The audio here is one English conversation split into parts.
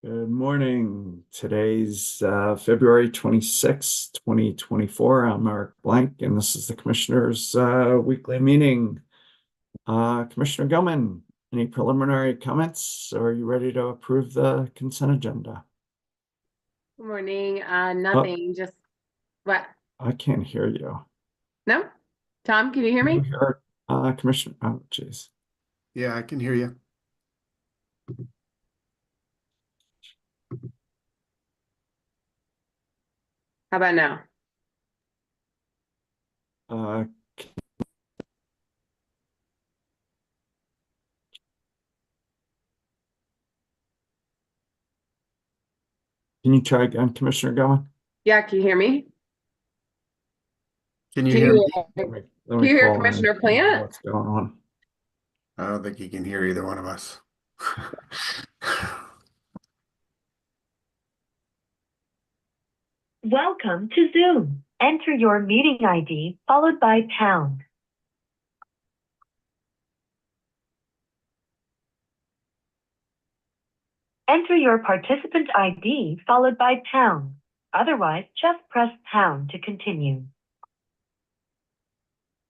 Good morning. Today's February 26th, 2024. I'm Mark Blank, and this is the Commissioner's weekly meeting. Commissioner Gilman, any preliminary comments? Or are you ready to approve the consent agenda? Good morning. Nothing, just what? I can't hear you. No? Tom, can you hear me? Commissioner, oh, geez. Yeah, I can hear you. How about now? Uh, can you try again, Commissioner Gilman? Yeah, can you hear me? Can you Can hear me? Let you me hear call in. Commissioner I don't know Plant? what's going on? I don't think he can hear either one of us. Welcome to Zoom. Enter your meeting ID followed by pound. Enter your participant ID followed by pound. Otherwise, just press pound to continue.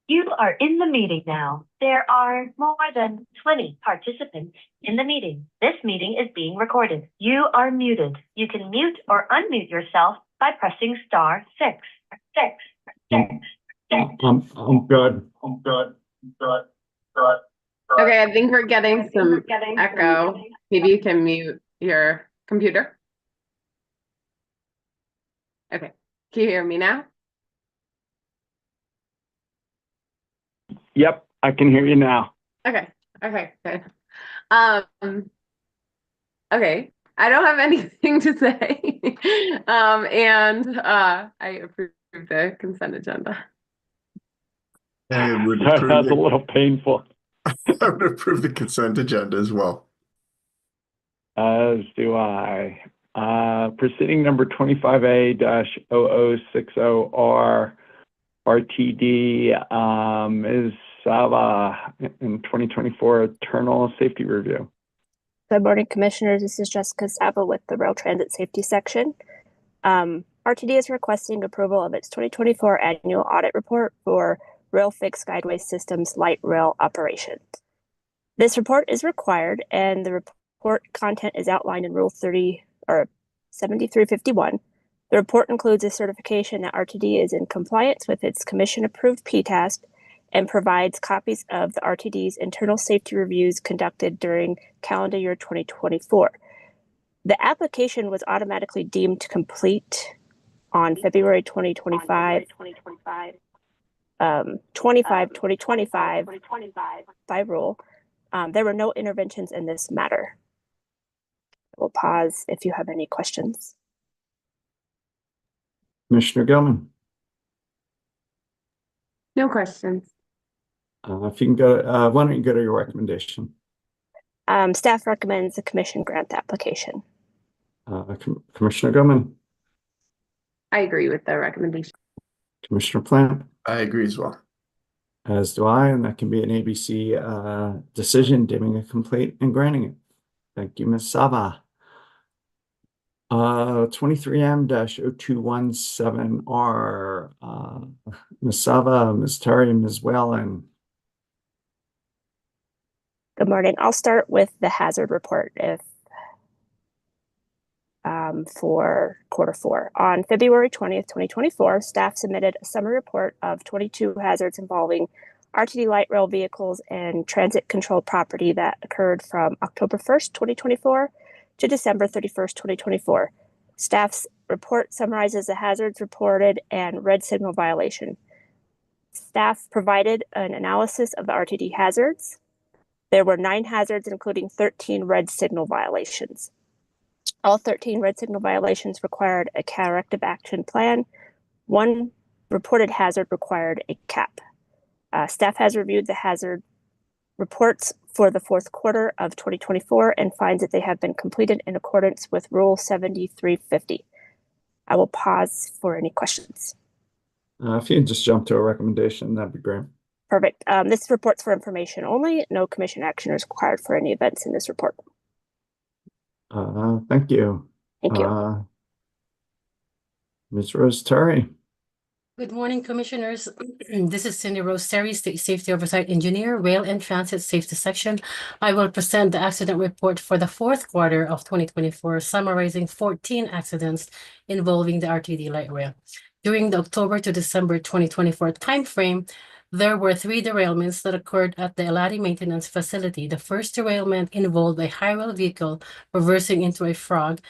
You are in the meeting now. There are more than 20 participants in the meeting. This meeting is being recorded. You are muted. You can mute or unmute yourself by pressing star 6. I'm good. Okay, I think we're getting some echo. Maybe you can mute your computer. Okay, can you hear me now? Yep, I can hear you now. Okay, good. Okay, I don't have anything to say. I approve the consent agenda. I would That's approve a little painful. I would approve the consent agenda as well. As do I. Proceeding number 25A-0060R RTD is Sava in 2024 Internal Safety Review. Good morning, Commissioners. This is Jessica Sava with the Rail Transit Safety Section. RTD is requesting approval of its 2024 annual audit report for Rail Fixed Guideway Systems light rail operations. This report is required, and the report content is outlined in Rule 7351. The report includes a certification that RTD is in compliance with its commission-approved PTASP and provides copies of the RTD's internal safety reviews conducted during calendar year 2024. The application was automatically deemed complete on February 2025 by rule. There were no interventions in this matter. We'll pause if you have any questions. Commissioner Gilman. No questions. If you can go, why don't you go to your recommendation? Staff recommends the commission grant the application. Commissioner Gilman. I agree with the recommendation. Commissioner Plant. I agree as well. As do I, and that can be an ABC decision deeming it complete and granting it. Thank you, Ms. Sava. 23M-0217R. Ms. Sava, Ms. Terry, Ms. Whalen. Good morning. I'll start with the hazard report for quarter 4. On February 20th, 2024, staff submitted a summary report of 22 hazards involving RTD light rail vehicles and transit controlled property that occurred from October 1st, 2024 to December 31st, 2024. Staff's report summarizes the hazards reported and red signal violation. Staff provided an analysis of the RTD hazards. There were 9 hazards, including 13 red signal violations. All 13 red signal violations required a corrective action plan. 1 reported hazard required a CAP. Staff has reviewed the hazard reports for the 4th quarter of 2024 and finds that they have been completed in accordance with Rule 7350. I will pause for any questions. If you can just jump to a recommendation, that'd be great. Perfect. This report's for information only. No commission action is required for any events in this report. Thank you. Thank you. Ms. Rose Terry. Good morning, Commissioners. This is Cindy Rose Terry, State Safety Oversight Engineer, Rail and Transit Safety Section. I will present the accident report for the fourth quarter of 2024, summarizing 14 accidents involving the RTD light rail. During the October to December 2024 timeframe, there were 3 derailments that occurred at the Eladi Maintenance Facility. The first derailment involved a high-rail vehicle reversing into a frog,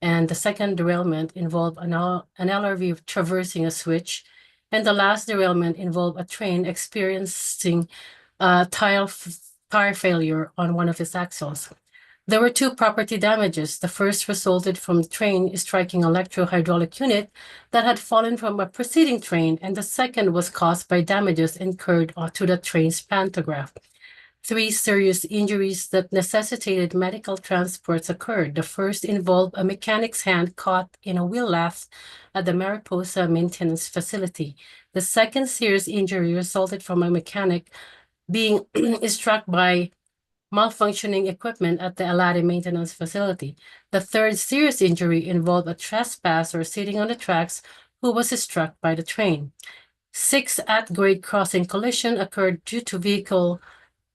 and the second derailment involved an LRV traversing a switch. And the last derailment involved a train experiencing tire failure on one of its axles. There were 2 property damages. The first resulted from the train striking an electro-hydraulic unit that had fallen from a preceding train, and the second was caused by damages incurred to the train's pantograph. 3 serious injuries that necessitated medical transports occurred. The first involved a mechanic's hand caught in a wheel lath at the Mariposa Maintenance Facility. The second serious injury resulted from a mechanic being struck by malfunctioning equipment at the Eladi Maintenance Facility. The third serious injury involved a trespasser sitting on the tracks who was struck by the train. 6 at-grade crossing collision occurred due to vehicle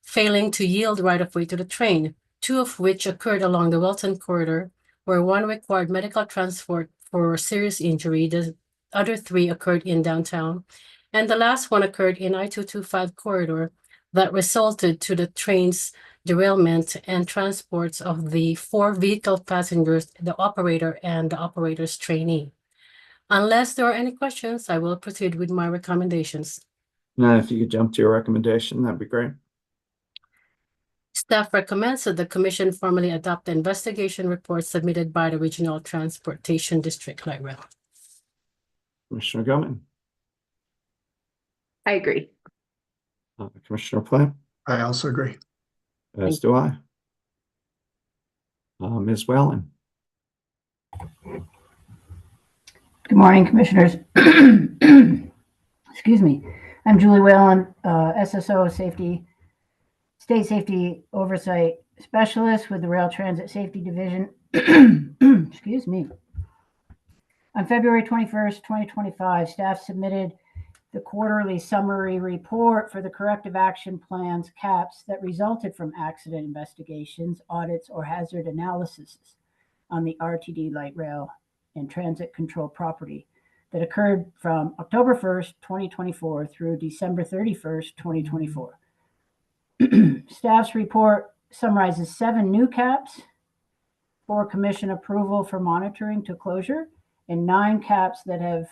failing to yield right-of-way to the train, 2 of which occurred along the Welton corridor, where 1 required medical transport for serious injury. The other 3 occurred in downtown, and the last one occurred in I-225 corridor that resulted to the train's derailment and transports of the 4 vehicle passengers, the operator, and the operator's trainee. Unless there are any questions, I will proceed with my recommendations. Now, if you could jump to your recommendation, that'd be great. Staff recommends that the Commission formally adopt the investigation report submitted by the Regional Transportation District Light Rail. Commissioner Gilman. I agree. Commissioner Plant. I also agree. As do I. Ms. Whalen. Good morning, Commissioners. Excuse me. I'm Julie Whalen, SSO State Safety Oversight Specialist with the Rail Transit Safety Division. Excuse me. On February 21st, 2025, staff submitted the quarterly summary report for the corrective action plans CAPS that resulted from accident investigations, audits, or hazard analysis on the RTD light rail and transit control property that occurred from October 1st, 2024 through December 31st, 2024. Staff's report summarizes 7 new CAPs, 4 commission approval for monitoring to closure, and 9 CAPs that are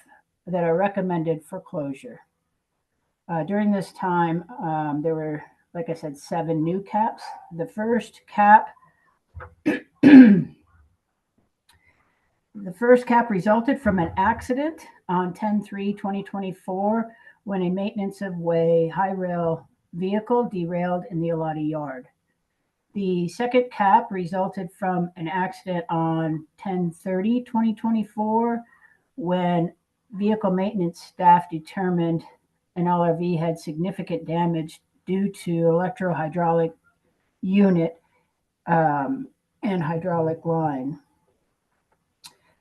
recommended for closure. During this time, there were, like I said, 7 new CAPs. The first CAP resulted from an accident on 10/3/2024 when a maintenance of way high rail vehicle derailed in the Eladi yard. The second CAP resulted from an accident on 10/30/2024 when vehicle maintenance staff determined an LRV had significant damage due to electro-hydraulic unit and hydraulic line.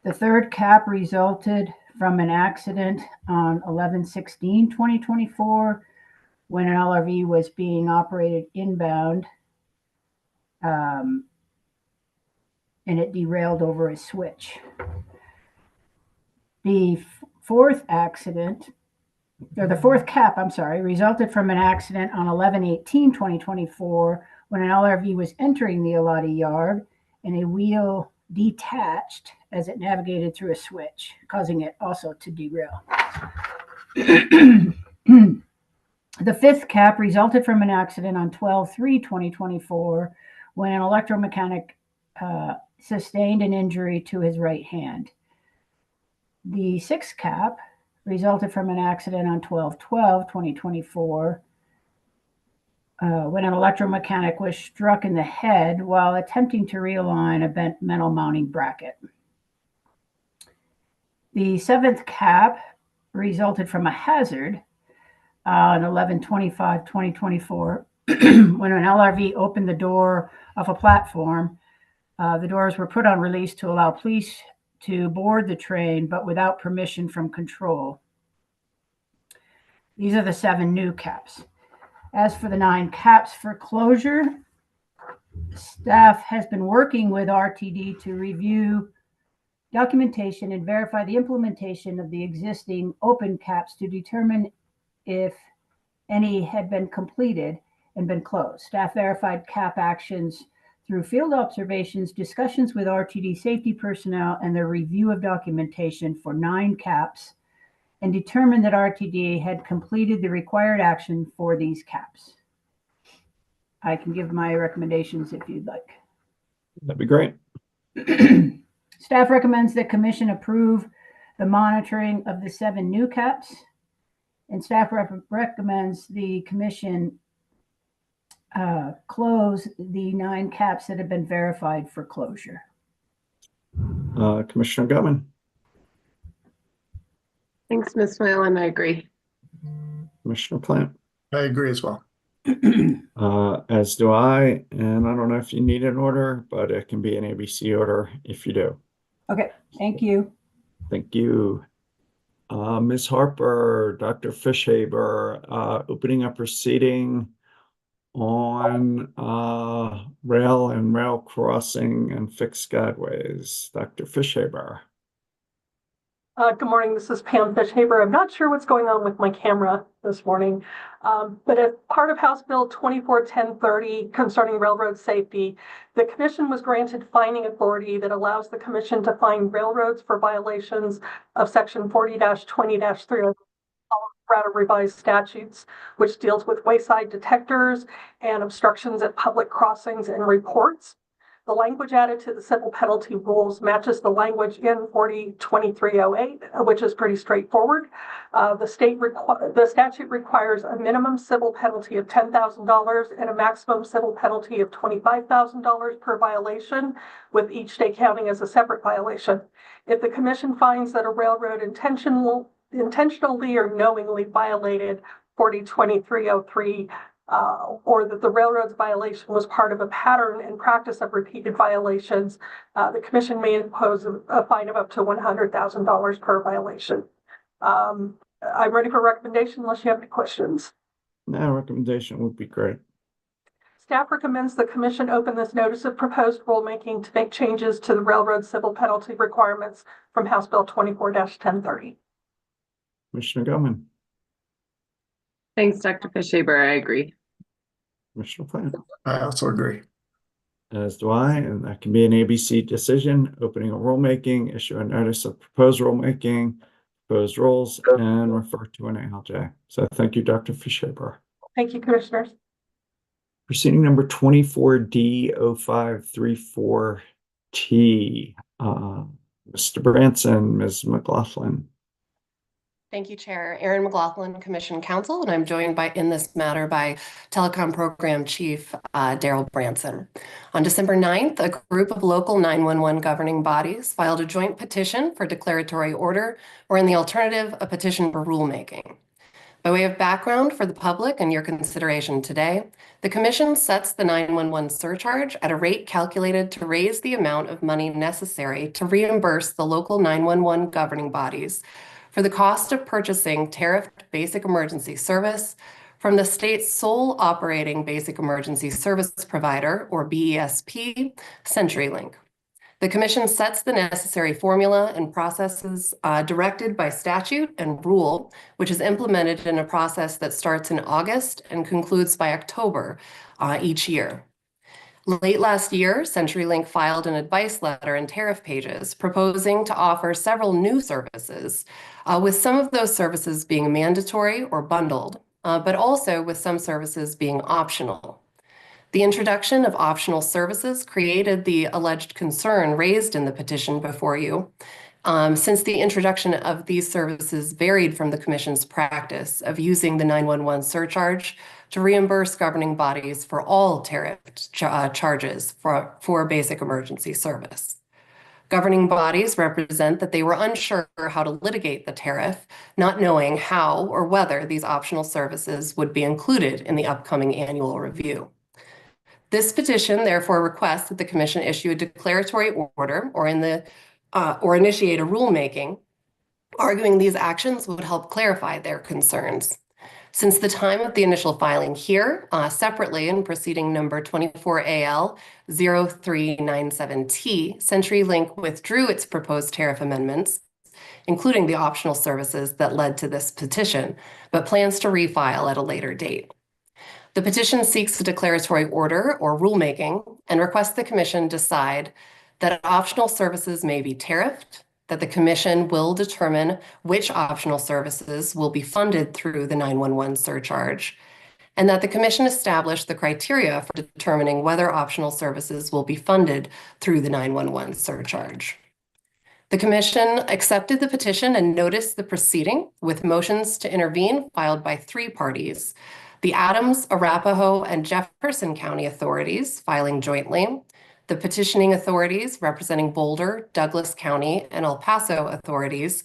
The third CAP resulted from an accident on 11/16/2024 when an LRV was being operated inbound and it derailed over a switch. The fourth CAP, resulted from an accident on 11/18/2024 when an LRV was entering the Eladi yard and a wheel detached as it navigated through a switch, causing it also to derail. The fifth CAP resulted from an accident on 12/3/2024 when an electromechanic sustained an injury to his right hand. The sixth CAP resulted from an accident on 12/12/2024 when an electromechanic was struck in the head while attempting to realign a bent metal mounting bracket. The seventh CAP resulted from a hazard on 11/25/2024 when an LRV opened the door of a platform The doors were put on release to allow police to board the train, but without permission from control. These are the 7 new caps. As for the 9 caps for closure, staff has been working with RTD to review documentation and verify the implementation of the existing open caps to determine if any had been completed and been closed. Staff verified cap actions through field observations, discussions with RTD safety personnel, and their review of documentation for 9 caps, and determined that RTD had completed the required action for these caps. I can give my recommendations if you'd like. That'd be great. Staff recommends the commission approve the monitoring of the 7 new caps, and staff recommends the commission close the 9 caps that have been verified for closure. Commissioner Gutman, Thanks, Ms. Whalen. I agree. Commissioner Plant, I agree as well. as do I. And I don't know if you need an order, but it can be an ABC order if you do. Okay, thank you. Thank you. Ms. Harper, Dr. Fishaber, opening up proceeding on rail and rail crossing and fixed guideways. Dr. Fishaber. Good morning, this is Pam Fishaber. I'm not sure what's going on with my camera this morning, but as part of House Bill 241030 concerning railroad safety, the commission was granted fining authority that allows the commission to fine railroads for violations of section 40-20-3 of Colorado revised statutes, which deals with wayside detectors and obstructions at public crossings and reports. The language added to the civil penalty rules matches the language in 40-2308, which is pretty straightforward. The statute requires a minimum civil penalty of $10,000 and a maximum civil penalty of $25,000 per violation, with each day counting as a separate violation. If the commission finds that a railroad intentionally or knowingly violated 40-2303, or that the railroad's violation was part of a pattern and practice of repeated violations, the commission may impose a fine of up to $100,000 per violation. I'm ready for recommendation unless you have any questions. No, recommendation would be great. Staff recommends the commission open this notice of proposed rulemaking to make changes to the railroad civil penalty requirements from House Bill 24-1030. Commissioner Gutman, Thanks, Dr. Fishaber. I agree. Commissioner Plant, I also agree. as do I, and that can be an ABC decision, opening a rulemaking, issue a notice of proposed rulemaking, proposed rules, and refer to an ALJ. So thank you, Dr. Fishaber. Thank you, commissioners. Proceeding number 24D0534T. Mr. Branson, Ms. McLaughlin. Thank you, Chair. Erin McLaughlin, Commission Counsel, and I'm joined in this matter by Telecom Program Chief Daryl Branson. On December 9th, a group of local 911 governing bodies filed a joint petition for declaratory order, or in the alternative, a petition for rulemaking. By way of background for the public and your consideration today, the Commission sets the 911 surcharge at a rate calculated to raise the amount of money necessary to reimburse the local 911 governing bodies for the cost of purchasing tariffed basic emergency service from the state's sole operating basic emergency service provider, or BESP, CenturyLink. The Commission sets the necessary formula and processes directed by statute and rule, which is implemented in a process that starts in August and concludes by October each year. Late last year, CenturyLink filed an advice letter and tariff pages proposing to offer several new services, with some of those services being mandatory or bundled, but also with some services being optional. The introduction of optional services created the alleged concern raised in the petition before you, since the introduction of these services varied from the Commission's practice of using the 911 surcharge to reimburse governing bodies for all tariff charges for basic emergency service. Governing bodies represent that they were unsure how to litigate the tariff, not knowing how or whether these optional services would be included in the upcoming annual review. This petition therefore requests that the commission issue a declaratory order or initiate a rulemaking, arguing these actions would help clarify their concerns. Since the time of the initial filing here, separately in proceeding number 24AL 0397T, CenturyLink withdrew its proposed tariff amendments, including the optional services that led to this petition, but plans to refile at a later date. The petition seeks a declaratory order or rulemaking and requests the commission decide that optional services may be tariffed, that the commission will determine which optional services will be funded through the 911 surcharge, and that the commission establish the criteria for determining whether optional services will be funded through the 911 surcharge. The commission accepted the petition and noticed the proceeding with motions to intervene filed by 3 parties: the Adams, Arapahoe, and Jefferson County authorities filing jointly, the petitioning authorities representing Boulder, Douglas County, and El Paso authorities,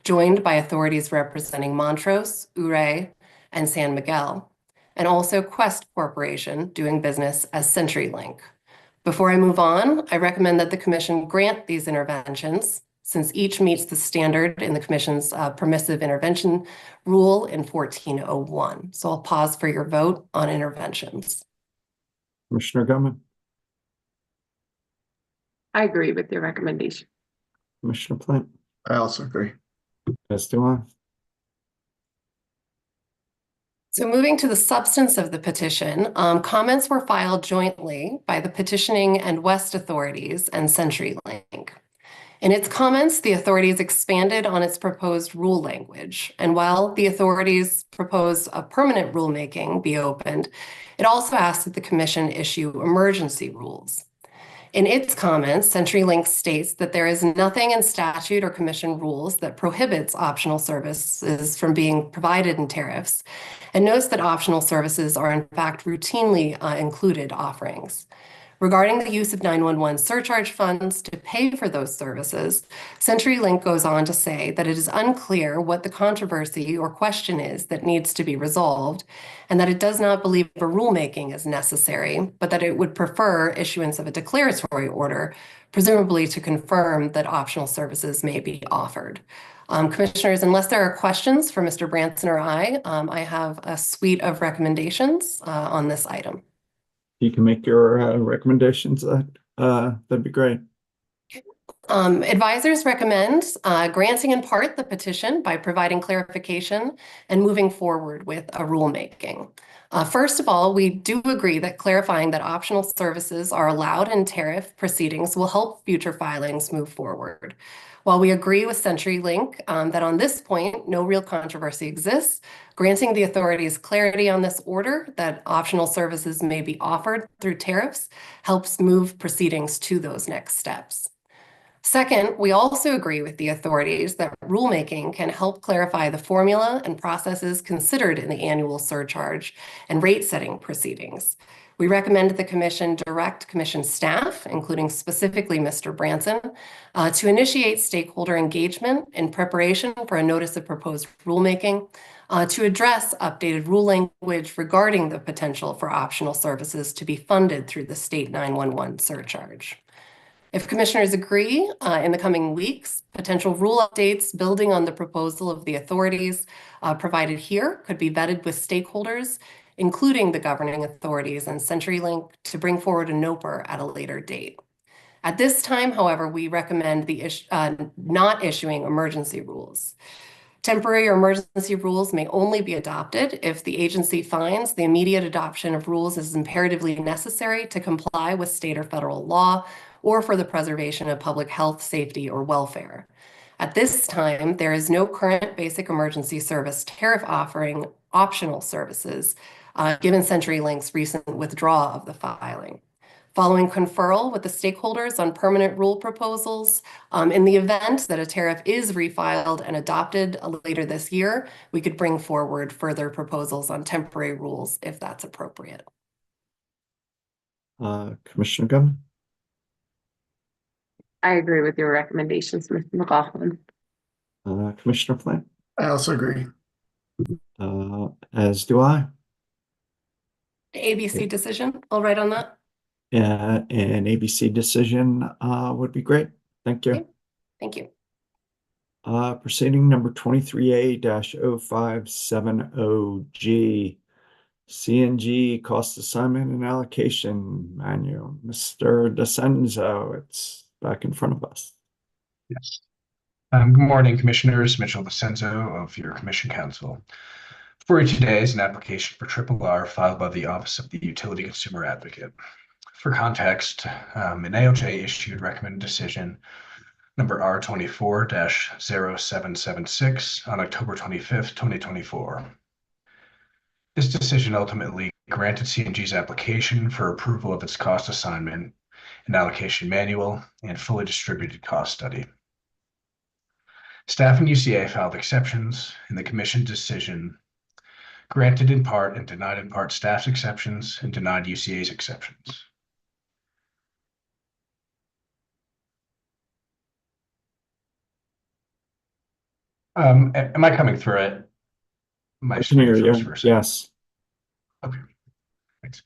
joined by authorities representing Montrose, Ouray, and San Miguel, and also Quest Corporation doing business as CenturyLink. Before I move on, I recommend that the commission grant these interventions, since each meets the standard in the commission's permissive intervention rule in 1401. So I'll pause for your vote on interventions. Commissioner Goman, I agree with your recommendation. Commissioner Plant, I also agree. as do I. So moving to the substance of the petition, comments were filed jointly by the petitioning and West authorities and CenturyLink. In its comments, the authorities expanded on its proposed rule language, and while the authorities proposed a permanent rulemaking be opened, it also asked that the commission issue emergency rules. In its comments, CenturyLink states that there is nothing in statute or commission rules that prohibits optional services from being provided in tariffs, and notes that optional services are in fact routinely included offerings. Regarding the use of 911 surcharge funds to pay for those services, CenturyLink goes on to say that it is unclear what the controversy or question is that needs to be resolved, and that it does not believe a rulemaking is necessary, but that it would prefer issuance of a declaratory order, presumably to confirm that optional services may be offered. Commissioners, unless there are questions for Mr. Branson or I have a suite of recommendations on this item. You can make your recommendations. That'd be great. Advisors recommend granting in part the petition by providing clarification and moving forward with a rulemaking. First of all, we do agree that clarifying that optional services are allowed in tariff proceedings will help future filings move forward. While we agree with CenturyLink that on this point, no real controversy exists, granting the authorities clarity on this order that optional services may be offered through tariffs helps move proceedings to those next steps. Second, we also agree with the authorities that rulemaking can help clarify the formula and processes considered in the annual surcharge and rate-setting proceedings. We recommend the commission direct commission staff, including specifically Mr. Branson, to initiate stakeholder engagement in preparation for a notice of proposed rulemaking, to address updated rule language regarding the potential for optional services to be funded through the state 911 surcharge. If commissioners agree, in the coming weeks, potential rule updates building on the proposal of the authorities provided here could be vetted with stakeholders, including the governing authorities and CenturyLink, to bring forward a NOPR at a later date. At this time, however, we recommend not issuing emergency rules. Temporary or emergency rules may only be adopted if the agency finds the immediate adoption of rules is imperatively necessary to comply with state or federal law or for the preservation of public health, safety, or welfare. At this time, there is no current basic emergency service tariff offering optional services, given CenturyLink's recent withdrawal of the filing. Following conferral with the stakeholders on permanent rule proposals, in the event that a tariff is refiled and adopted later this year, we could bring forward further proposals on temporary rules if that's appropriate. Commissioner Goman, I agree with your recommendations, Mr. McLaughlin. Commissioner Plant, I also agree. as do I. ABC decision, I'll write on that. an ABC decision would be great. Thank you. Okay. Thank you. Proceeding number 23A-0570G, CNG cost assignment and allocation manual. Mr. DeCenzo, it's back in front of us. Yes. Good morning, Commissioners. Mitchell DeCenzo of your Commission Council. For you today is an application for RRR filed by the Office of the Utility Consumer Advocate. For context, an ALJ issued recommended decision number R24-0776 on October 25th, 2024. This decision ultimately granted CNG's application for approval of its cost assignment and allocation manual and fully distributed cost study. Staff and UCA filed exceptions, and the Commission decision granted in part and denied in part staff's exceptions and denied UCA's exceptions. Am I coming through it? My I can hear screen froze you. for a second. Yes. Okay, thanks.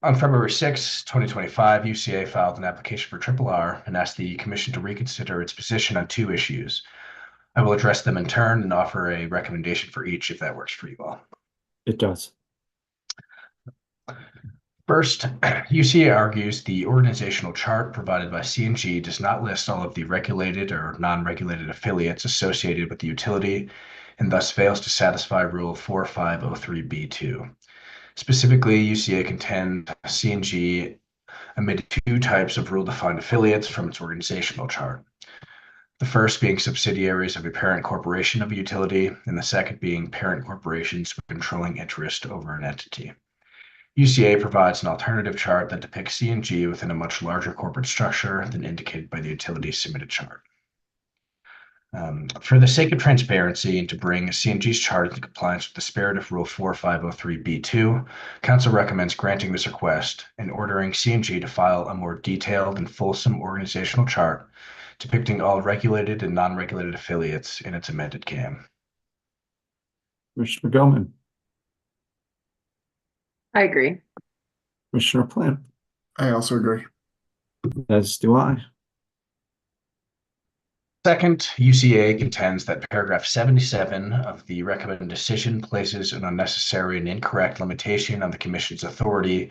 On February 6, 2025, UCA filed an application for RRR and asked the Commission to reconsider its position on two issues. I will address them in turn and offer a recommendation for each if that works for you all. It does. First, UCA argues the organizational chart provided by CNG does not list all of the regulated or non-regulated affiliates associated with the utility and thus fails to satisfy Rule 4503B2. Specifically, UCA contends CNG omitted two types of rule-defined affiliates from its organizational chart. The first being subsidiaries of a parent corporation of a utility, and the second being parent corporations with controlling interest over an entity. UCA provides an alternative chart that depicts CNG within a much larger corporate structure than indicated by the utility's submitted chart. For the sake of transparency and to bring CNG's chart into compliance with the spirit of Rule 4503B2, Council recommends granting this request and ordering CNG to file a more detailed and fulsome organizational chart depicting all regulated and non-regulated affiliates in its amended CAM. Commissioner Gilman, I agree. Commissioner Plant, I also agree. as do I. Second, UCA contends that paragraph 77 of the recommended decision places an unnecessary and incorrect limitation on the Commission's authority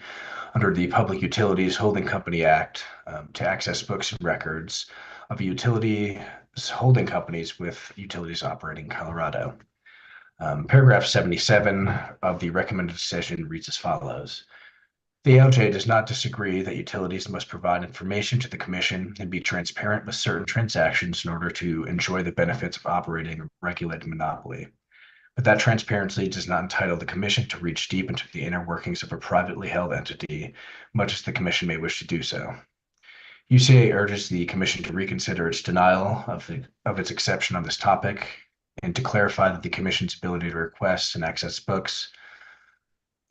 under the Public Utilities Holding Company Act to access books and records of utilities holding companies with utilities operating in Colorado. Paragraph 77 of the recommended decision reads as follows. The ALJ does not disagree that utilities must provide information to the Commission and be transparent with certain transactions in order to enjoy the benefits of operating a regulated monopoly. But that transparency does not entitle the Commission to reach deep into the inner workings of a privately held entity, much as the Commission may wish to do so. UCA urges the Commission to reconsider its denial of its exception on this topic and to clarify that the Commission's ability to request and access books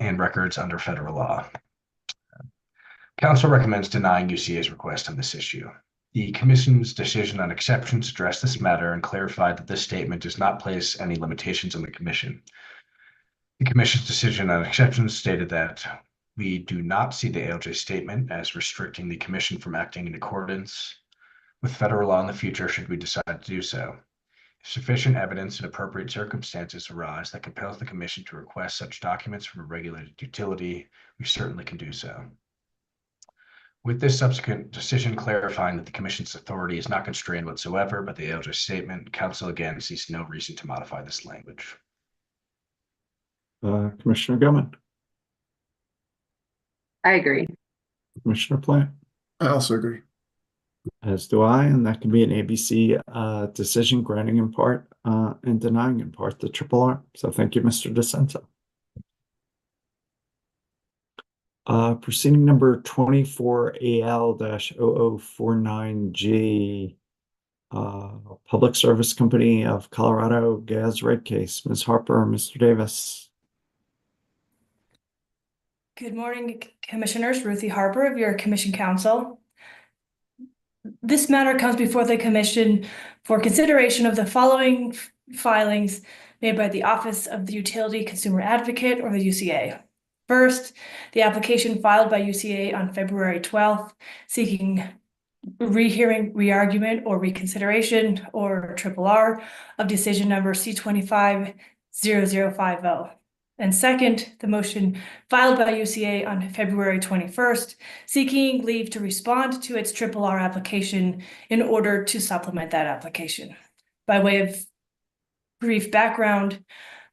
and records under federal law. Council recommends denying UCA's request on this issue. The Commission's decision on exceptions addressed this matter and clarified that this statement does not place any limitations on the Commission. The Commission's decision on exceptions stated that we do not see the ALJ statement as restricting the Commission from acting in accordance with federal law in the future should we decide to do so. If sufficient evidence and appropriate circumstances arise that compels the Commission to request such documents from a regulated utility, we certainly can do so. With this subsequent decision clarifying that the Commission's authority is not constrained whatsoever by the ALJ statement, Council again sees no reason to modify this language. Commissioner Gilman, I agree. Commissioner Plant, I also agree. as do I, and that can be an ABC decision granting in part and denying in part the RRR. So thank you, Mr. DeCenzo. Proceeding number 24AL-0049G, Public Service Company of Colorado gas rate case. Ms. Harper, Mr. Davis. Good morning, Commissioners. Ruthie Harper of your Commission Council. This matter comes before the Commission for consideration of the following filings made by the Office of the Utility Consumer Advocate, or the UCA. First, the application filed by UCA on February 12th, seeking rehearing, re-argument, or reconsideration, or RRR of decision number C250050. And second, the motion filed by UCA on February 21st, seeking leave to respond to its RRR application in order to supplement that application. By way of brief background,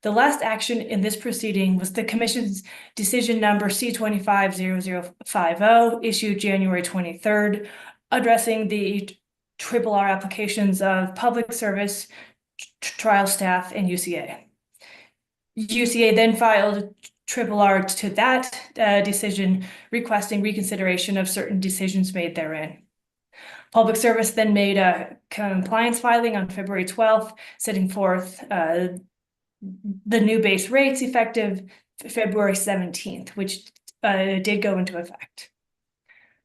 the last action in this proceeding was the Commission's decision number C250050, issued January 23rd, addressing the RRR applications of public service, trial staff, and UCA. UCA then filed RRR to that decision, requesting reconsideration of certain decisions made therein. Public Service then made a compliance filing on February 12th, setting forth the new base rates effective February 17th, which did go into effect.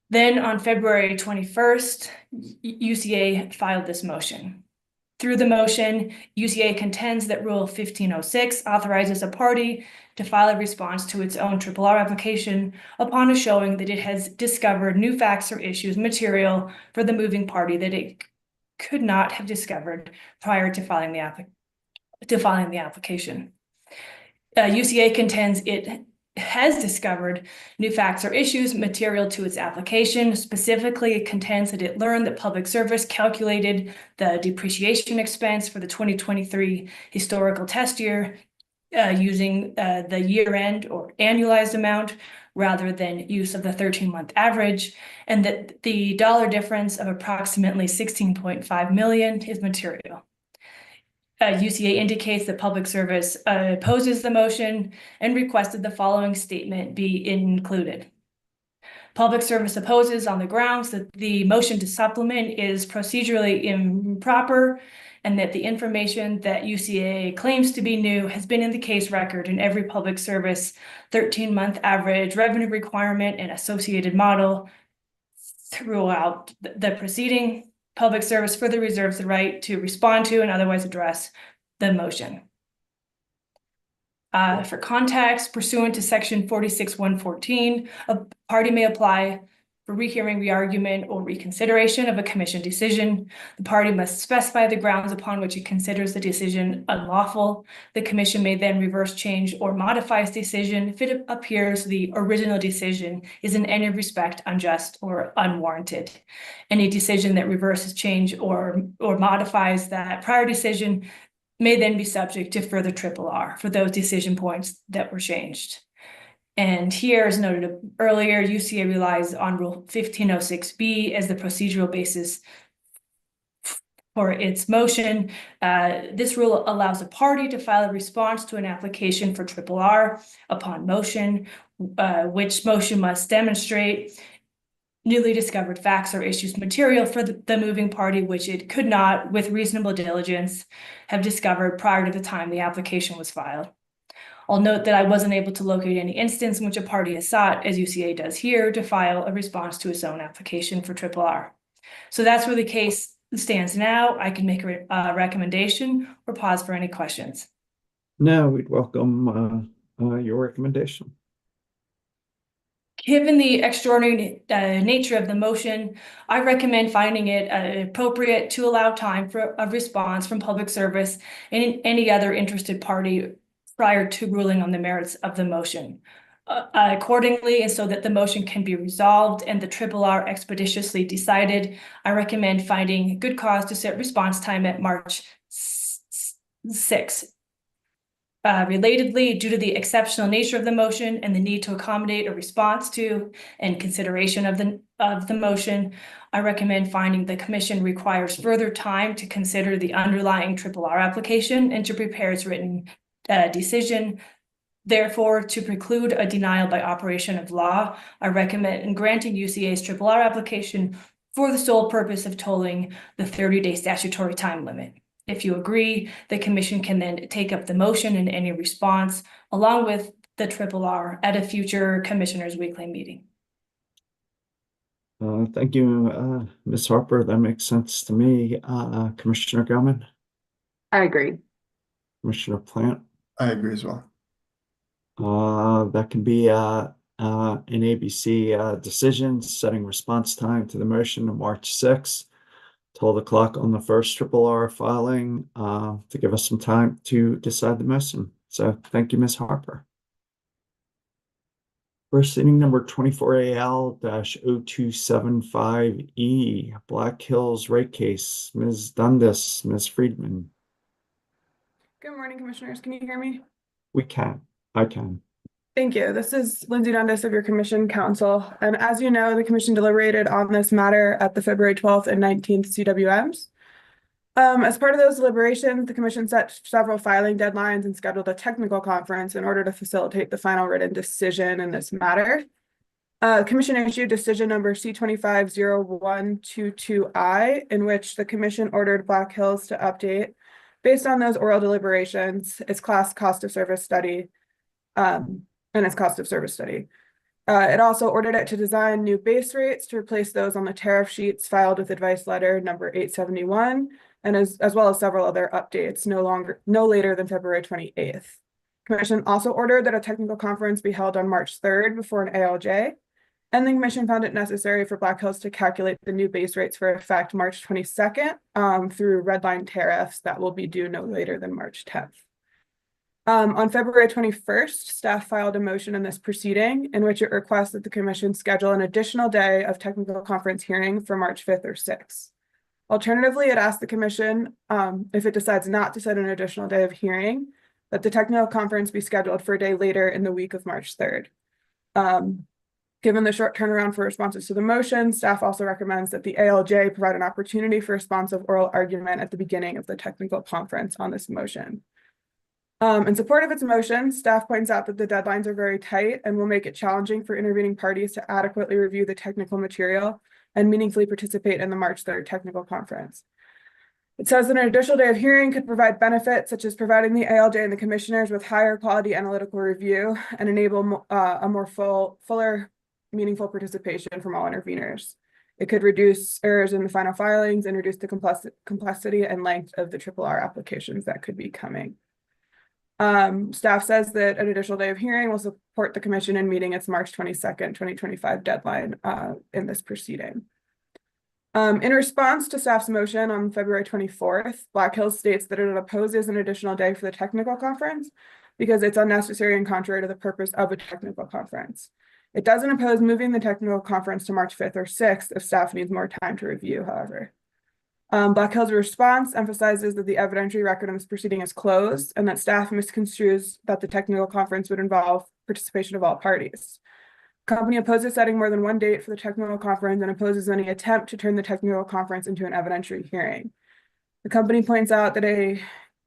Then on February 21st, UCA filed this motion. Through the motion, UCA contends that Rule 1506 authorizes a party to file a response to its own RRR application upon a showing that it has discovered new facts or issues material for the moving party that it could not have discovered prior to filing the application. UCA contends it has discovered new facts or issues material to its application. Specifically, it contends that it learned that Public Service calculated the depreciation expense for the 2023 historical test year using the year-end or annualized amount rather than use of the 13-month average, and that the dollar difference of approximately $16.5 million is material. UCA indicates that Public Service opposes the motion and requested the following statement be included. Public Service opposes on the grounds that the motion to supplement is procedurally improper and that the information that UCA claims to be new has been in the case record in every Public Service 13-month average revenue requirement and associated model throughout the proceeding. Public Service further reserves the right to respond to and otherwise address the motion. For context, pursuant to Section 46.114, a party may apply for rehearing, re-argument, or reconsideration of a commission decision. The party must specify the grounds upon which it considers the decision unlawful. The commission may then reverse, change, or modify its decision if it appears the original decision is in any respect unjust or unwarranted. Any decision that reverses, change, or modifies that prior decision may then be subject to further RRR for those decision points that were changed. And here, as noted earlier, UCA relies on Rule 1506B as the procedural basis for its motion. This rule allows a party to file a response to an application for RRR upon motion, which motion must demonstrate newly discovered facts or issues material for the moving party, which it could not, with reasonable diligence, have discovered prior to the time the application was filed. I'll note that I wasn't able to locate any instance in which a party has sought, as UCA does here, to file a response to its own application for RRR. So that's where the case stands now. I can make a recommendation or pause for any questions. No, we'd welcome your recommendation. Given the extraordinary nature of the motion, I recommend finding it appropriate to allow time for a response from Public Service and any other interested party prior to ruling on the merits of the motion. Accordingly, and so that the motion can be resolved and the RRR expeditiously decided, I recommend finding good cause to set response time at March 6th. Relatedly, due to the exceptional nature of the motion and the need to accommodate a response to and consideration of the motion, I recommend finding the commission requires further time to consider the underlying RRR application and to prepare its written decision. Therefore, to preclude a denial by operation of law, I recommend granting UCA's RRR application for the sole purpose of tolling the 30-day statutory time limit. If you agree, the commission can then take up the motion and any response along with the RRR at a future commissioners' weekly meeting. Thank you, Ms. Harper. That makes sense to me. Commissioner Gelman, I agree. Commissioner Plant, I agree as well. That can be an ABC decision setting response time to the motion of March 6th. 12 o'clock on the first RRR filing to give us some time to decide the motion. So thank you, Ms. Harper. Proceeding number 24AL-0275E, Black Hills rate case. Ms. Dundas, Ms. Friedman. Good morning, Commissioners. Can you hear me? We can. I can. Thank you. This is Lindsay Dundas of your Commission Council. And as you know, the Commission deliberated on this matter at the February 12th and 19th CWMs. As part of those deliberations, the Commission set several filing deadlines and scheduled a technical conference in order to facilitate the final written decision in this matter. The Commission issued decision number C250122I, in which the Commission ordered Black Hills to update, based on those oral deliberations, its cost of service study and its cost of service study. It also ordered it to design new base rates to replace those on the tariff sheets filed with advice letter number 871, and as well as several other updates no later than February 28th. Commission also ordered that a technical conference be held on March 3rd before an ALJ, and the Commission found it necessary for Black Hills to calculate the new base rates for effect March 22nd through redline tariffs that will be due no later than March 10th. On February 21st, staff filed a motion in this proceeding in which it requests that the Commission schedule an additional day of technical conference hearing for March 5th or 6th. Alternatively, it asked the Commission, if it decides not to set an additional day of hearing, that the technical conference be scheduled for a day later in the week of March 3rd. Given the short turnaround for responses to the motion, staff also recommends that the ALJ provide an opportunity for responsive oral argument at the beginning of the technical conference on this motion. In support of its motion, staff points out that the deadlines are very tight and will make it challenging for intervening parties to adequately review the technical material and meaningfully participate in the March 3rd technical conference. It says that an additional day of hearing could provide benefits such as providing the ALJ and the commissioners with higher quality analytical review and enable a more fuller, meaningful participation from all interveners. It could reduce errors in the final filings and reduce the complexity and length of the RRR applications that could be coming. Staff says that an additional day of hearing will support the Commission in meeting its March 22nd, 2025 deadline in this proceeding. In response to staff's motion on February 24th, Black Hills states that it opposes an additional day for the technical conference because it's unnecessary and contrary to the purpose of a technical conference. It doesn't oppose moving the technical conference to March 5th or 6th if staff needs more time to review, however. Black Hills' response emphasizes that the evidentiary record in this proceeding is closed and that staff misconstrues that the technical conference would involve participation of all parties. The company opposes setting more than one date for the technical conference and opposes any attempt to turn the technical conference into an evidentiary hearing. The company points out that a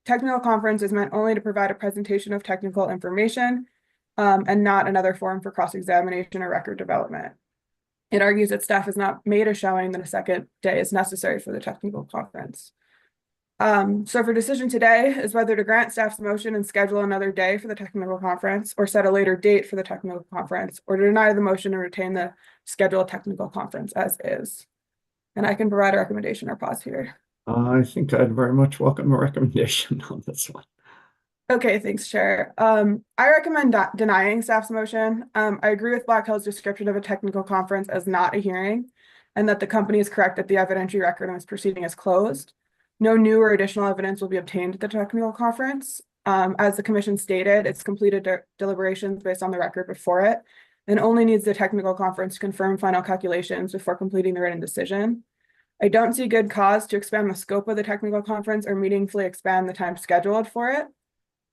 technical conference is meant only to provide a presentation of technical information and not another forum for cross-examination or record development. It argues that staff has not made a showing that a second day is necessary for the technical conference. So for decision today is whether to grant staff's motion and schedule another day for the technical conference or set a later date for the technical conference or to deny the motion and retain the scheduled technical conference as is. And I can provide a recommendation or pause here. I think I'd very much welcome a recommendation on this one. Okay, thanks, Chair. I recommend denying staff's motion. I agree with Black Hills' description of a technical conference as not a hearing, and that the company is correct that the evidentiary record in this proceeding is closed. No new or additional evidence will be obtained at the technical conference. As the Commission stated, it's completed deliberations based on the record before it, and only needs the technical conference to confirm final calculations before completing the written decision. I don't see good cause to expand the scope of the technical conference or meaningfully expand the time scheduled for it.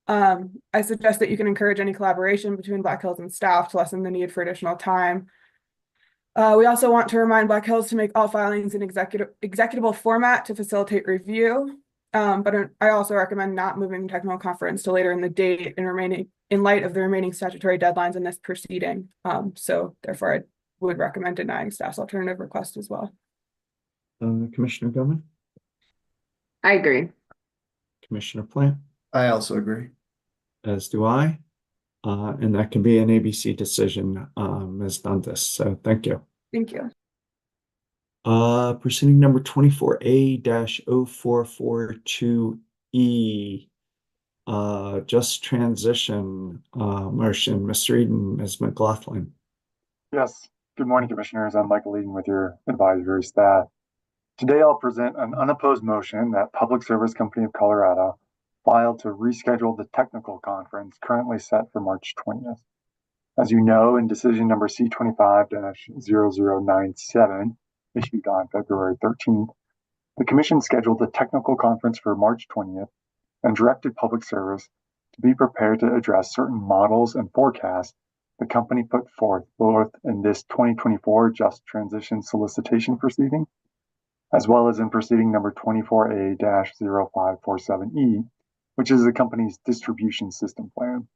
I suggest that you can encourage any collaboration between Black Hills and staff to lessen the need for additional time. We also want to remind Black Hills to make all filings in executable format to facilitate review. But I also recommend not moving the technical conference to later in the date and in light of the remaining statutory deadlines in this proceeding. So therefore, I would recommend denying staff's alternative request as well. Commissioner Gilman? I agree. Commissioner Plant? I also agree. As do I. And that can be an ABC decision, Ms. Dundas. So thank you. Thank you. Proceeding number 24A-0442E. just transition motion. Mr. Eden, Ms. McLaughlin. Yes. Good morning, Commissioners. I'm Michael Eden with your advisory staff. Today, I'll present an unopposed motion that Public Service Company of Colorado filed to reschedule the technical conference currently set for March 20th. As you know, in decision number C25-0097, issued on February 13th, the Commission scheduled the technical conference for March 20th and directed Public Service to be prepared to address certain models and forecasts the company put forth both in this 2024 Just Transition Solicitation proceeding, as well as in proceeding number 24A-0547E, which is the company's distribution system plan.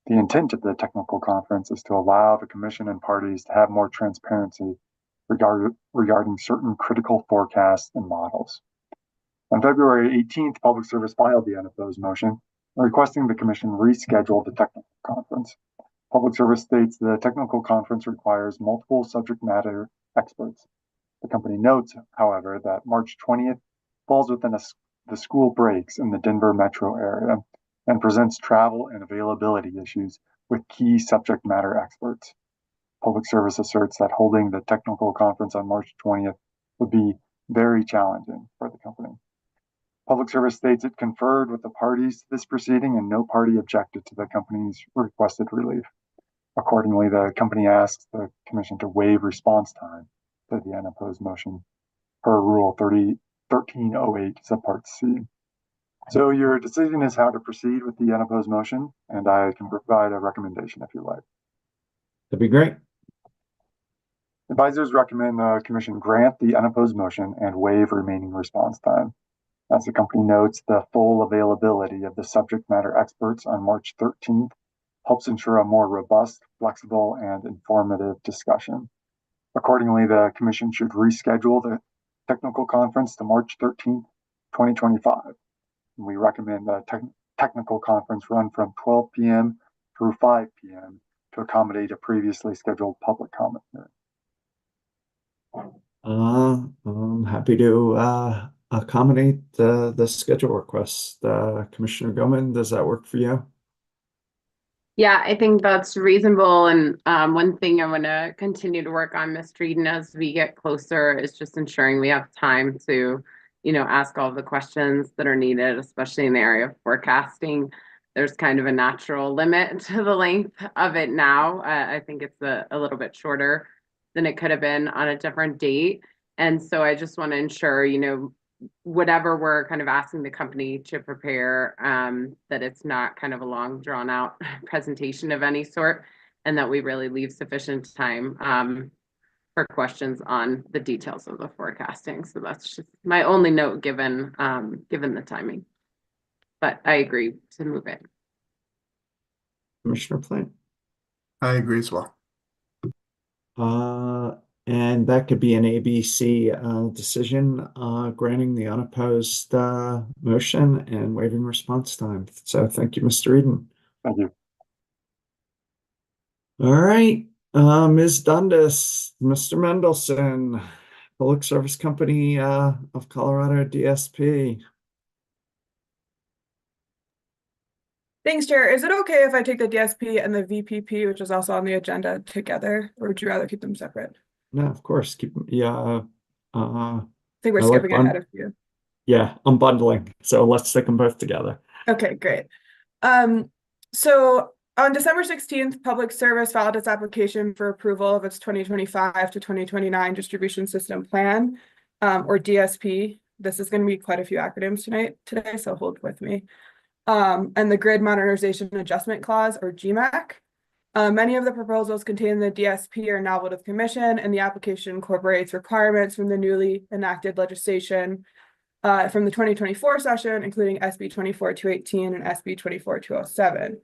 The intent of the technical conference is to allow the Commission and parties to have more transparency regarding certain critical forecasts and models. On February 18th, Public Service filed the unopposed motion requesting the Commission reschedule the technical conference. Public Service states the technical conference requires multiple subject matter experts. The company notes, however, that March 20th falls within the school breaks in the Denver metro area and presents travel and availability issues with key subject matter experts. Public Service asserts that holding the technical conference on March 20th would be very challenging for the company. Public Service states it conferred with the parties to this proceeding and no party objected to the company's requested relief. Accordingly, the company asks the Commission to waive response time to the unopposed motion per Rule 1308 subpart C. So your decision is how to proceed with the unopposed motion, and I can provide a recommendation if you like. That'd be great. Advisors recommend the Commission grant the unopposed motion and waive remaining response time. As the company notes, the full availability of the subject matter experts on March 13th helps ensure a more robust, flexible, and informative discussion. Accordingly, the Commission should reschedule the technical conference to March 13th, 2025. We recommend the technical conference run from 12 p.m. through 5 p.m. to accommodate a previously scheduled public comment hearing. I'm happy to accommodate the schedule request. Commissioner Goman, does that work for you? Yeah, I think that's reasonable. And one thing I want to continue to work on, Ms. Eden, as we get closer is just ensuring we have time to, ask all the questions that are needed, especially in the area of forecasting. There's kind of a natural limit to the length of it now. I think it's a little bit shorter than it could have been on a different date. And so I just want to ensure, whatever we're kind of asking the company to prepare, that it's not kind of a long drawn out presentation of any sort, and that we really leave sufficient time for questions on the details of the forecasting. So that's just my only note given the timing. But I agree to move it. Commissioner Plant. I agree as well. And that could be an ABC decision granting the unopposed motion and waiving response time. So thank you, Mr. Eden. Thank you. All right, Ms. Dundas, Mr. Mendelson, Public Service Company of Colorado, DSP. Thanks, Chair. Is it okay if I take the DSP and the VPP, which is also on the agenda, together, or would you rather keep them separate? No, of course. Keep I think we're I skipping like ahead of you. Yeah, unbundling. So let's take them both together. Okay, great. So on December 16th, Public Service filed its application for approval of its 2025 to 2029 Distribution System Plan, or DSP. This is going to be quite a few acronyms today, so hold with me. And the Grid Modernization Adjustment Clause, or GMAC. Many of the proposals contained in the DSP are novel to the Commission, and the application incorporates requirements from the newly enacted legislation from the 2024 session, including SB 24218 and SB 24207.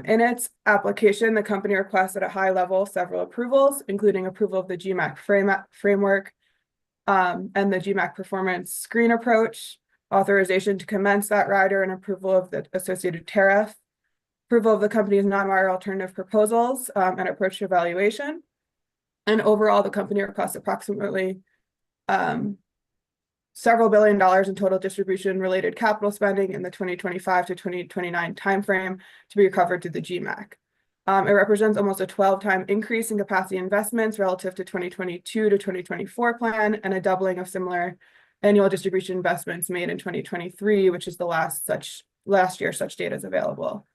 In its application, the company requests at a high level several approvals, including approval of the GMAC framework and the GMAC performance screen approach, authorization to commence that rider, and approval of the associated tariff, approval of the company's non-wire alternative proposals and approach to evaluation. And overall, the company requests approximately several $billion in total distribution related capital spending in the 2025 to 2029 timeframe to be recovered through the GMAC. It represents almost a 12-time increase in capacity investments relative to 2022 to 2024 plan, and a doubling of similar annual distribution investments made in 2023, which is the last year such data is available.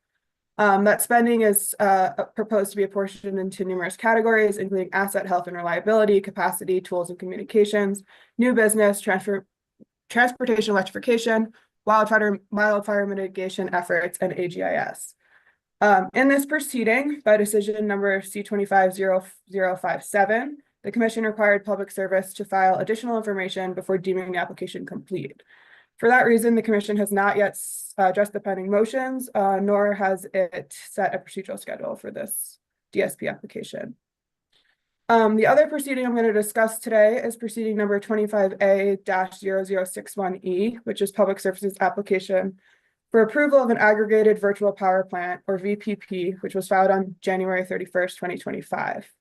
That spending is proposed to be apportioned into numerous categories, including asset health and reliability, capacity, tools and communications, new business, transportation electrification, wildfire mitigation efforts, and AGIS. In this proceeding, by decision number C250057, the Commission required Public Service to file additional information before deeming the application complete. For that reason, the Commission has not yet addressed the pending motions, nor has it set a procedural schedule for this DSP application. The other proceeding I'm going to discuss today is proceeding number 25A-0061E, which is Public Services application for approval of an aggregated virtual power plant, or VPP, which was filed on January 31st, 2025.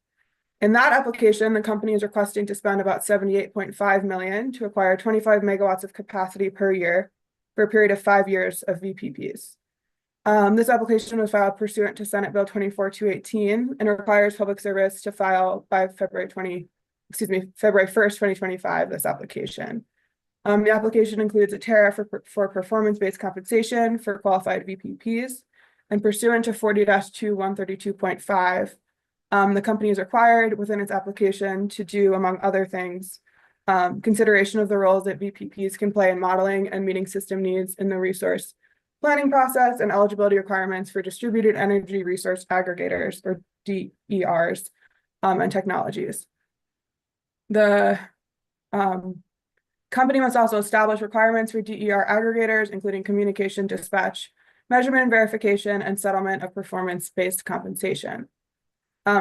In that application, the company is requesting to spend about $78.5 million to acquire 25 megawatts of capacity per year for a period of 5 years of VPPs. This application was filed pursuant to Senate Bill 24218 and requires Public Service to file by February 1st, 2025, this application. The application includes a tariff for performance-based compensation for qualified VPPs, and pursuant to 40-2132.5, the company is required within its application to do, among other things, consideration of the roles that VPPs can play in modeling and meeting system needs in the resource planning process, and eligibility requirements for distributed energy resource aggregators, or DERs, and technologies. The company must also establish requirements for DER aggregators, including communication, dispatch, measurement and verification, and settlement of performance-based compensation.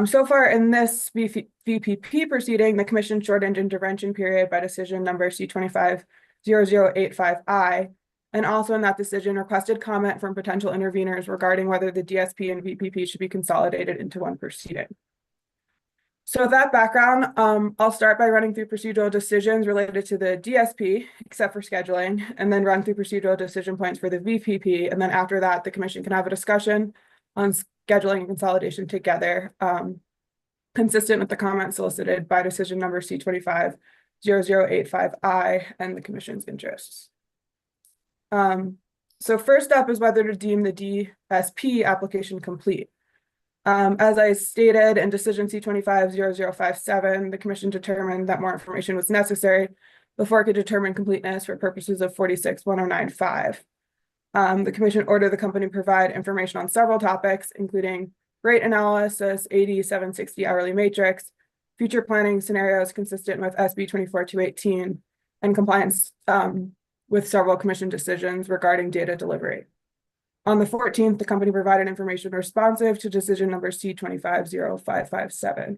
So far in this VPP proceeding, the Commission shortened intervention period by decision number C250085I, and also in that decision requested comment from potential interveners regarding whether the DSP and VPP should be consolidated into one proceeding. So with that background, I'll start by running through procedural decisions related to the DSP, except for scheduling, and then run through procedural decision points for the VPP. And then after that, the Commission can have a discussion on scheduling and consolidation together, consistent with the comments solicited by decision number C250085I and the Commission's interests. So first up is whether to deem the DSP application complete. As I stated in decision C250057, the Commission determined that more information was necessary before it could determine completeness for purposes of 46-1095. The Commission ordered the company provide information on several topics, including rate analysis, AD 760 hourly matrix, future planning scenarios consistent with SB 24218, and compliance with several Commission decisions regarding data delivery. On the 14th, the company provided information responsive to decision number C250557.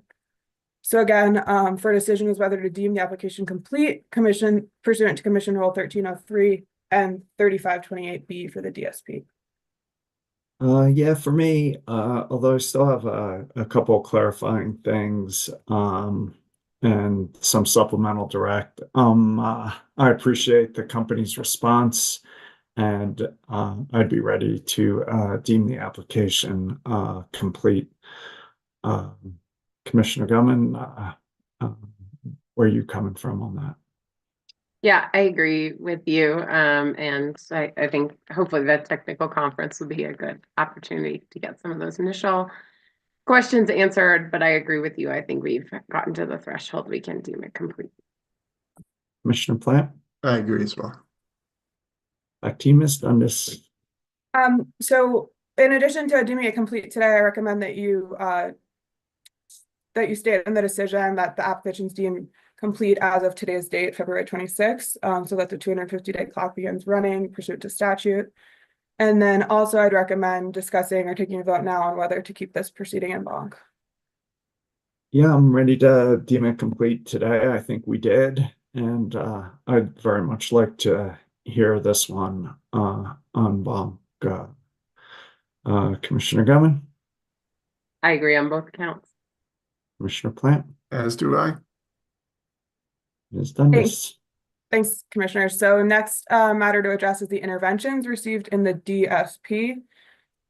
So again, for a decision is whether to deem the application complete, Commission pursuant to Commission Rule 1303 and 3528B for the DSP. Yeah, for me, although I still have a couple of clarifying things and some supplemental direct, I appreciate the company's response, and I'd be ready to deem the application complete. Commissioner Gilman, where are you coming from on that? Yeah, I agree with you. And I think hopefully that technical conference will be a good opportunity to get some of those initial questions answered, but I agree with you. I think we've gotten to the threshold we can deem it complete. Commissioner Plant? I agree as well. Back to you, Ms. Dundas. So in addition to deeming it complete today, I recommend that you state in the decision that the application is deemed complete as of today's date, February 26th, so that the 250-day clock begins running pursuant to statute. And then also I'd recommend discussing or taking a vote now on whether to keep this proceeding in bonk. Yeah, I'm ready to deem it complete today. I think we did. And I'd very much like to hear this one on bonk. Commissioner Gilman? I agree on both counts. Commissioner Plant? As do I. Ms. Dundas? Thanks, Commissioners. So next matter to address is the interventions received in the DSP.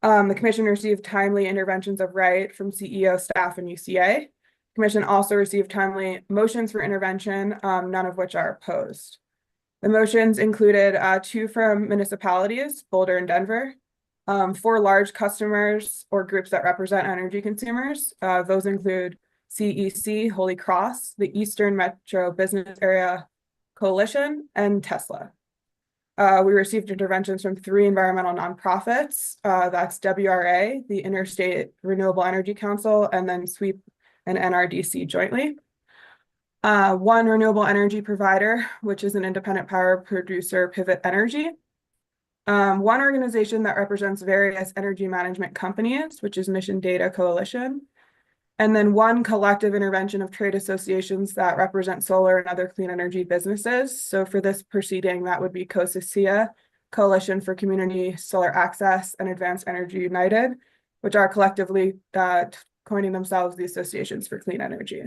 The Commission received timely interventions of right from CEO, staff, and UCA. Commission also received timely motions for intervention, none of which are opposed. The motions included 2 from municipalities, Boulder and Denver, 4 large customers or groups that represent energy consumers. Those include CEC, Holy Cross, the Eastern Metro Business Area Coalition, and Tesla. We received interventions from 3 environmental nonprofits. That's WRA, the Interstate Renewable Energy Council, and then SWEEP and NRDC jointly. 1 renewable energy provider, which is an independent power producer, Pivot Energy. 1 organization that represents various energy management companies, which is Mission Data Coalition. And then 1 collective intervention of trade associations that represent solar and other clean energy businesses. So for this proceeding, that would be COSICIA, Coalition for Community Solar Access, and Advanced Energy United, which are collectively coining themselves the Associations for Clean Energy.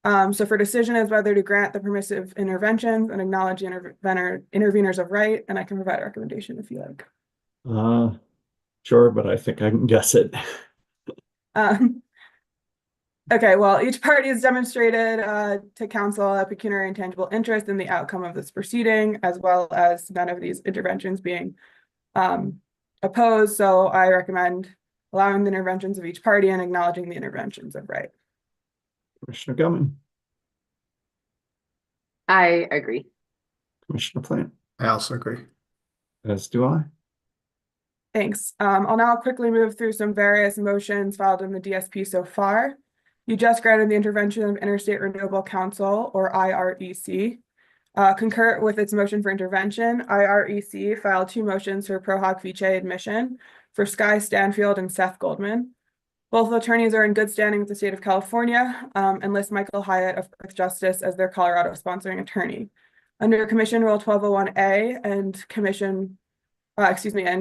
So for decision is whether to grant the permissive interventions and acknowledge the interveners of right, and I can provide a recommendation if you like. Sure, but I think I can guess it. Okay, well, each party has demonstrated to council a pecuniary and tangible interest in the outcome of this proceeding, as well as none of these interventions being opposed. So I recommend allowing the interventions of each party and acknowledging the interventions of right. Commissioner Gilman. I agree. Commissioner Plant. I also agree. As do I. Thanks. I'll now quickly move through some various motions filed in the DSP so far. You just granted the intervention of Interstate Renewable Council, or IREC. Concurrent with its motion for intervention, IREC filed 2 motions for Pro Hoc Vice admission for Sky Stanfield and Seth Goldman. Both attorneys are in good standing with the state of California and list Michael Hyatt of Earth Justice as their Colorado sponsoring attorney. Under Commission Rule 1201A and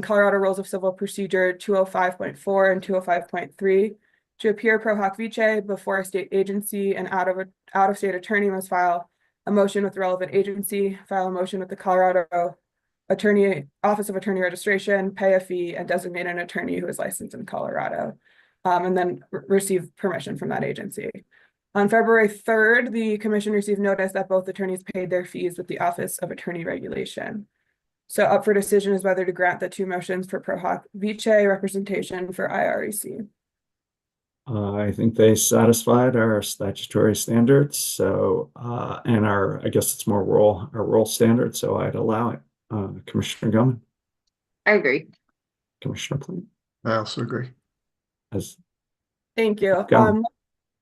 Colorado Rules of Civil Procedure 205.4 and 205.3, to appear pro hoc vice before a state agency and out-of-state attorney must file a motion with the relevant agency, file a motion with the Colorado Office of Attorney Registration, pay a fee, and designate an attorney who is licensed in Colorado, and then receive permission from that agency. On February 3rd, the commission received notice that both attorneys paid their fees with the Office of Attorney Regulation. So up for decision is whether to grant the 2 motions for pro hoc vice representation for IREC. I think they satisfied our statutory standards. So, and I guess it's more our role standards. So I'd allow it. Commissioner Gilman. I agree. Commissioner Plant. I also agree. Thank you.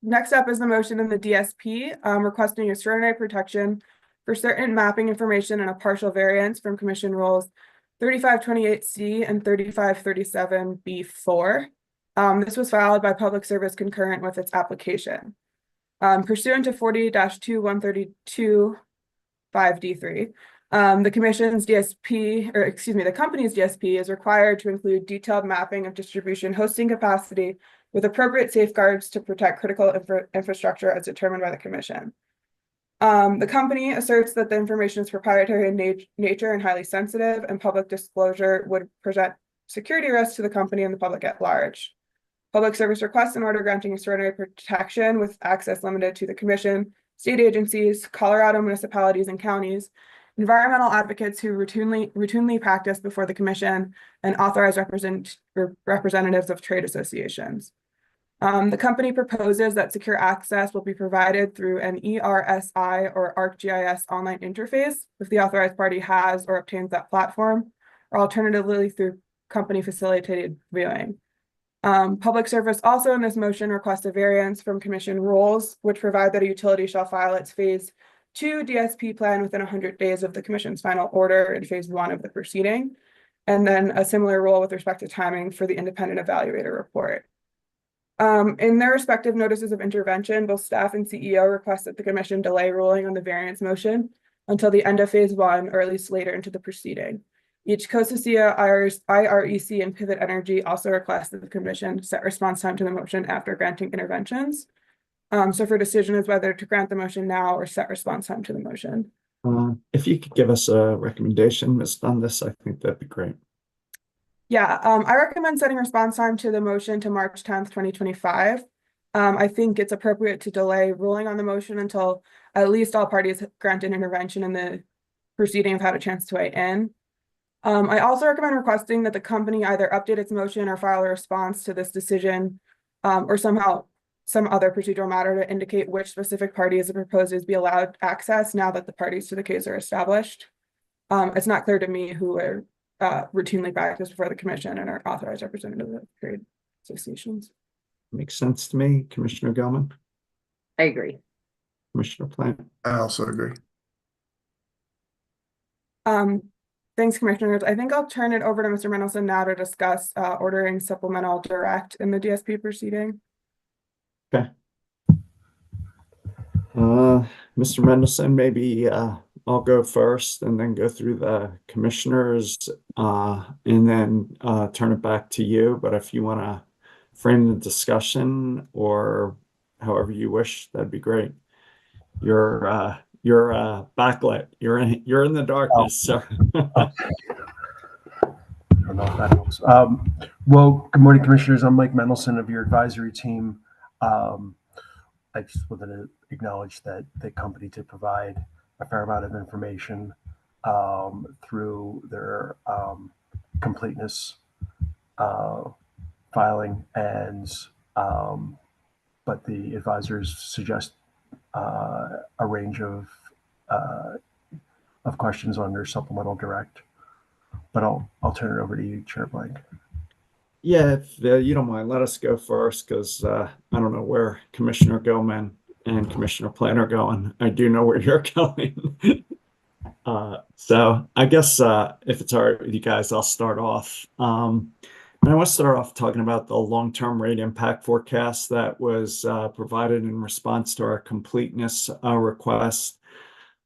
Next up is the motion in the DSP requesting extraordinary protection for certain mapping information and a partial variance from Commission Rules 3528C and 3537B4. This was filed by Public Service concurrent with its application. Pursuant to 40-2132 5D3, the commission's DSP, the company's DSP is required to include detailed mapping of distribution hosting capacity with appropriate safeguards to protect critical infrastructure as determined by the commission. The company asserts that the information is proprietary in nature and highly sensitive, and public disclosure would present security risks to the company and the public at large. Public Service requests an order granting extraordinary protection with access limited to the commission, state agencies, Colorado municipalities and counties, environmental advocates who routinely practice before the commission, and authorized representatives of trade associations. The company proposes that secure access will be provided through an ERSI or ArcGIS online interface if the authorized party has or obtains that platform, or alternatively through company facilitated viewing. Public Service also in this motion requests a variance from commission rules, which provide that a utility shall file its phase 2 DSP plan within 100 days of the commission's final order in phase 1 of the proceeding, and then a similar rule with respect to timing for the independent evaluator report. In their respective notices of intervention, both staff and CEO request that the commission delay ruling on the variance motion until the end of phase 1 or at least later into the proceeding. Each COSICIA, IREC, and Pivot Energy also request that the commission set response time to the motion after granting interventions. So for decision is whether to grant the motion now or set response time to the motion. If you could give us a recommendation, Ms. Dundas, I think that'd be great. Yeah, I recommend setting response time to the motion to March 10th, 2025. I think it's appropriate to delay ruling on the motion until at least all parties grant an intervention in the proceeding have had a chance to weigh in. I also recommend requesting that the company either update its motion or file a response to this decision, or somehow some other procedural matter to indicate which specific parties the proposed be allowed access now that the parties to the case are established. It's not clear to me who are routinely practice before the commission and are authorized representatives of trade associations. Makes sense to me. Commissioner Gilman, I agree. Commissioner Plant. I also agree. Thanks, commissioners. I think I'll turn it over to Mr. Mendelson now to discuss ordering supplemental direct in the DSP proceeding. Okay. Mr. Mendelson, maybe I'll go first and then go through the commissioners and then turn it back to you. But if you want to frame the discussion or however you wish, that'd be great. You're backlit. You're in the darkness, sir. I don't know if that helps. Well, good morning, commissioners. I'm Mike Mendelson of your advisory team. I just wanted to acknowledge that the company did provide a fair amount of information through their completeness filing, and but the advisors suggest a range of questions under supplemental direct. But I'll turn it over to you, Chair Blank. Yeah, if you don't mind, let us go first because I don't know where Commissioner Gilman and Commissioner Plant are going. I do know where you're going. So I guess if it's all right with you guys, I'll start off. And I want to start off talking about the long-term rate impact forecast that was provided in response to our completeness request.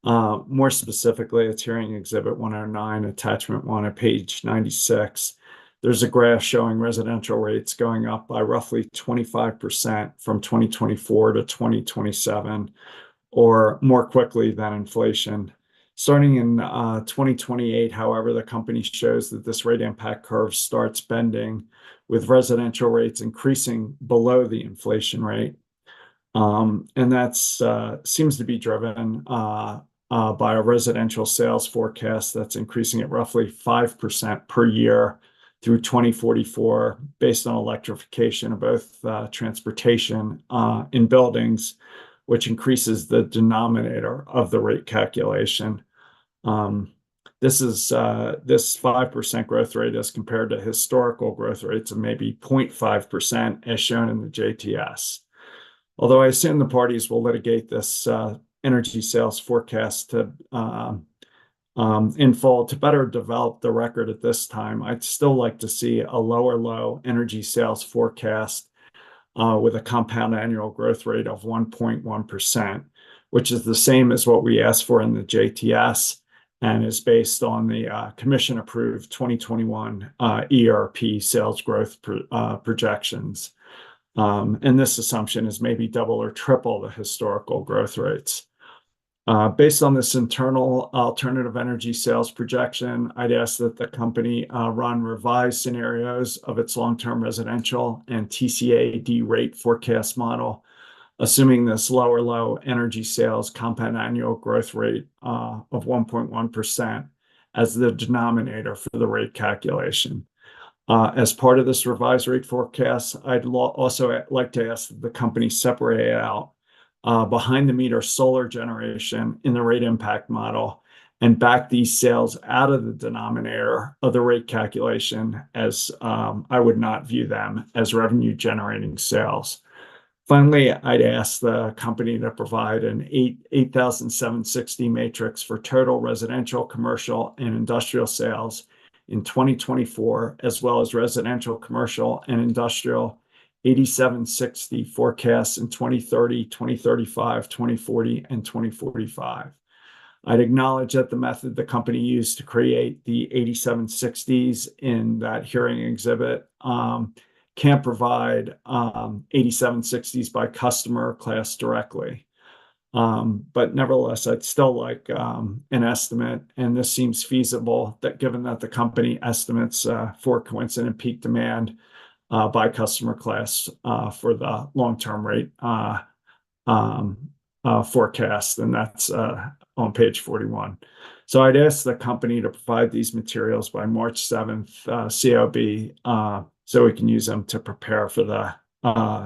More specifically, it's hearing Exhibit 109, Attachment 1 at page 96. There's a graph showing residential rates going up by roughly 25% from 2024 to 2027, or more quickly than inflation. Starting in 2028, however, the company shows that this rate impact curve starts bending, with residential rates increasing below the inflation rate. And that's seems to be driven by a residential sales forecast that's increasing at roughly 5% per year through 2044, based on electrification of both transportation in buildings, which increases the denominator of the rate calculation. This 5% growth rate as compared to historical growth rates of maybe 0.5% as shown in the JTS. Although I assume the parties will litigate this energy sales forecast to in full to better develop the record at this time, I'd still like to see a low energy sales forecast with a compound annual growth rate of 1.1%, which is the same as what we asked for in the JTS and is based on the commission-approved 2021 ERP sales growth projections. And this assumption is maybe double or triple the historical growth rates. Based on this internal alternative energy sales projection, I'd ask that the company run revised scenarios of its long-term residential and TCAD rate forecast model, assuming this low energy sales compound annual growth rate of 1.1% as the denominator for the rate calculation. As part of this revised rate forecast, I'd also like to ask that the company separate out behind the meter solar generation in the rate impact model and back these sales out of the denominator of the rate calculation, as I would not view them as revenue generating sales. Finally, I'd ask the company to provide an 8,760 matrix for total residential, commercial, and industrial sales in 2024, as well as residential, commercial, and industrial 8760 forecasts in 2030, 2035, 2040, and 2045. I'd acknowledge that the method the company used to create the 8760s in that hearing exhibit can't provide 8760s by customer class directly. But nevertheless, I'd still like an estimate, and this seems feasible that given that the company estimates for coincident peak demand by customer class for the long-term rate forecast, and that's on page 41. So I'd ask the company to provide these materials by March 7th COB so we can use them to prepare for the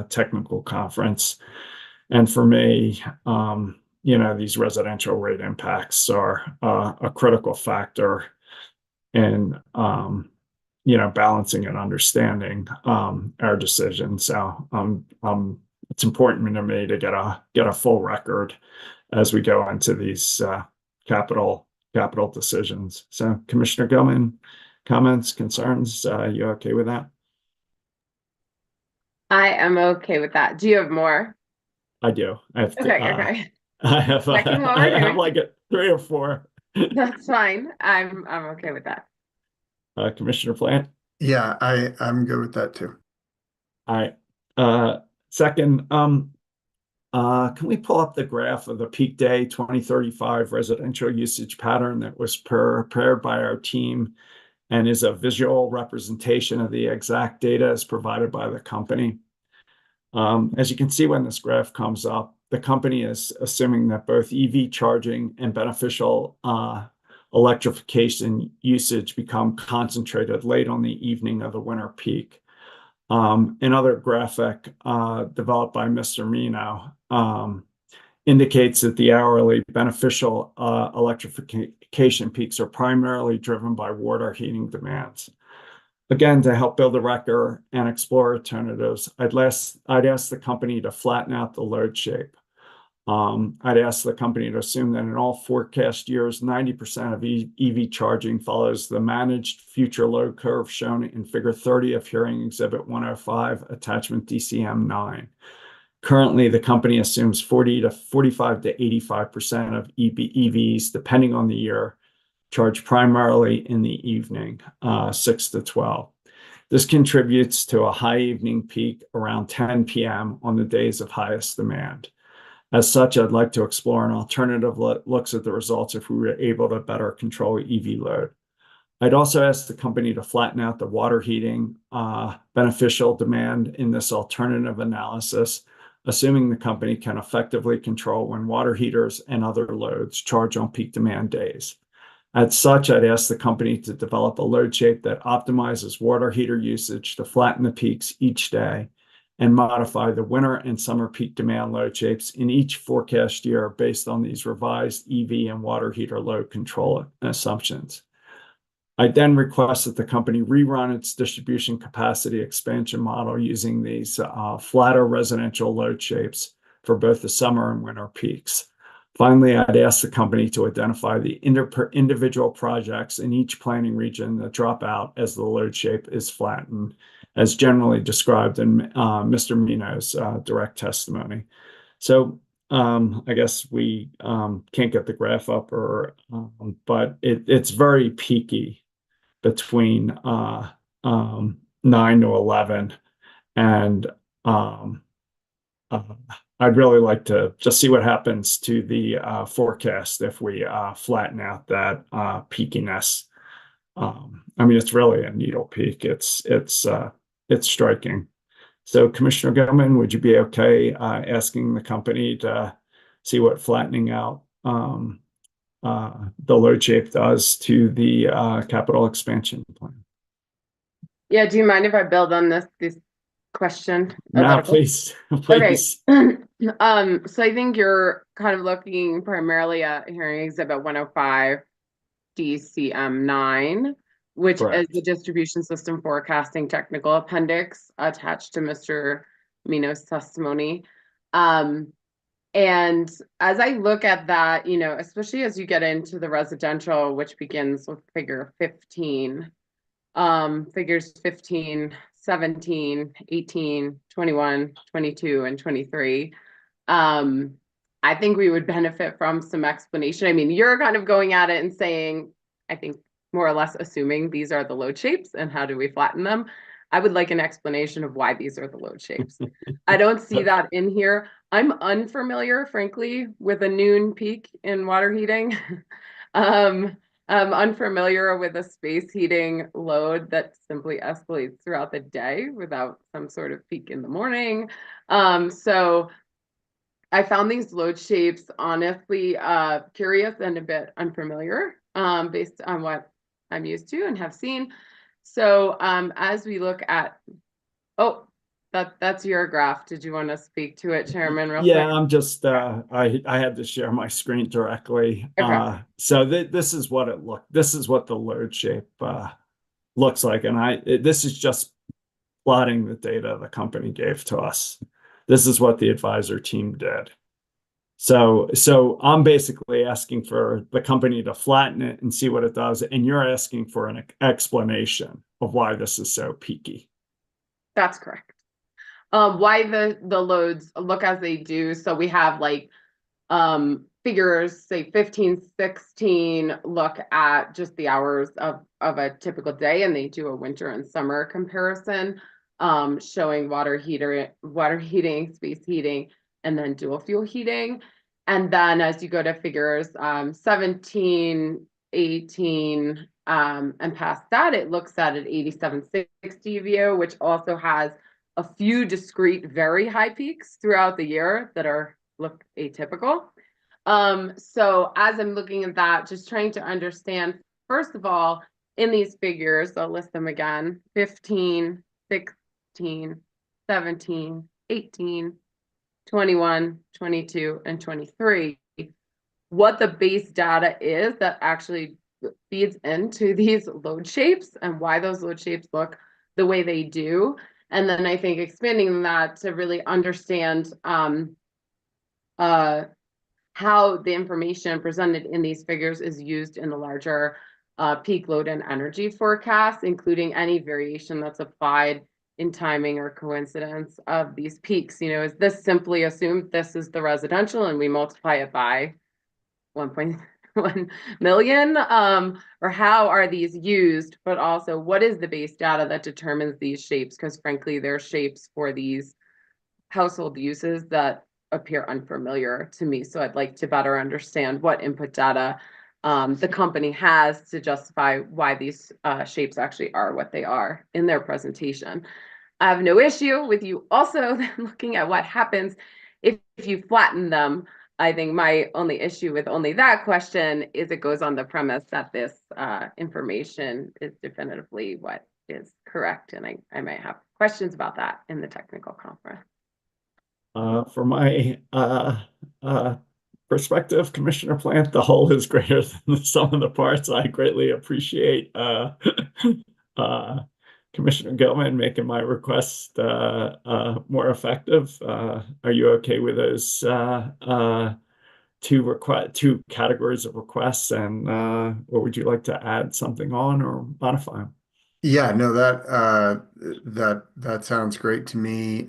technical conference. And for me, these residential rate impacts are a critical factor in, balancing and understanding our decision. So it's important to me to get a full record as we go into these capital decisions. So, Commissioner Gilman, comments, concerns? You okay with that? I am okay with that. Do you have more? I do. I have Okay. I have Checking what we're I have doing. like 3 or 4. That's fine. I'm okay with that. Commissioner Plant? Yeah, I'm good with that too. All right. Second, can we pull up the graph of the peak day 2035 residential usage pattern that was prepared by our team and is a visual representation of the exact data as provided by the company? As you can see when this graph comes up, the company is assuming that both EV charging and beneficial electrification usage become concentrated late on the evening of the winter peak. Another graphic developed by Mr. Mino indicates that the hourly beneficial electrification peaks are primarily driven by water heating demands. Again, to help build a record and explore alternatives, I'd ask the company to flatten out the load shape. I'd ask the company to assume that in all forecast years, 90% of EV charging follows the managed future load curve shown in Figure 30 of Hearing Exhibit 105, Attachment DCM 9. Currently, the company assumes 45 to 85% of EVs, depending on the year, charge primarily in the evening, 6 to 12. This contributes to a high evening peak around 10 p.m. on the days of highest demand. As such, I'd like to explore an alternative looks at the results if we were able to better control EV load. I'd also ask the company to flatten out the water heating beneficial demand in this alternative analysis, assuming the company can effectively control when water heaters and other loads charge on peak demand days. As such, I'd ask the company to develop a load shape that optimizes water heater usage to flatten the peaks each day and modify the winter and summer peak demand load shapes in each forecast year based on these revised EV and water heater load control assumptions. I then request that the company rerun its distribution capacity expansion model using these flatter residential load shapes for both the summer and winter peaks. Finally, I'd ask the company to identify the individual projects in each planning region that drop out as the load shape is flattened, as generally described in Mr. Mino's direct testimony. So I guess we can't get the graph up, but it's very peaky between 9 to 11, and I'd really like to just see what happens to the forecast if we flatten out that peakiness. I mean, it's really a needle peak. It's striking. So, Commissioner Gilman, would you be okay asking the company to see what flattening out the load shape does to the capital expansion plan? Yeah, do you mind if I build on this question? No, please, please. Okay. So I think you're kind of looking primarily at Hearing Exhibit 105 DCM 9, which Correct. is the distribution system forecasting technical appendix attached to Mr. Mino's testimony. And as I look at that, especially as you get into the residential, which begins with figure 15, figures 15, 17, 18, 21, 22, and 23. I think we would benefit from some explanation. I mean, you're kind of going at it and saying, I think more or less assuming these are the load shapes and how do we flatten them. I would like an explanation of why these are the load shapes. I don't see that in here. I'm unfamiliar, frankly, with a noon peak in water heating. I'm unfamiliar with a space heating load that simply escalates throughout the day without some sort of peak in the morning. So I found these load shapes honestly curious and a bit unfamiliar based on what I'm used to and have seen. So as we look at, oh, that's your graph. Did you want to speak to it, Chairman, real Yeah, quick? I'm just I had to share my screen directly. Okay. So this is what this is what the load shape looks like, and this is just plotting the data the company gave to us. This is what the advisor team did. So I'm basically asking for the company to flatten it and see what it does, and you're asking for an explanation of why this is so peaky. That's correct. Why the loads look as they do. So we have like figures, say 15, 16 look at just the hours of a typical day, and they do a winter and summer comparison, showing water heating, space heating, and then dual fuel heating. And then as you go to figures 17, 18, and past that, it looks at an 8760 view, which also has a few discrete, very high peaks throughout the year that look atypical. So as I'm looking at that, just trying to understand, first of all, in these figures, I'll list them again, 15, 16, 17, 18, 21, 22, and 23, what the base data is that actually feeds into these load shapes and why those load shapes look the way they do. And then I think expanding that to really understand how the information presented in these figures is used in the larger peak load and energy forecast, including any variation that's applied in timing or coincidence of these peaks. You know, is this simply assumed this is the residential and we multiply it by 1.1 million? Or how are these used? But also, what is the base data that determines these shapes? Because frankly, they're shapes for these household uses that appear unfamiliar to me. So I'd like to better understand what input data the company has to justify why these shapes actually are what they are in their presentation. I have no issue with you also looking at what happens if you flatten them. I think my only issue with only that question is it goes on the premise that this information is definitively what is correct. And I might have questions about that in the technical conference. From my perspective, Commissioner Plant, the whole is greater than the sum of the parts. I greatly appreciate Commissioner Gilman making my request more effective. Are you okay with those two categories of requests, and or would you like to add something on or modify them? Yeah, no, that sounds great to me.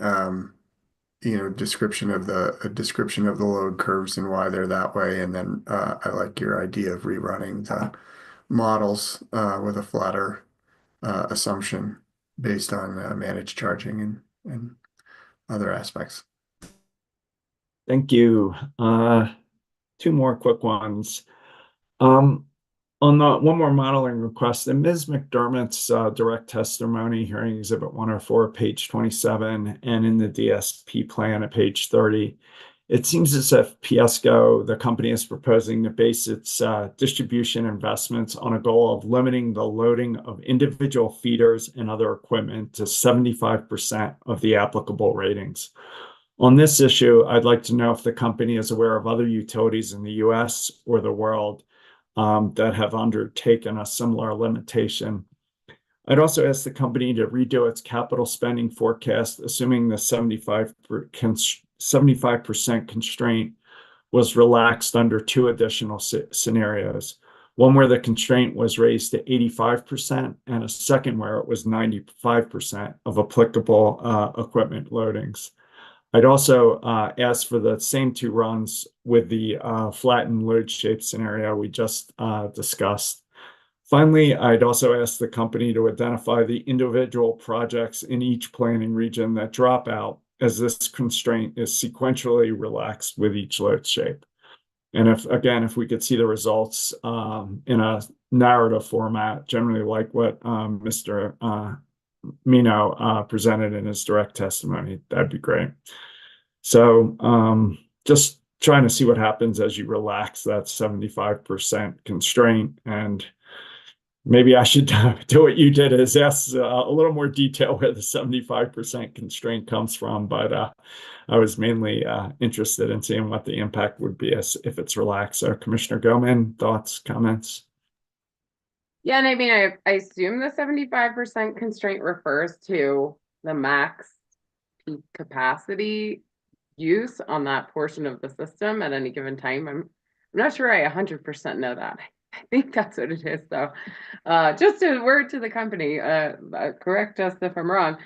You know, a description of the load curves and why they're that way, and then I like your idea of rerunning the models with a flatter assumption based on managed charging and other aspects. Thank you. Two more quick ones. On the one more modeling request, in Ms. McDermott's direct testimony, hearing exhibit 104, page 27, and in the DSP plan at page 30, it seems as if PSCO, the company, is proposing to base its distribution investments on a goal of limiting the loading of individual feeders and other equipment to 75% of the applicable ratings. On this issue, I'd like to know if the company is aware of other utilities in the US or the world that have undertaken a similar limitation. I'd also ask the company to redo its capital spending forecast, assuming the 75% constraint was relaxed under two additional scenarios. One where the constraint was raised to 85%, and a second where it was 95% of applicable equipment loadings. I'd also ask for the same two runs with the flattened load shape scenario we just discussed. Finally, I'd also ask the company to identify the individual projects in each planning region that drop out, as this constraint is sequentially relaxed with each load shape. And if we could see the results in a narrative format, generally like what Mr. Mino presented in his direct testimony, that'd be great. So just trying to see what happens as you relax that 75% constraint. And maybe I should do what you did, is ask a little more detail where the 75% constraint comes from. But I was mainly interested in seeing what the impact would be if it's relaxed. So Commissioner Goman, thoughts, comments? Yeah, and I mean, I assume the 75% constraint refers to the max peak capacity use on that portion of the system at any given time. I'm not sure I 100% know that. I think that's what it is, though. Just a word to the company, correct us if I'm wrong.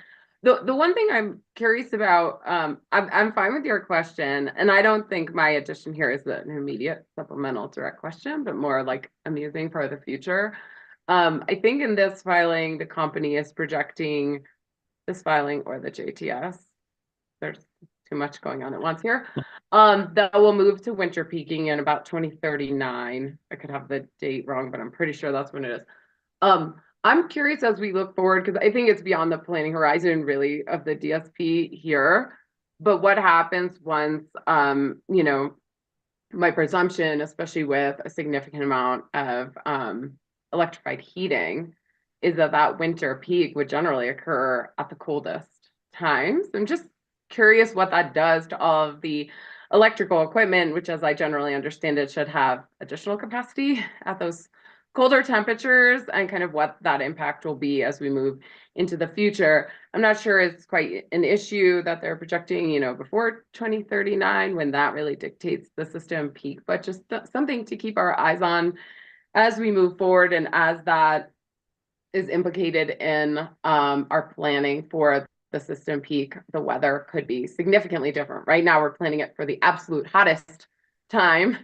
The one thing I'm curious about, I'm fine with your question, and I don't think my addition here is an immediate supplemental direct question, but more like amusing for the future. I think in this filing, the company is projecting this filing or the JTS. There's too much going on at once here. That will move to winter peaking in about 2039. I could have the date wrong, but I'm pretty sure that's when it is. I'm curious as we look forward, because I think it's beyond the planning horizon really of the DSP here. But what happens once, you know, my presumption, especially with a significant amount of electrified heating, is that winter peak would generally occur at the coldest times. I'm just curious what that does to all of the electrical equipment, which, as I generally understand it, should have additional capacity at those colder temperatures, and kind of what that impact will be as we move into the future. I'm not sure it's quite an issue that they're projecting, you know, before 2039, when that really dictates the system peak, but just something to keep our eyes on as we move forward, and as that is implicated in our planning for the system peak. The weather could be significantly different. Right now, we're planning it for the absolute hottest time,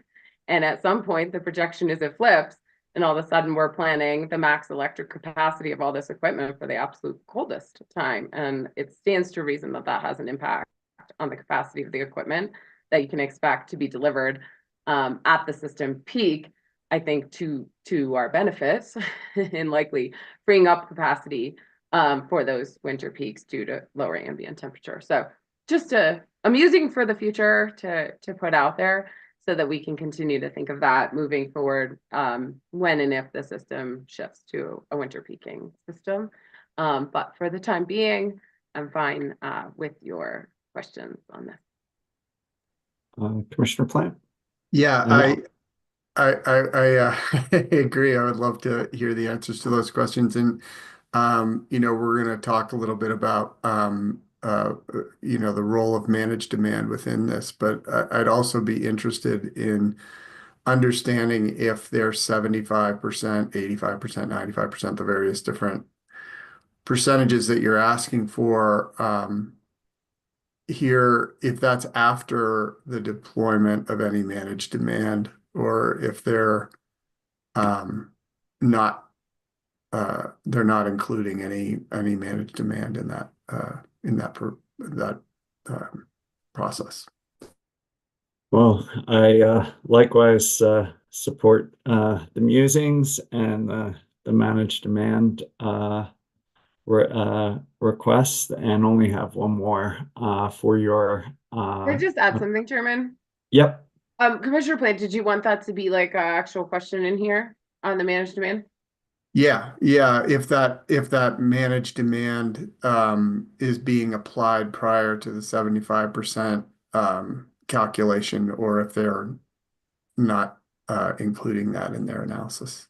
and at some point, the projection is it flips, and all of a sudden, we're planning the max electric capacity of all this equipment for the absolute coldest time. And it stands to reason that that has an impact on the capacity of the equipment that you can expect to be delivered at the system peak, I think to our benefits and likely freeing up capacity for those winter peaks due to lower ambient temperature. So just amusing for the future to put out there, so that we can continue to think of that moving forward when and if the system shifts to a winter peaking system. But for the time being, I'm fine with your questions on this. Commissioner Plant? Yeah, I agree. I would love to hear the answers to those questions. And, you know, we're going to talk a little bit about, you know, the role of managed demand within this, but I'd also be interested in understanding if there's 75%, 85%, 95%, the various different percentages that you're asking for, here, if that's after the deployment of any managed demand, or if they're not including any managed demand in that process. Well, I likewise support the musings and the managed demand request, and only have one more for your. Can I just add something, Chairman? Yep. Commissioner Plant, did you want that to be like an actual question in here on the managed demand? Yeah. If that managed demand is being applied prior to the 75% calculation, or if they're not including that in their analysis.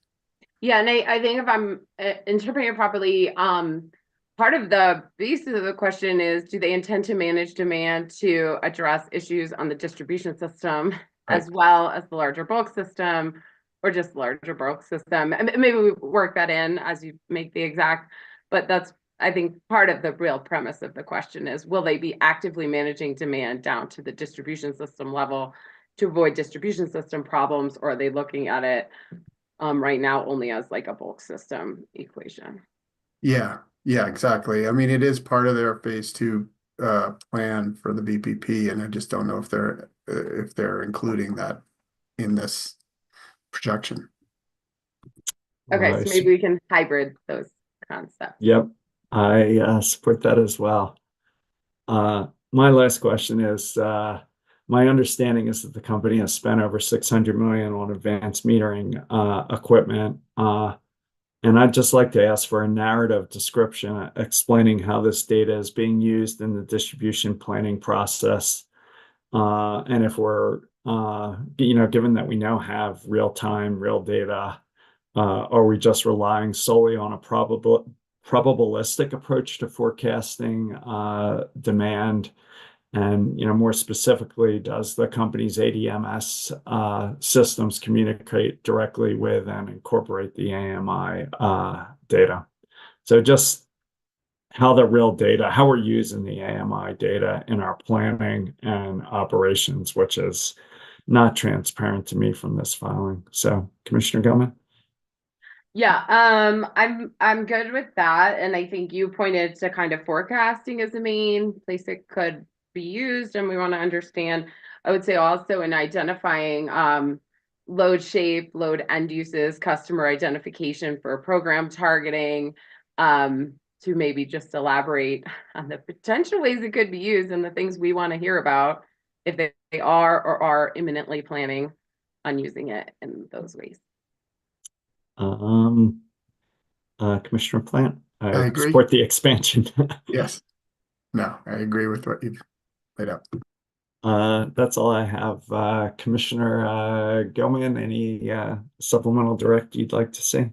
Yeah, and I think if I'm interpreting it properly, part of the basis of the question is, do they intend to manage demand to address issues on the distribution system, right, as well as the larger bulk system, or just larger bulk system? And maybe we work that in as you make the exact, but that's, I think, part of the real premise of the question is, will they be actively managing demand down to the distribution system level to avoid distribution system problems, or are they looking at it right now only as like a bulk system equation. Yeah, exactly. I mean, it is part of their phase 2 plan for the BPP, and I just don't know if they're including that in this projection. Okay, I so maybe we can hybrid those concepts. Yep, I support that as well. My last question is, my understanding is that the company has spent over 600 million on advanced metering equipment. And I'd just like to ask for a narrative description explaining how this data is being used in the distribution planning process. And if we're, given that we now have real time, real data, are we just relying solely on a probabilistic approach to forecasting demand? And more specifically, does the company's ADMS systems communicate directly with and incorporate the AMI data? So just how we're using the AMI data in our planning and operations, which is not transparent to me from this filing. So, Commissioner Gilman? Yeah, I'm good with that. And I think you pointed to kind of forecasting as the main place it could be used, and we want to understand, I would say also in identifying load shape, load end uses, customer identification for program targeting, to maybe just elaborate on the potential ways it could be used and the things we want to hear about if they are or are imminently planning on using it in those ways. Commissioner Plant, I agree. support the expansion. Yes. No, I agree with what you've laid out. That's all I have. Commissioner Gilman, any supplemental direct you'd like to see?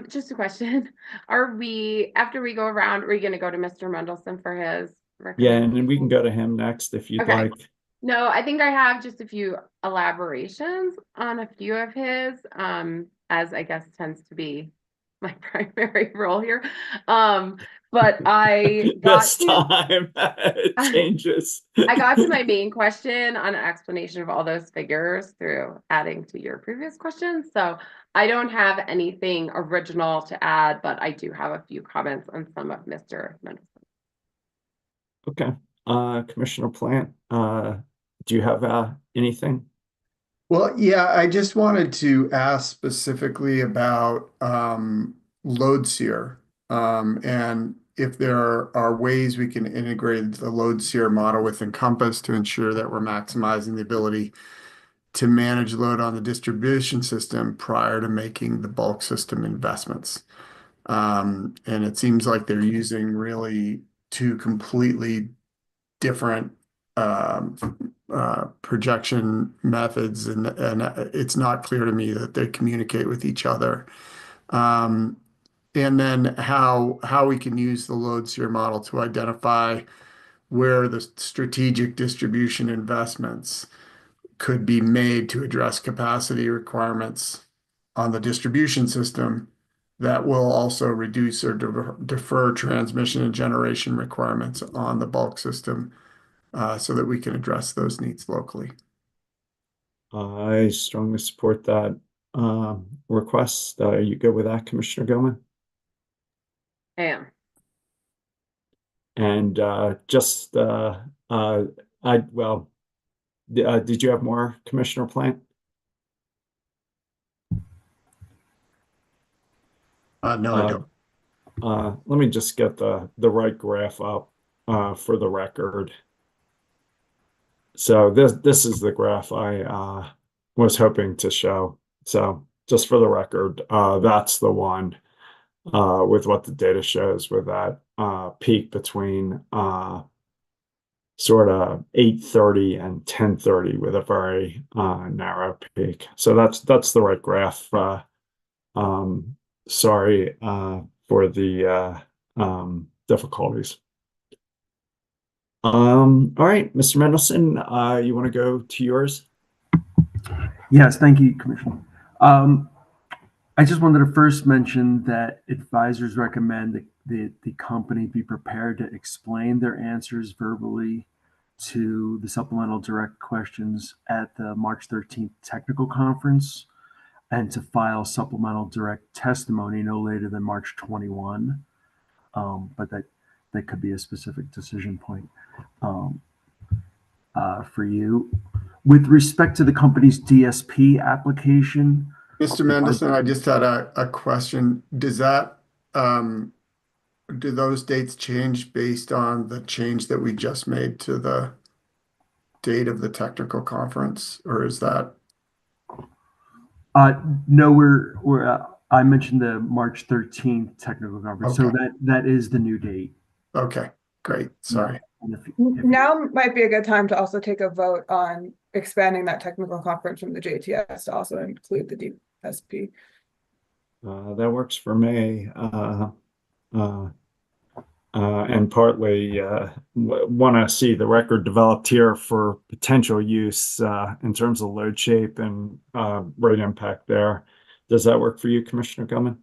Just a question. After we go around, are we gonna go to Mr. Mendelson for his Yeah, and then we can recommendation? go to him next if you'd Okay. like. No, I think I have just a few elaborations on a few of his, as I guess tends to be my primary role here. But I got This to time it changes. I got to my main question on an explanation of all those figures through adding to your previous question. So I don't have anything original to add, but I do have a few comments on some of Mr. Mendelson. Okay. Commissioner Plant, do you have anything? Well, yeah, I just wanted to ask specifically about load sear, and if there are ways we can integrate the load sear model with Encompass to ensure that we're maximizing the ability to manage load on the distribution system prior to making the bulk system investments. And it seems like they're using really two completely different projection methods, and it's not clear to me that they communicate with each other. And then how we can use the load sear model to identify where the strategic distribution investments could be made to address capacity requirements on the distribution system that will also reduce or defer transmission and generation requirements on the bulk system, so that we can address those needs locally. I strongly support that request. You good with that, Commissioner Gilman? I am. And did you have more, Commissioner Plant? No, I don't. Let me just get the right graph up for the record. So this is the graph I was hoping to show. So just for the record, that's the one with what the data shows, with that peak between sort of 8:30 and 10:30 with a very narrow peak. So that's the right graph. Sorry for the difficulties. All right, Mr. Mendelson, you want to go to yours? Yes, thank you, Commissioner. I just wanted to first mention that advisors recommend that the company be prepared to explain their answers verbally to the supplemental direct questions at the March 13th technical conference. and to file supplemental direct testimony no later than March 21. But that could be a specific decision point for you. With respect to the company's DSP application, Mr. Mendelson, I just had a question. Does that, do those dates change based on the change that we just made to the date of the technical conference, or is that? No, I mentioned the March 13th technical conference, so Okay. that is the new date. Okay, great. Sorry. And Now might be a good time to also take a vote on expanding that technical conference from the JTS to also include the DSP. That works for me. And partly want to see the record developed here for potential use in terms of load shape and rate impact there. Does that work for you, Commissioner Gilman?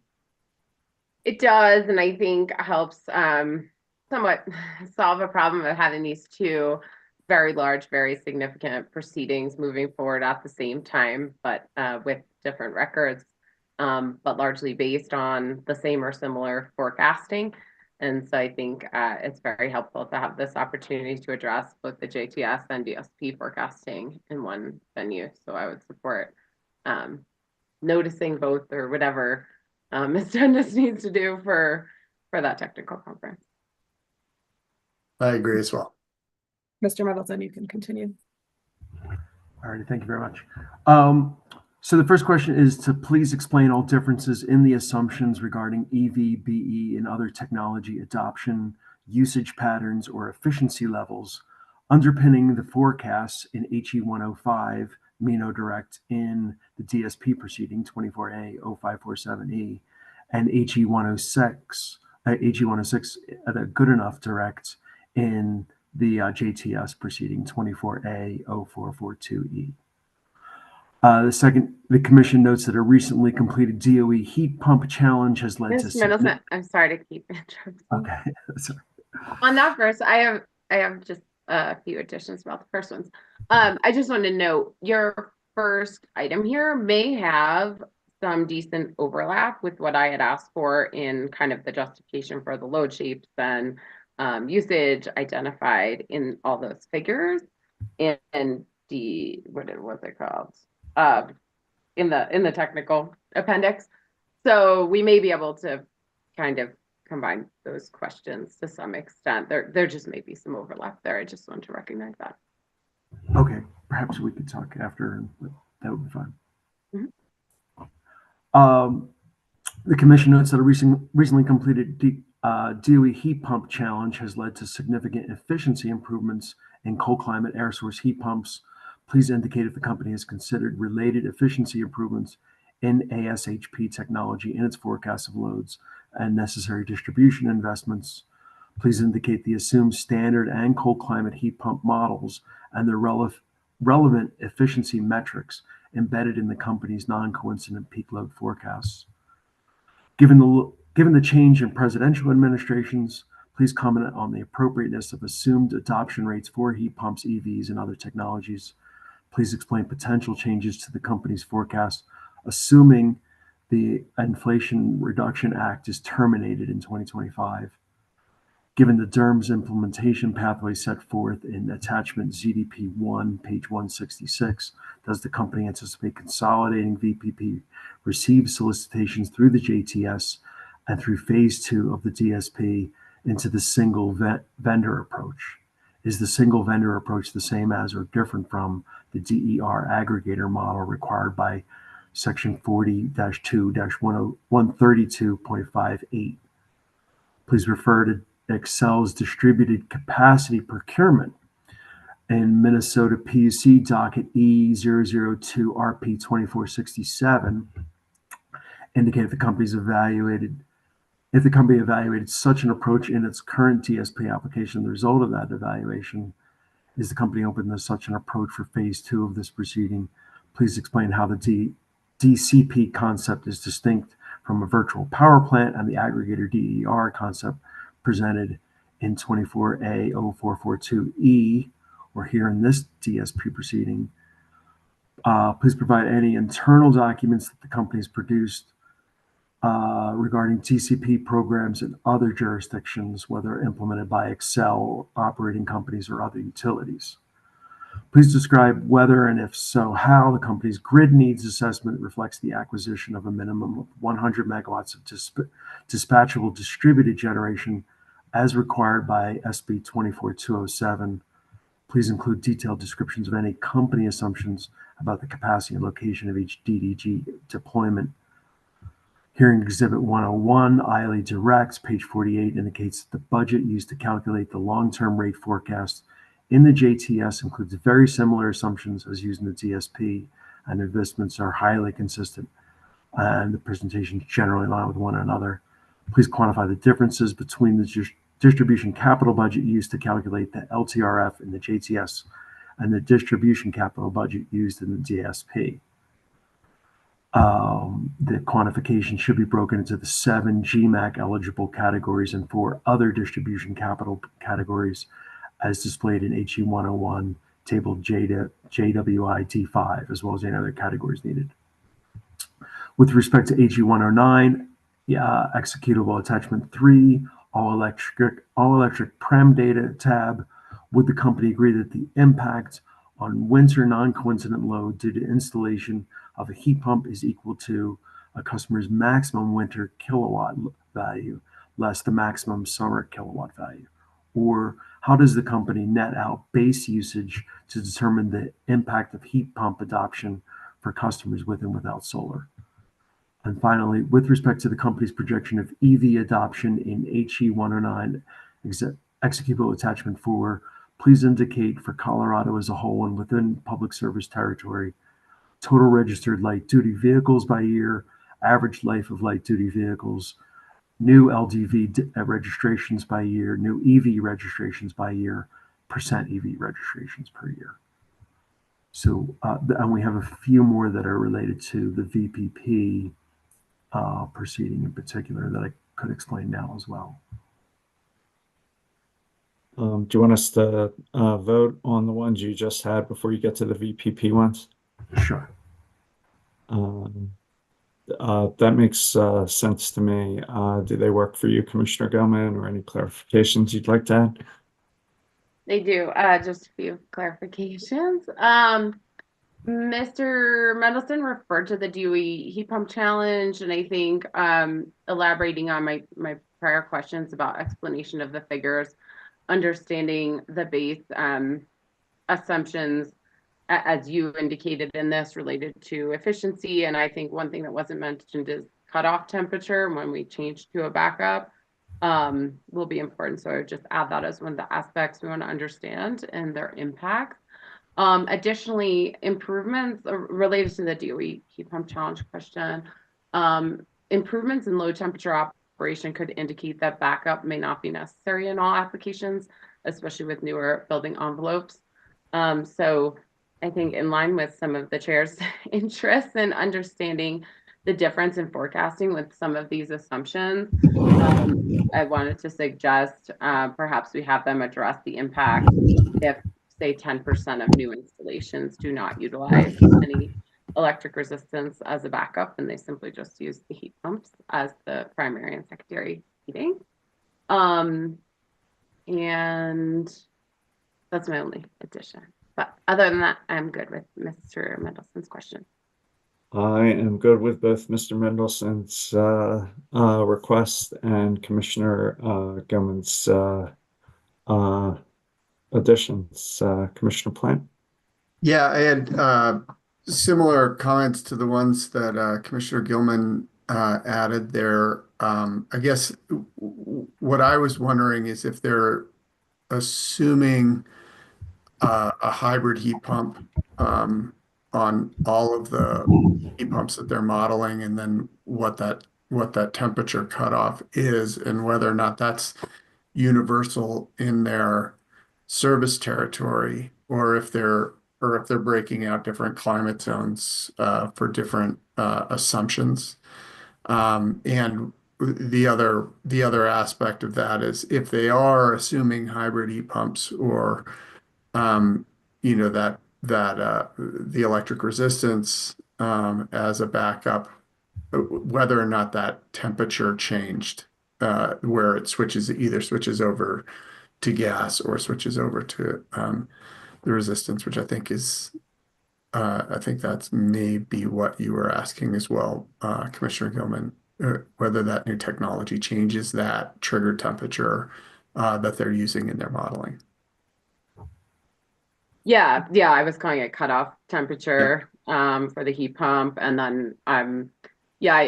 It does, and I think helps somewhat solve a problem of having these two very large, very significant proceedings moving forward at the same time, but with different records, but largely based on the same or similar forecasting. And so I think it's very helpful to have this opportunity to address both the JTS and DSP forecasting in one venue. So I would support noticing both or whatever Ms. Dennis needs to do for that technical conference. I agree as well. Mr. Mendelson, you can continue. All right, thank you very much. So the first question is to please explain all differences in the assumptions regarding EV, BE, and other technology adoption, usage patterns, or efficiency levels underpinning the forecasts in HE 105, Mino Direct in the DSP proceeding 24A 0547E, and HE 106, the Good Enough Direct in the JTS proceeding 24A 0442E. The commission notes that a recently completed DOE heat pump challenge has led to. Ms. Mendelson, I'm sorry to keep interrupting. Okay, sorry. On that first, I have just a few additions about the first ones. I just want to note your first item here may have some decent overlap with what I had asked for in kind of the justification for the load shapes and usage identified in all those figures and the what was it called in the technical appendix. So we may be able to kind of combine those questions to some extent. There just may be some overlap there. I just want to recognize that. Okay, perhaps we could talk after, but that would be fine. Mm-hmm. The commission notes that a recently completed DOE heat pump challenge has led to significant efficiency improvements in cold climate air source heat pumps. Please indicate if the company has considered related efficiency improvements in ASHP technology in its forecast of loads and necessary distribution investments. Please indicate the assumed standard and cold climate heat pump models and their relevant efficiency metrics embedded in the company's non-coincident peak load forecasts. Given the change in presidential administrations, please comment on the appropriateness of assumed adoption rates for heat pumps, EVs, and other technologies. Please explain potential changes to the company's forecast, assuming the Inflation Reduction Act is terminated in 2025. Given the DERMS implementation pathway set forth in attachment ZDP 1, page 166, does the company anticipate consolidating VPP received solicitations through the JTS and through phase 2 of the DSP into the single vendor approach? Is the single vendor approach the same as or different from the DER aggregator model required by section 40-2-132.58? Please refer to Excel's distributed capacity procurement in Minnesota PUC docket E002 RP 2467. Indicate if the company evaluated such an approach in its current DSP application. The result of that evaluation is the company open to such an approach for phase 2 of this proceeding. Please explain how the DCP concept is distinct from a virtual power plant and the aggregator DER concept presented in 24A 0442E, or here in this DSP proceeding. Please provide any internal documents that the company's produced regarding TCP programs in other jurisdictions, whether implemented by Excel operating companies or other utilities. Please describe whether, and if so, how the company's grid needs assessment reflects the acquisition of a minimum of 100 megawatts of dispatchable distributed generation as required by SB 24207. Please include detailed descriptions of any company assumptions about the capacity and location of each DDG deployment. Hearing Exhibit 101, ILE Directs, page 48, indicates that the budget used to calculate the long-term rate forecast in the JTS includes very similar assumptions as used in the DSP, and investments are highly consistent, and the presentations generally align with one another. Please quantify the differences between the distribution capital budget used to calculate the LTRF in the JTS and the distribution capital budget used in the DSP. The quantification should be broken into the 7 GMAC eligible categories and 4 other distribution capital categories as displayed in HE 101, table JWI D5, as well as any other categories needed. With respect to HE 109, executable attachment 3, all electric PREM data tab, would the company agree that the impact on winter non-coincident load due to installation of a heat pump is equal to a customer's maximum winter kilowatt value less the maximum summer kilowatt value? Or how does the company net out base usage to determine the impact of heat pump adoption for customers with and without solar? And finally, with respect to the company's projection of EV adoption in HE 109, executable attachment 4, please indicate for Colorado as a whole and within public service territory, total registered light duty vehicles by year, average life of light duty vehicles, new LDV registrations by year, new EV registrations by year, percent EV registrations per year. So, and we have a few more that are related to the VPP proceeding in particular that I could explain now as well. Do you want us to vote on the ones you just had before you get to the VPP ones? Sure. That makes sense to me. Do they work for you, Commissioner Gilman, or any clarifications you'd like to add? They do. Just a few clarifications. Mr. Mendelson referred to the DOE heat pump challenge, and I think elaborating on my prior questions about explanation of the figures, understanding the base assumptions as you indicated in this related to efficiency. And I think one thing that wasn't mentioned is cutoff temperature when we change to a backup will be important. So I would just add that as one of the aspects we want to understand and their impact. Additionally, improvements related to the DOE heat pump challenge question, improvements in low temperature operation could indicate that backup may not be necessary in all applications, especially with newer building envelopes. So I think in line with some of the chair's interests in understanding the difference in forecasting with some of these assumptions, I wanted to suggest perhaps we have them address the impact if, say, 10% of new installations do not utilize any electric resistance as a backup, and they simply just use the heat pumps as the primary and secondary heating. And that's my only addition. But other than that, I'm good with Mr. Mendelson's question. I am good with both Mr. Mendelson's request and Commissioner Gilman's additions. Commissioner Plant? Yeah, I had similar comments to the ones that Commissioner Gilman added there. I guess what I was wondering is if they're assuming a hybrid heat pump on all of the heat pumps that they're modeling, and then what that temperature cutoff is, and whether or not that's universal in their service territory, or if they're breaking out different climate zones for different assumptions. And the other aspect of that is if they are assuming hybrid heat pumps or that the electric resistance as a backup, whether or not that temperature changed, where it either switches over to gas or switches over to the resistance, which I think I think that's maybe what you were asking as well, Commissioner Gilman, whether that new technology changes that trigger temperature that they're using in their modeling. Yeah, I was calling it cutoff temperature for the heat pump, and then I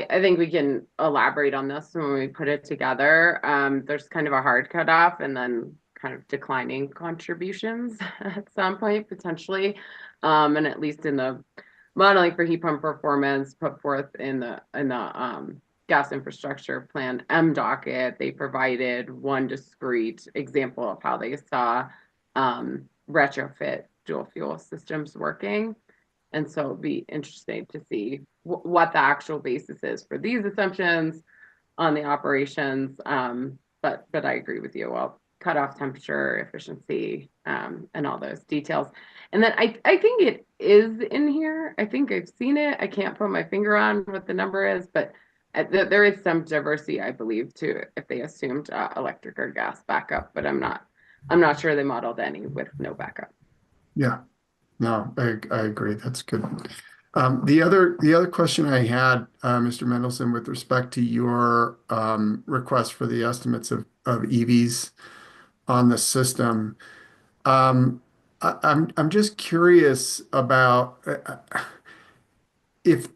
think we can elaborate on this when we put it together. There's kind of a hard cutoff and then kind of declining contributions at some point potentially, and at least in the modeling for heat pump performance put forth in the gas infrastructure plan M docket, they provided one discrete example of how they saw retrofit dual fuel systems working. And so it'd be interesting to see what the actual basis is for these assumptions on the operations. But I agree with you. Well, cutoff temperature, efficiency, and all those details. And then I think it is in here. I think I've seen it. I can't put my finger on what the number is, but there is some diversity, I believe, to if they assumed electric or gas backup, but I'm not sure they modeled any with no backup. Yeah, no, I agree. That's good. The other question I had, Mr. Mendelson, with respect to your request for the estimates of EVs on the system, I'm just curious about if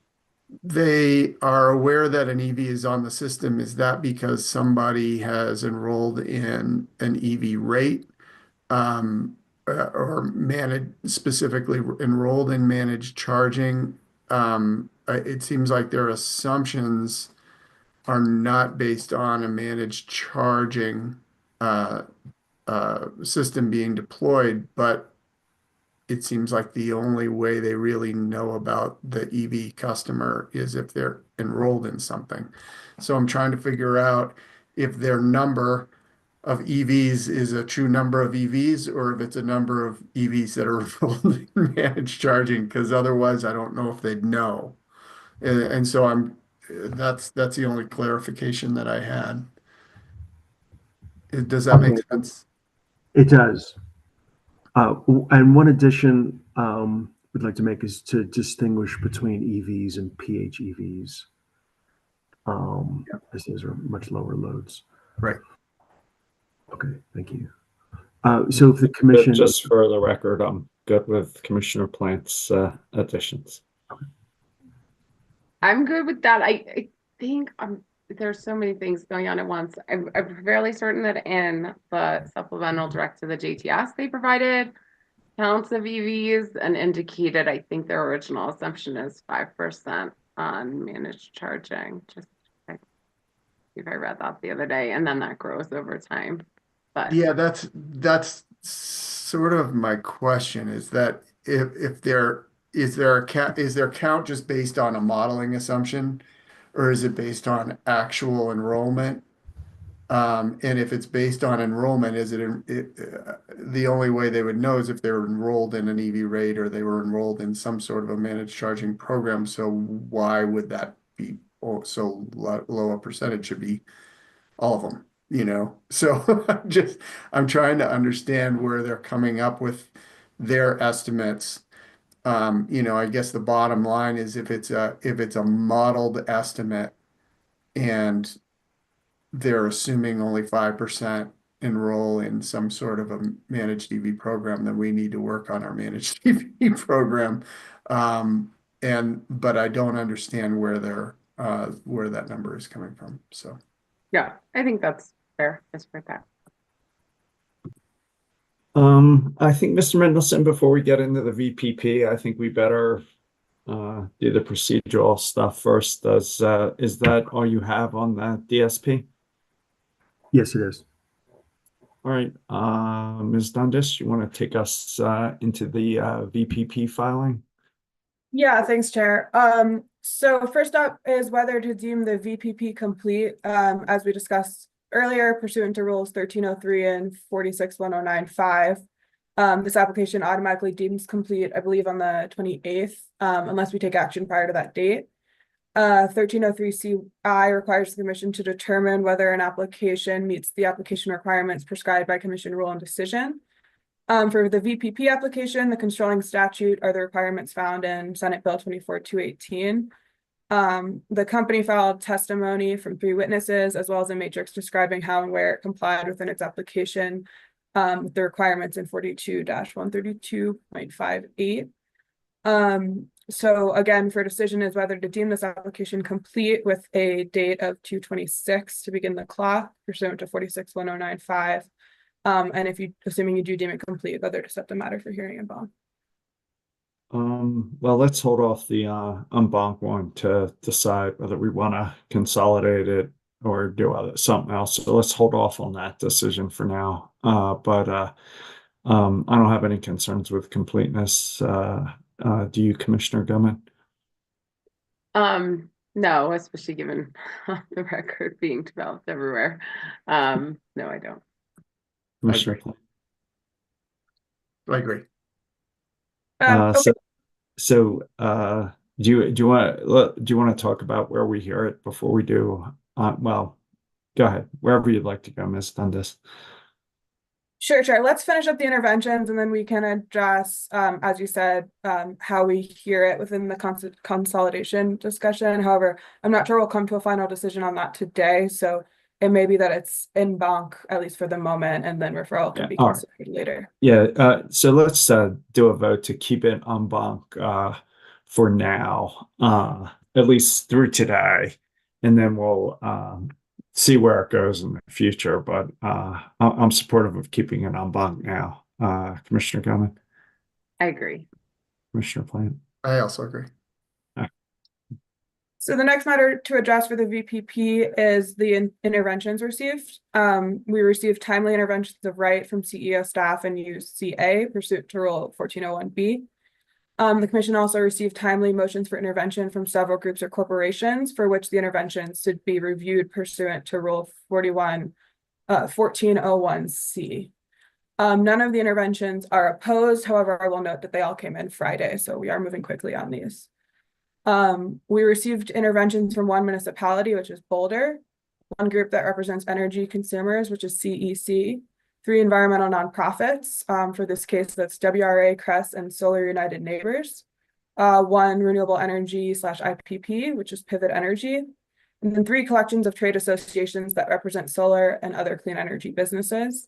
they are aware that an EV is on the system. Is that because somebody has enrolled in an EV rate? Or specifically enrolled in managed charging. It seems like their assumptions are not based on a managed charging system being deployed, but it seems like the only way they really know about the EV customer is if they're enrolled in something. So I'm trying to figure out if their number of EVs is a true number of EVs or if it's a number of EVs that are enrolled in managed charging, because otherwise I don't know if they'd know. And so that's the only clarification that I had. Does that make sense? It does. And one addition we'd like to make is to distinguish between EVs and PHEVs, as these are much lower loads. Right. Okay, thank you. So if the commission... Just for the record, I'm good with Commissioner Plant's additions. I'm good with that. I think there's so many things going on at once. I'm fairly certain that in the supplemental direct to the JTS they provided counts of EVs and indicated, I think their original assumption is 5% on managed charging. Just if I read that the other day, and then that grows over time. But yeah, that's sort of my question, is that if is their count just based on a modeling assumption, or is it based on actual enrollment? And if it's based on enrollment, is the only way they would know is if they were enrolled in an EV rate or they were enrolled in some sort of a managed charging program. So why would that be so low a percentage? Should be all of them, So I'm trying to understand where they're coming up with their estimates. I guess the bottom line is if it's a modeled estimate and they're assuming only 5% enroll in some sort of a managed EV program, then we need to work on our managed EV program. But I don't understand where that number is coming from. So yeah, I think that's fair. That's for that. I think, Mr. Mendelson, before we get into the VPP, I think we better do the procedural stuff first. Is that all you have on the DSP? Yes, it is. All right, Ms. Dundas, you want to take us into the VPP filing? Yeah, thanks, Chair. So first up is whether to deem the VPP complete, as we discussed earlier, pursuant to rules 1303 and 46109.5. This application automatically deems complete, I believe, on the 28th, unless we take action prior to that date. 1303CI requires the commission to determine whether an application meets the application requirements prescribed by commission rule and decision. For the VPP application, the controlling statute are the requirements found in Senate Bill 24-218. The company filed testimony from 3 witnesses, as well as a matrix describing how and where it complied within its application, the requirements in 42-132.58. So again, for decision is whether to deem this application complete with a date of 2/26 to begin the clock pursuant to 46-1095. And if you, assuming you do deem it complete, whether to set the matter for hearing and bond. Well, let's hold off the en banc one to decide whether we want to consolidate it or do something else. So let's hold off on that decision for now. But I don't have any concerns with completeness. Do you, Commissioner Gilman? No, especially given the record being developed everywhere. No, I don't. Commissioner I agree. Okay. So do you want to talk about where we hear it before we do? Well, go ahead, wherever you'd like to go, Ms. Dundas. Sure. Let's finish up the interventions and then we can address, as you said, how we hear it within the consolidation discussion. However, I'm not sure we'll come to a final decision on that today. So it may be that it's en banc, at least for the moment, and then referral can be considered later. Yeah, so let's do a vote to keep it en banc for now, at least through today, and then we'll see where it goes in the future. But I'm supportive of keeping it en banc now. Commissioner Gilman? I agree. Commissioner Plant? I also agree. So the next matter to address for the VPP is the interventions received. We received timely interventions of right from CEO staff and UCA pursuant to Rule 1401B. The commission also received timely motions for intervention from several groups or corporations for which the interventions should be reviewed pursuant to Rule 1401C. None of the interventions are opposed. However, I will note that they all came in Friday, so we are moving quickly on these. We received interventions from one municipality, which is Boulder, one group that represents energy consumers, which is CEC, 3 environmental nonprofits. For this case, that's WRA, CRESS, and Solar United Neighbors, 1 renewable energy / IPP, which is Pivot Energy, and then 3 collections of trade associations that represent solar and other clean energy businesses.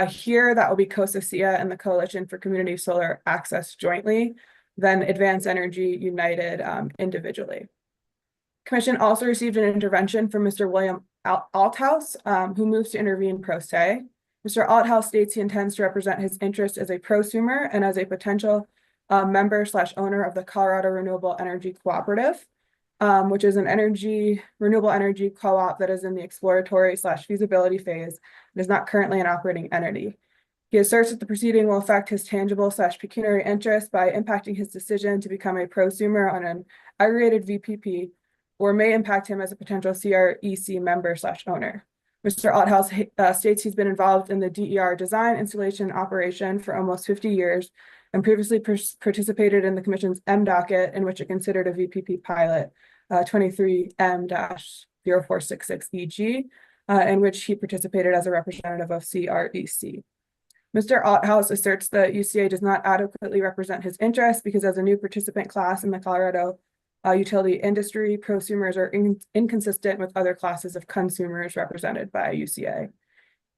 Here, that will be COSA-SIA and the Coalition for Community Solar Access jointly, then Advance Energy United individually. Commission also received an intervention from Mr. William Althouse, who moves to intervene pro se. Mr. Althouse states he intends to represent his interest as a prosumer and as a potential member / owner of the Colorado Renewable Energy Cooperative, which is an renewable energy co-op that is in the exploratory / feasibility phase and is not currently an operating entity. He asserts that the proceeding will affect his tangible / pecuniary interest by impacting his decision to become a prosumer on an aggregated VPP, or may impact him as a potential CREC member / owner. Mr. Althouse states he's been involved in the DER design, installation, operation for almost 50 years and previously participated in the commission's M docket, in which it considered a VPP pilot 23M-0466EG, in which he participated as a representative of CREC. Mr. Althouse asserts that UCA does not adequately represent his interests because as a new participant class in the Colorado utility industry, prosumers are inconsistent with other classes of consumers represented by UCA.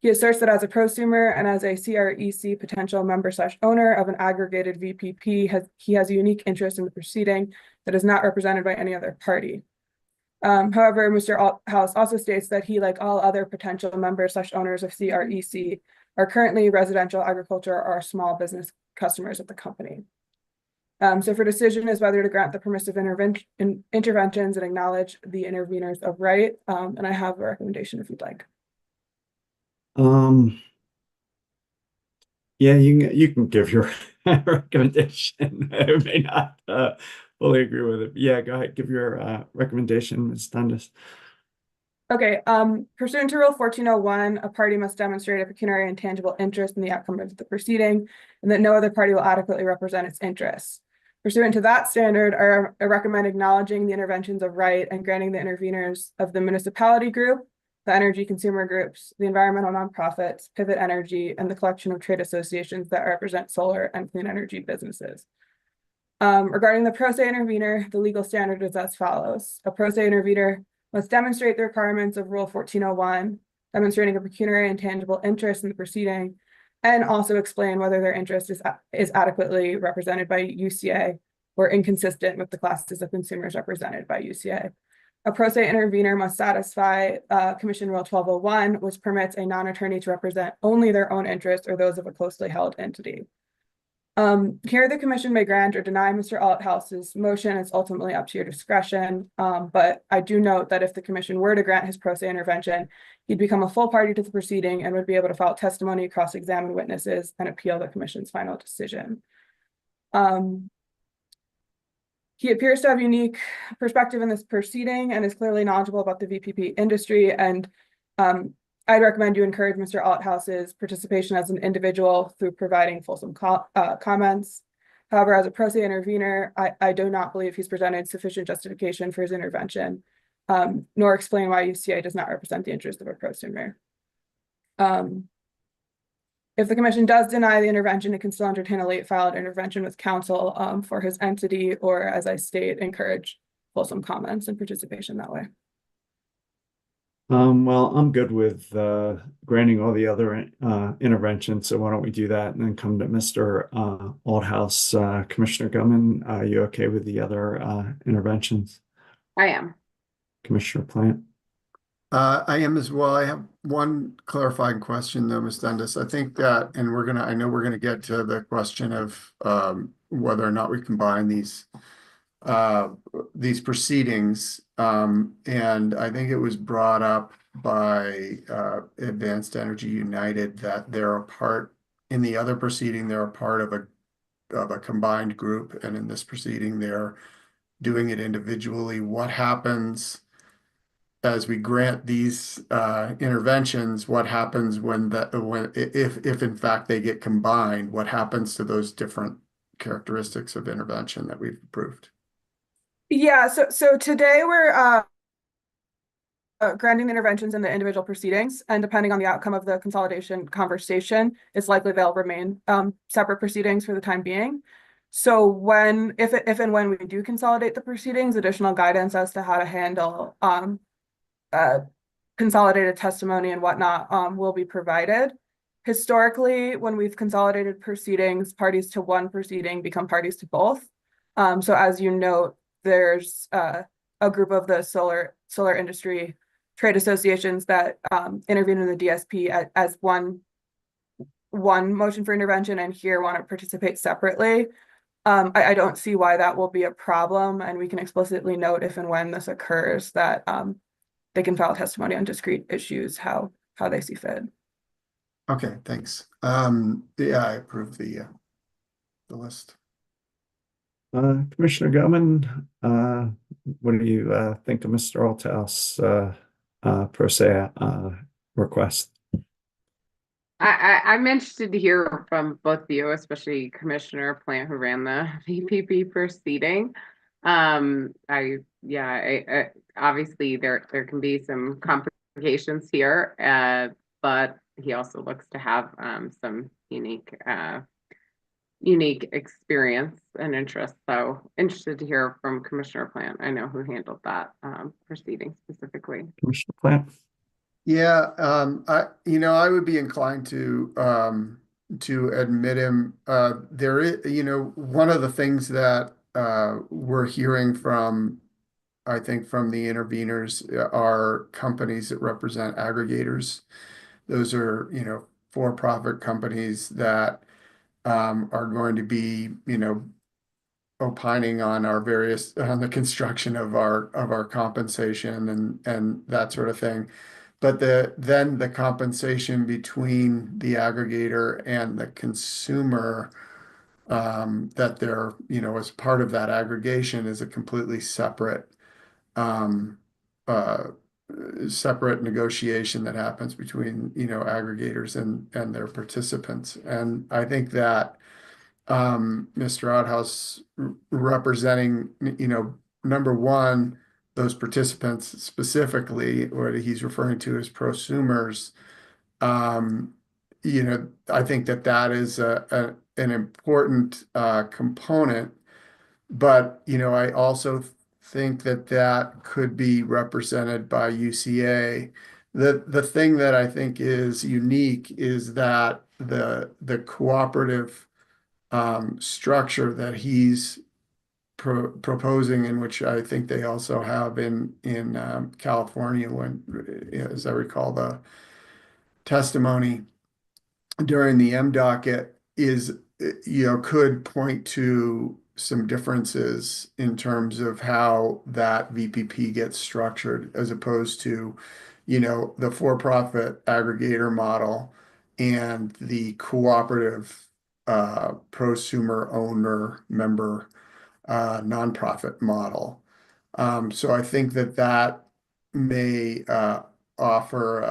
He asserts that as a prosumer and as a CREC potential member / owner of an aggregated VPP, he has a unique interest in the proceeding that is not represented by any other party. However, Mr. Althouse also states that he, like all other potential members / owners of CREC, are currently residential, agriculture, or small business customers of the company. So for decision is whether to grant the permissive interventions and acknowledge the interveners of right. And I have a recommendation if you'd like. Yeah, you can give your recommendation. I may not fully agree with it. Yeah, go ahead, give your recommendation, Ms. Dundas. Okay, pursuant to Rule 1401, a party must demonstrate a pecuniary and tangible interest in the outcome of the proceeding, and that no other party will adequately represent its interests. Pursuant to that standard, I recommend acknowledging the interventions of right and granting the interveners of the municipality group, the energy consumer groups, the environmental nonprofits, Pivot Energy, and the collection of trade associations that represent solar and clean energy businesses. Regarding the pro se intervener, the legal standard is as follows. A pro se intervener must demonstrate the requirements of Rule 1401, demonstrating a pecuniary and tangible interest in the proceeding, and also explain whether their interest is adequately represented by UCA or inconsistent with the classes of consumers represented by UCA. A pro se intervener must satisfy Commission Rule 1201, which permits a non-attorney to represent only their own interests or those of a closely held entity. Here the commission may grant or deny Mr. Althouse's motion. It's ultimately up to your discretion. But I do note that if the commission were to grant his pro se intervention, he'd become a full party to the proceeding and would be able to file testimony, cross-examine witnesses, and appeal the commission's final decision. He appears to have unique perspective in this proceeding and is clearly knowledgeable about the VPP industry. And I'd recommend you encourage Mr. Althouse's participation as an individual through providing fulsome comments. However, as a pro se intervener, I do not believe he's presented sufficient justification for his intervention, nor explain why UCA does not represent the interest of a prosumer. If the commission does deny the intervention, it can still entertain a late filed intervention with counsel for his entity, or as I state, encourage fulsome comments and participation that way. Well, I'm good with granting all the other interventions, so why don't we do that and then come to Mr. Althouse. Commissioner Gumman, are you okay with the other interventions? I am. Commissioner Plant? I am as well. I have one clarifying question though, Ms. Dundas. I think that, and I know we're gonna get to the question of whether or not we combine these proceedings. And I think it was brought up by Advanced Energy United that they're a part, in the other proceeding, they're a part of a combined group, and in this proceeding, they're doing it individually. What happens as we grant these interventions? What happens if in fact they get combined? What happens to those different characteristics of intervention that we've approved? Yeah, so today we're granting the interventions in the individual proceedings, and depending on the outcome of the consolidation conversation, it's likely they'll remain separate proceedings for the time being. So if and when we do consolidate the proceedings, additional guidance as to how to handle consolidated testimony and whatnot will be provided. Historically, when we've consolidated proceedings, parties to one proceeding become parties to both. So as you note, there's a group of the solar industry trade associations that intervene in the DSP as one motion for intervention, and here want to participate separately. I don't see why that will be a problem, and we can explicitly note if and when this occurs that they can file testimony on discrete issues how they see fit. Okay, thanks. Yeah, I approve the list. Commissioner Gilman, what do you think of Mr. Althouse pro se request? I'm interested to hear from both of you, especially Commissioner Plant, who ran the VPP proceeding. Obviously there can be some complications here, but he also looks to have some unique experience and interest. So interested to hear from Commissioner Plant. I know who handled that proceeding specifically. Commissioner Plant? Yeah, I would be inclined to admit him. There is, one of the things that we're hearing from, I think, from the interveners are companies that represent aggregators. Those are, for-profit companies that are going to be, opining on on the construction of our compensation and that sort of thing. But then the compensation between the aggregator and the consumer that they're, as part of that aggregation is a completely separate separate negotiation that happens between, aggregators and their participants. And I think that Mr. Outhouse representing, number one, those participants specifically, what he's referring to as prosumers, I think that is an important component. But, I also think that could be represented by UCA. The thing that I think is unique is that the cooperative structure that he's proposing, in which I think they also have in California, when, as I recall, the testimony during the M docket is, could point to some differences in terms of how that VPP gets structured, as opposed to, the for-profit aggregator model and the cooperative prosumer owner member nonprofit model. So I think that may offer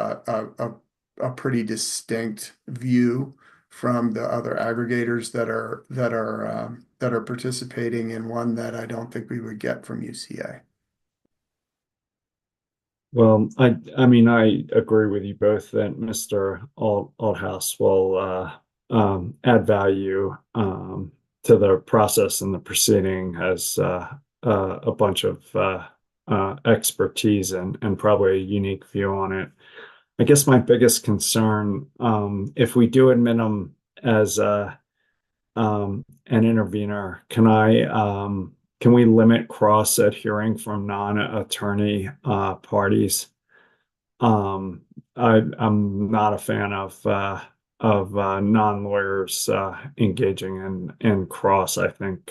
a pretty distinct view from the other aggregators that are participating, in one that I don't think we would get from UCA. Well, I mean, I agree with you both that Mr. Althouse will add value to the process and the proceeding, has a bunch of expertise and probably a unique view on it. I guess my biggest concern, if we do admit him as an intervener, can we limit cross adhering from non-attorney parties? I'm not a fan of non-lawyers engaging in cross. I think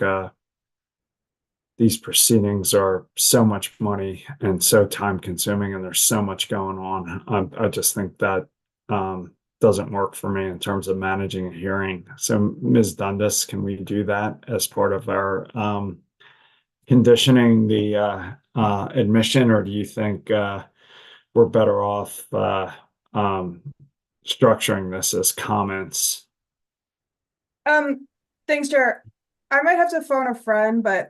these proceedings are so much money and so time consuming, and there's so much going on. I just think that doesn't work for me in terms of managing a hearing. So, Ms. Dundas, can we do that as part of our conditioning the admission, or do you think we're better off structuring this as comments? Thanks, Chair. I might have to phone a friend, but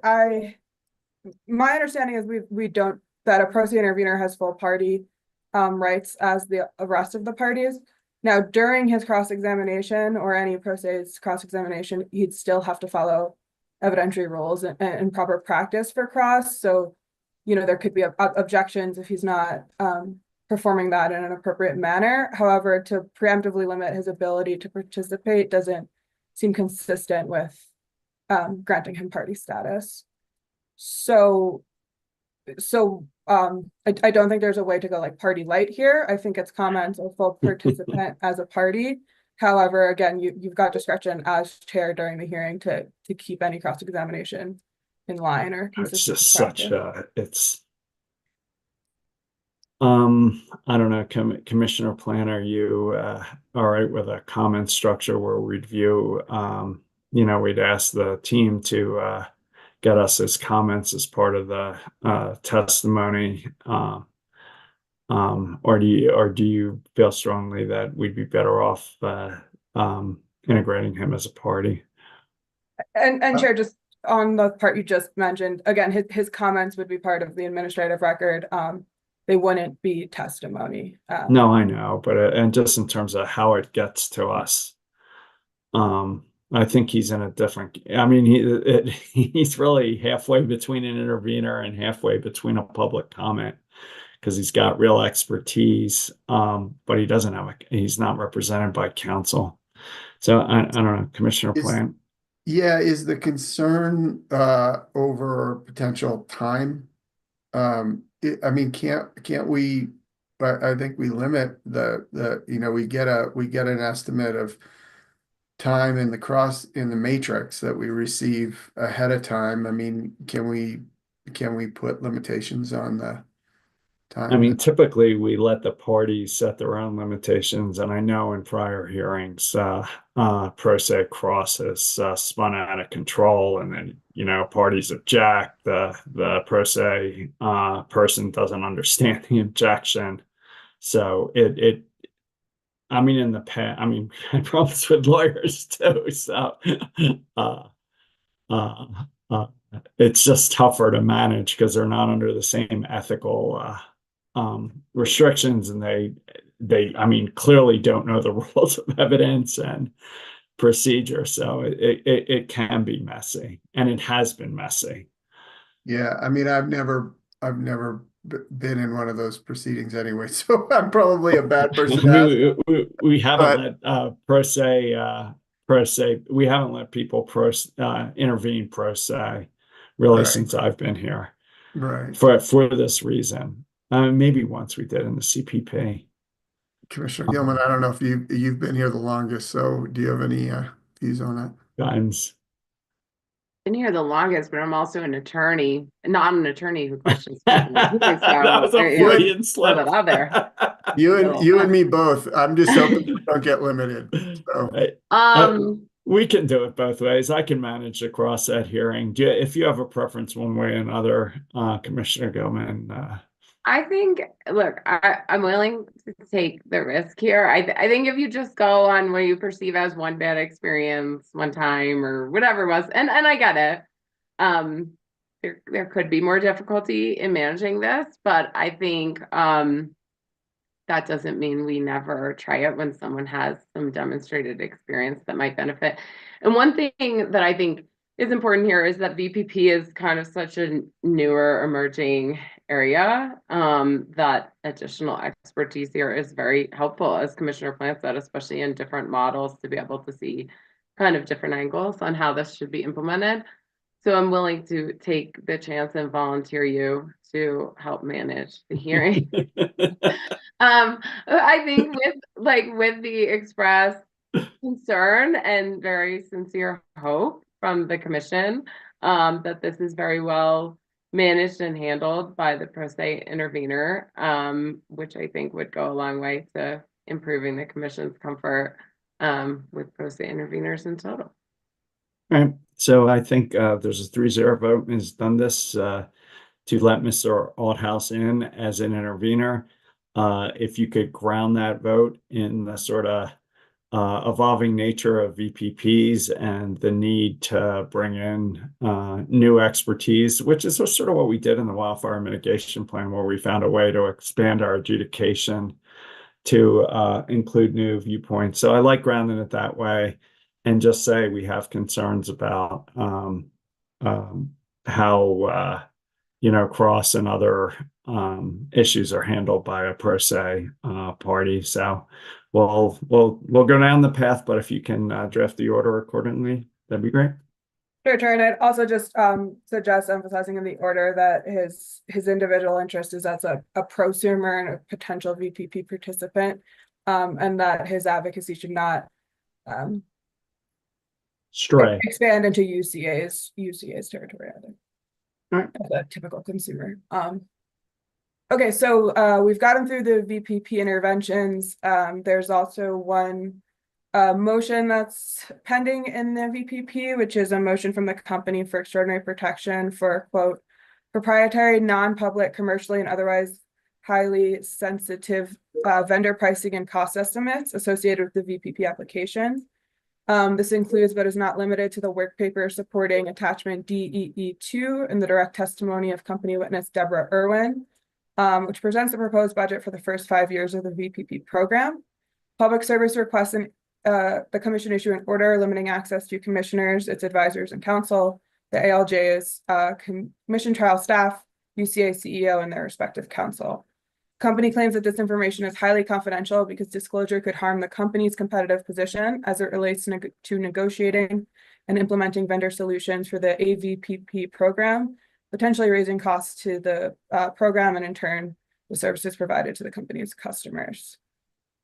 my understanding is we don't, that a pro se intervener has full party rights as the rest of the parties. Now, during his cross-examination or any pro se's cross-examination, he'd still have to follow evidentiary rules and proper practice for cross. So, there could be objections if he's not performing that in an appropriate manner. However, to preemptively limit his ability to participate doesn't seem consistent with granting him party status. So I don't think there's a way to go like party light here. I think it's comments or full participant as a party. However, again, you've got discretion as chair during the hearing to keep any cross-examination in line or consistent. It's just such I don't know, Commissioner Planner, you all right with a comment structure where we'd view, we'd ask the team to get us as comments as part of the testimony, or do you feel strongly that we'd be better off integrating him as a party? And Chair, just on the part you just mentioned, again, his comments would be part of the administrative record. They wouldn't be testimony. No, I know, but and just in terms of how it gets to us, I think he's in a different. I mean, he's really halfway between an intervener and halfway between a public comment, because he's got real expertise, but he doesn't have he's not represented by counsel. So I don't know, Commissioner Plant. Yeah, is the concern over potential time? I mean, can't we? But I think we limit we get an estimate of time in the matrix that we receive ahead of time. I mean, can we put limitations on time. I mean, typically we let the parties set their own limitations, and I know in prior hearings, pro se cross has spun out of control, and then parties object. The pro se person doesn't understand the objection, so it. I mean, in the past, I mean, I problems with lawyers too, so uh, uh, uh, it's just tougher to manage because they're not under the same ethical restrictions, and I mean, clearly don't know the rules of evidence and procedure, so it can be messy, and it has been messy. Yeah, I mean, I've never been in one of those proceedings anyway, so I'm probably a bad person to ask. We haven't But- let pro se, we haven't let people intervene pro se really Right. since I've been here Right. for this reason. Maybe once we did in the CPP. Commissioner Gilman, I don't know if you've been here the longest, so do you have any views on that? Times. Been here the longest, but I'm also an attorney, not an attorney who questions people. So, That was a Freudian slip. Throw that out there. You and me both. I'm just hoping we don't get limited. So. We can do it both ways. I can manage the cross-set hearing. If you have a preference one way or another, Commissioner Gilman. I think, look, I'm willing to take the risk here. I think if you just go on what you perceive as one bad experience one time or whatever it was, and I get it. There could be more difficulty in managing this, but I think that doesn't mean we never try it when someone has some demonstrated experience that might benefit. And one thing that I think is important here is that VPP is kind of such a newer emerging area that additional expertise here is very helpful, as Commissioner Plant said, especially in different models, to be able to see kind of different angles on how this should be implemented. So I'm willing to take the chance and volunteer you to help manage the hearing. I think with the express concern and very sincere hope from the commission that this is very well managed and handled by the pro se intervener, which I think would go a long way to improving the commission's comfort with pro se interveners in total. All right. So I think there's a 3-0 vote. Ms. Dundas to let Mr. Althouse in as an intervener. If you could ground that vote in the sort of evolving nature of VPPs and the need to bring in new expertise, which is sort of what we did in the wildfire mitigation plan, where we found a way to expand our adjudication to include new viewpoints. So I like grounding it that way, and just say we have concerns about how cross and other issues are handled by a pro se party. So we'll go down the path, but if you can draft the order accordingly, that'd be great. Sure, Chair, and I'd also just suggest emphasizing in the order that his individual interest is as a prosumer and a potential VPP participant, and that his advocacy should not Stray. expand into UCA's territory either. All right. As a typical consumer. Okay, so we've gotten through the VPP interventions. There's also one motion that's pending in the VPP, which is a motion from the company for extraordinary protection for, quote, proprietary, non-public, commercially and otherwise highly sensitive vendor pricing and cost estimates associated with the VPP application. This includes, but is not limited to, the work paper supporting attachment DEE2 and the direct testimony of company witness Deborah Irwin, which presents the proposed budget for the first 5 years of the VPP program. Public service requests the commission issue an order limiting access to commissioners, its advisors and counsel, the ALJ's, commission trial staff, UCA CEO, and their respective counsel. Company claims that this information is highly confidential because disclosure could harm the company's competitive position as it relates to negotiating and implementing vendor solutions for the AVPP program, potentially raising costs to the program and in turn the services provided to the company's customers.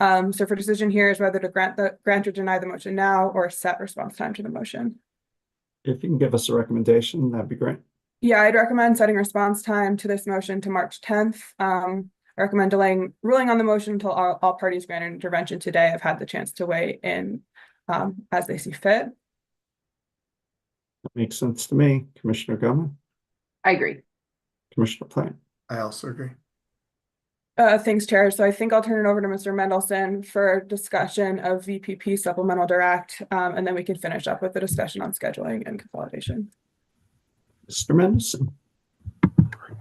So for decision here is whether to grant or deny the motion now or set response time to the motion. If you can give us a recommendation, that'd be great. Yeah, I'd recommend setting response time to this motion to March 10th. I recommend delaying ruling on the motion until all parties granted intervention today have had the chance to weigh in as they see fit. That makes sense to me. Commissioner Gilman, I agree. Commissioner Plant. I also agree. Thanks, Chair. So I think I'll turn it over to Mr. Mendelson for discussion of VPP supplemental direct, and then we can finish up with the discussion on scheduling and consolidation. Mr. Mendelson.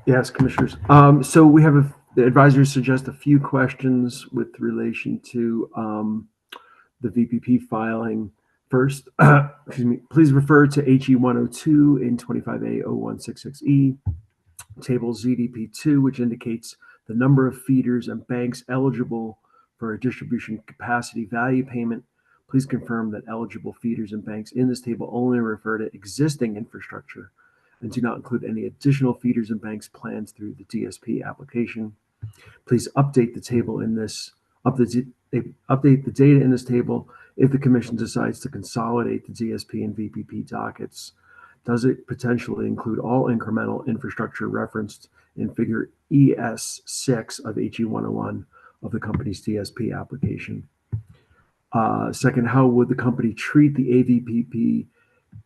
Yes, Commissioners. So we have the advisors suggest a few questions with relation to the VPP filing. First, excuse me, please refer to HE 102 in 25A 0166E, Table ZDP2, which indicates the number of feeders and banks eligible for a distribution capacity value payment. Please confirm that eligible feeders and banks in this table only refer to existing infrastructure and do not include any additional feeders and banks planned through the DSP application. Please update the table in this, update the data in this table if the Commission decides to consolidate the DSP and VPP dockets. Does it potentially include all incremental infrastructure referenced in figure ES6 of HE 101 of the company's DSP application? Second, how would the company treat the AVPP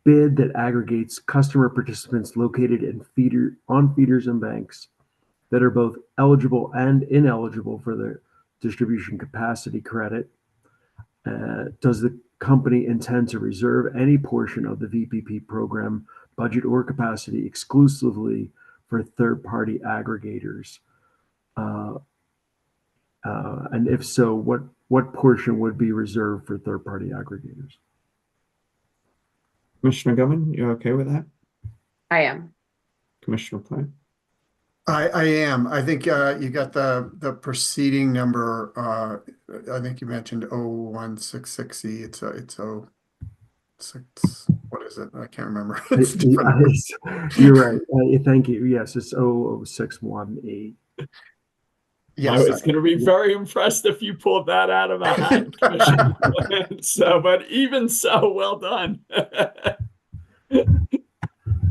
bid that aggregates customer participants located in feeders and banks that are both eligible and ineligible for the distribution capacity credit? Does the company intend to reserve any portion of the VPP program budget or capacity exclusively for third-party aggregators? And if so, what portion would be reserved for third-party aggregators? Commissioner Gilman, you okay with that? I am. Commissioner Plant. I am. I think you got the preceding number. I think you mentioned 0166E. It's 06. What is it? I can't remember. It's different. You're right. Thank you. Yes, it's 00618. Yes, I was going to be very impressed if you pulled that out of a hat, Commissioner Plant. So, but even so, well done.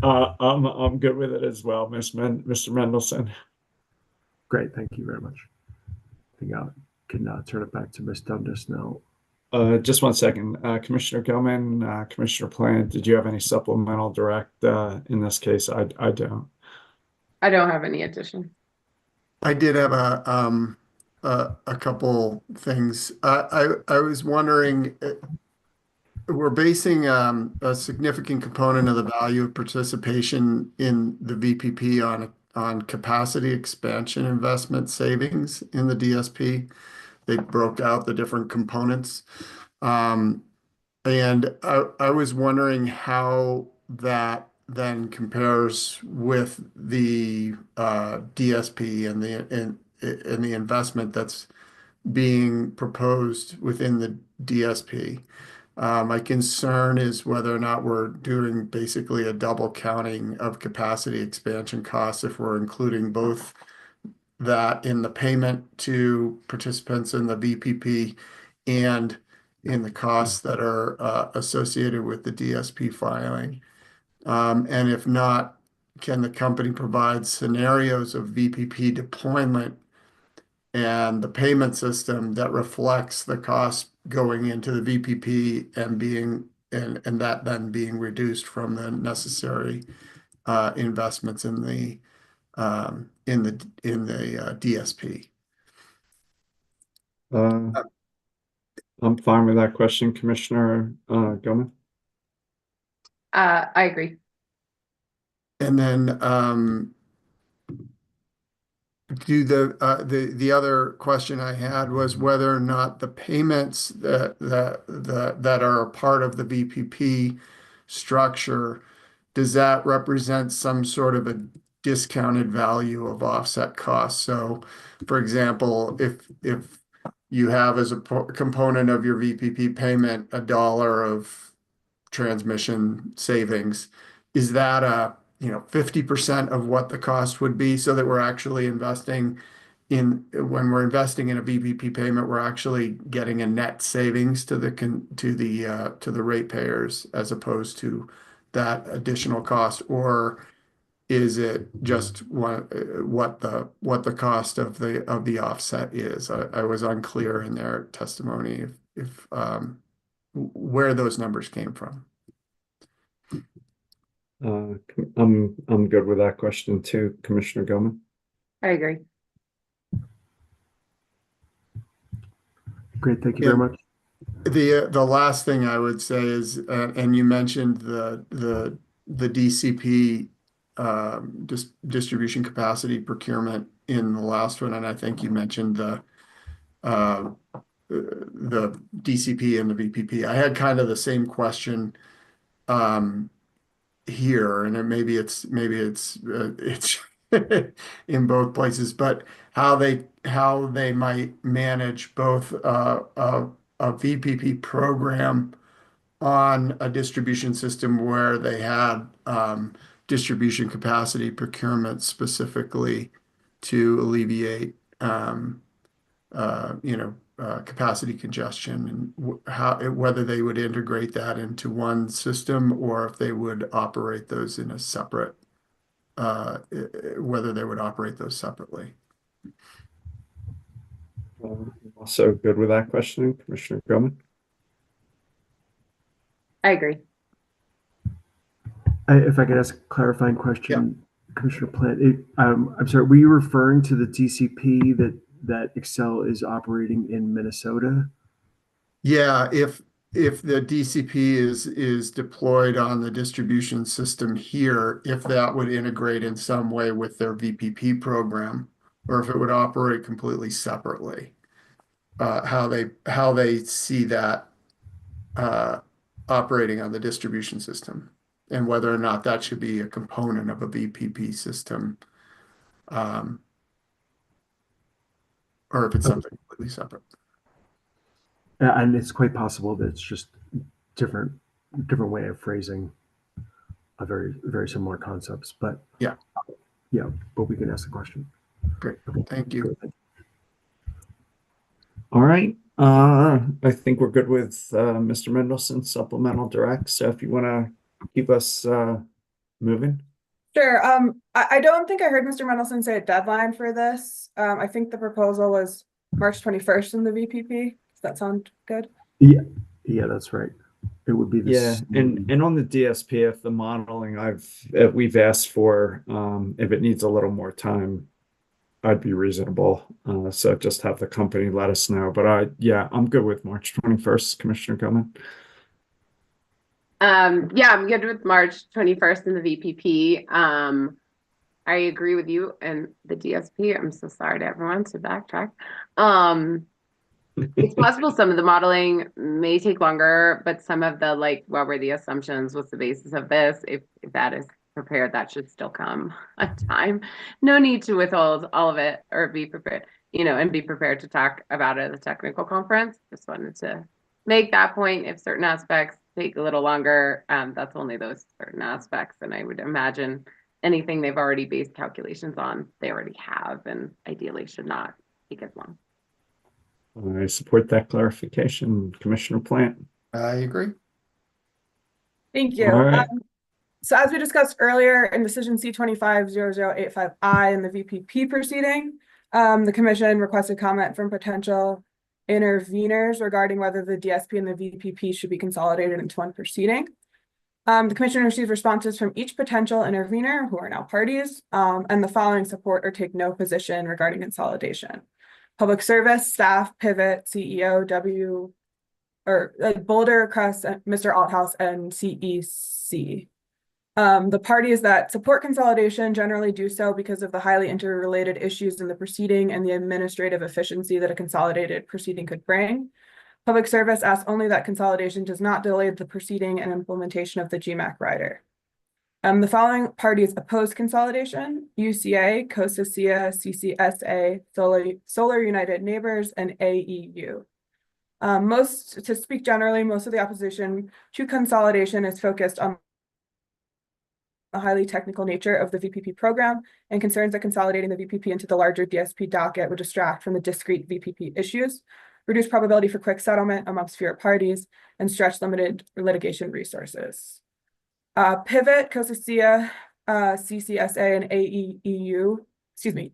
I'm good with it as well, Mr. Mendelson. Great, thank you very much. I think I can turn it back to Ms. Dundas now. Just one second. Commissioner Gilman, Commissioner Plant, did you have any supplemental direct in this case? I don't. I don't have any addition. I did have a couple things. I was wondering, we're basing a significant component of the value of participation in the VPP on capacity expansion investment savings in the DSP. They broke out the different components. And I was wondering how that then compares with the DSP and the investment that's being proposed within the DSP. My concern is whether or not we're doing basically a double counting of capacity expansion costs if we're including both that in the payment to participants in the VPP and in the costs that are associated with the DSP filing. And if not, can the company provide scenarios of VPP deployment and the payment system that reflects the cost going into the VPP and that then being reduced from the necessary investments in the DSP? I'm fine with that question, Commissioner Gilman. I agree. And then the other question I had was whether or not the payments that are a part of the VPP structure, does that represent some sort of a discounted value of offset costs? So, for example, if you have as a component of your VPP payment $1 of transmission savings, is that 50% of what the cost would be, so that we're actually investing in, when we're investing in a VPP payment, we're actually getting a net savings to the ratepayers as opposed to that additional cost? Or is it just what the cost of the offset is? I was unclear in their testimony if where those numbers came from. I'm good with that question too, Commissioner Gilman. I agree. Great, thank you very much. The last thing I would say is, and you mentioned the DCP distribution capacity procurement in the last one, and I think you mentioned the DCP and the VPP. I had kind of the same question here, and maybe it's in both places, but how they might manage both a VPP program on a distribution system where they had distribution capacity procurement specifically to alleviate capacity congestion, and whether they would integrate that into one system or if they would operate those in a separate, whether they would operate those separately. Also good with that question, Commissioner Gilman. I agree. If I could ask a clarifying question, Commissioner Plant, I'm sorry, were you referring to the DCP that Excel is operating in Minnesota? Yeah, if the DCP is deployed on the distribution system here, if that would integrate in some way with their VPP program, or if it would operate completely separately, how they see that operating on the distribution system, and whether or not that should be a component of a VPP system, or if it's something completely separate. And it's quite possible that it's just different way of phrasing a very similar concepts, but yeah, but we can ask the question. Great, thank you. All right, I think we're good with Mr. Mendelson's supplemental direct. So if you want to keep us moving. Sure. I don't think I heard Mr. Mendelson say a deadline for this. I think the proposal was March 21st in the VPP. Does that sound good? Yeah, that's right. It would be this. Yeah, and on the DSP, if the modeling we've asked for, if it needs a little more time, I'd be reasonable. So just have the company let us know. But I'm good with March 21st, Commissioner Gilman. Yeah, I'm good with March 21st in the VPP. I agree with you and the DSP. I'm so sorry to everyone to backtrack. It's possible some of the modeling may take longer, but some of the what were the assumptions? What's the basis of this? If that is prepared, that should still come on time. No need to withhold all of it or be prepared, and be prepared to talk about it at the technical conference. Just wanted to make that point. If certain aspects take a little longer, that's only those certain aspects. And I would imagine anything they've already based calculations on, they already have, and ideally should not take as long. I support that clarification, Commissioner Plant. I agree. Thank you. All right. So as we discussed earlier in decision C250085I in the VPP proceeding, the commission requested comment from potential interveners regarding whether the DSP and the VPP should be consolidated into one proceeding. The commission received responses from each potential intervener who are now parties, and the following support or take no position regarding consolidation. Public Service, staff, Pivot, CEO, Boulder, Crest, Mr. Althouse, and CEC. The parties that support consolidation generally do so because of the highly interrelated issues in the proceeding and the administrative efficiency that a consolidated proceeding could bring. Public Service asks only that consolidation does not delay the proceeding and implementation of the GMAC rider. The following parties oppose consolidation: UCA, COSA-SIA, CCSA, Solar United Neighbors, and AEU. To speak generally, most of the opposition to consolidation is focused on the highly technical nature of the VPP program and concerns that consolidating the VPP into the larger DSP docket would distract from the discrete VPP issues, reduce probability for quick settlement amongst fewer parties, and stretch limited litigation resources. Pivot, COSA-SIA, CCSA, and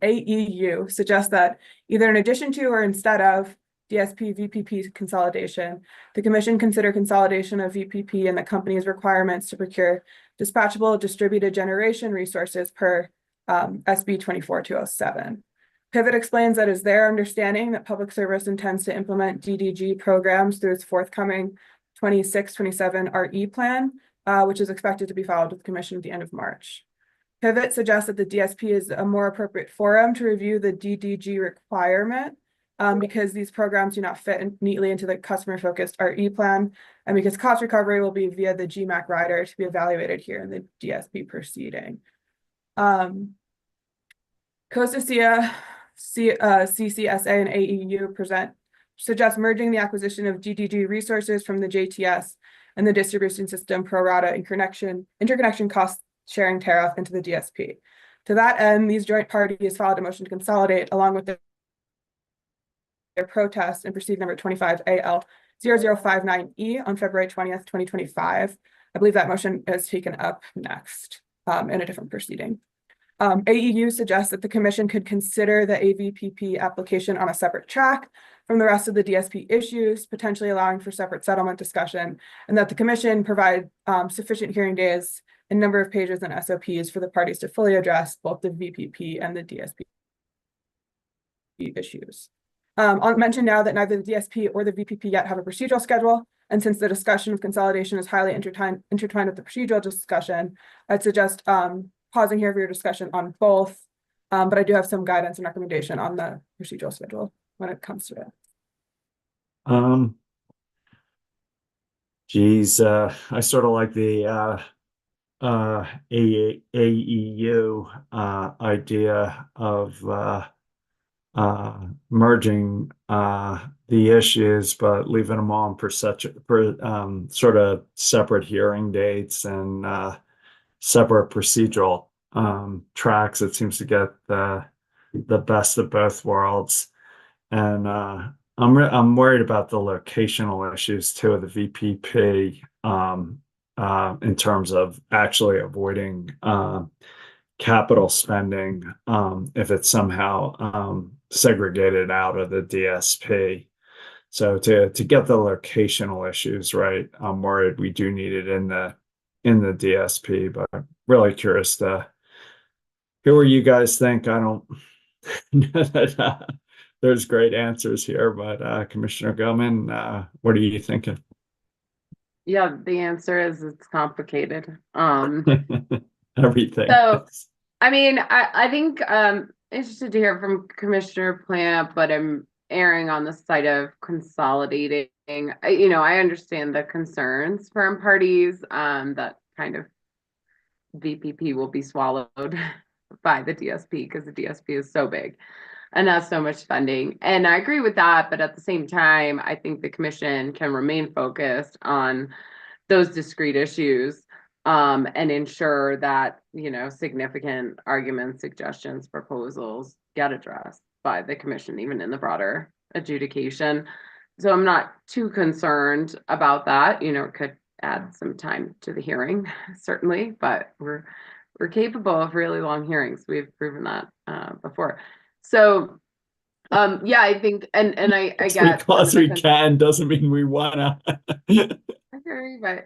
AEU suggest that either in addition to or instead of DSP VPP consolidation, the Commission consider consolidation of VPP and the company's requirements to procure dispatchable distributed generation resources per SB 24207. Pivot explains that it's their understanding that Public Service intends to implement DDG programs through its forthcoming 26-27 RE plan, which is expected to be filed with the Commission at the end of March. Pivot suggests that the DSP is a more appropriate forum to review the DDG requirement because these programs do not fit neatly into the customer-focused RE plan, and because cost recovery will be via the GMAC rider to be evaluated here in the DSP proceeding. COSTA, CCSA, and AEU suggest merging the acquisition of DDG resources from the JTS and the distribution system pro rata interconnection cost sharing tariff into the DSP. To that end, these joint parties filed a motion to consolidate along with their protest and proceed number 25 AL 0059E on February 20th, 2025. I believe that motion is taken up next in a different proceeding. AEU suggests that the Commission could consider the AVPP application on a separate track from the rest of the DSP issues, potentially allowing for separate settlement discussion, and that the Commission provide sufficient hearing days and number of pages and SOPs for the parties to fully address both the VPP and the DSP issues. I'll mention now that neither the DSP or the VPP yet have a procedural schedule, and since the discussion of consolidation is highly intertwined with the procedural discussion, I'd suggest pausing here for your discussion on both, but I do have some guidance and recommendation on the procedural schedule when it comes to it. I sort of like the AEU idea of merging the issues, but leaving them on for sort of separate hearing dates and separate procedural tracks. It seems to get the best of both worlds, and I'm worried about the locational issues too of the VPP in terms of actually avoiding capital spending if it's somehow segregated out of the DSP. So to get the locational issues right, I'm worried we do need it in the DSP, but I'm really curious to hear what you guys think. I don't know that there's great answers here, but Commissioner Gilman, what are you thinking? Yeah, the answer is it's complicated. Everything. So, I mean, I think interested to hear from Commissioner Plant, but I'm erring on the side of consolidating. I understand the concerns from parties that kind of VPP will be swallowed by the DSP because the DSP is so big and has so much funding. And I agree with that, but at the same time, I think the Commission can remain focused on those discrete issues and ensure that, significant arguments, suggestions, proposals get addressed by the Commission, even in the broader adjudication. So I'm not too concerned about that. It could add some time to the hearing, certainly, but we're capable of really long hearings. We've proven that before. So yeah, I think and I get because we can doesn't mean we wanna. Okay, but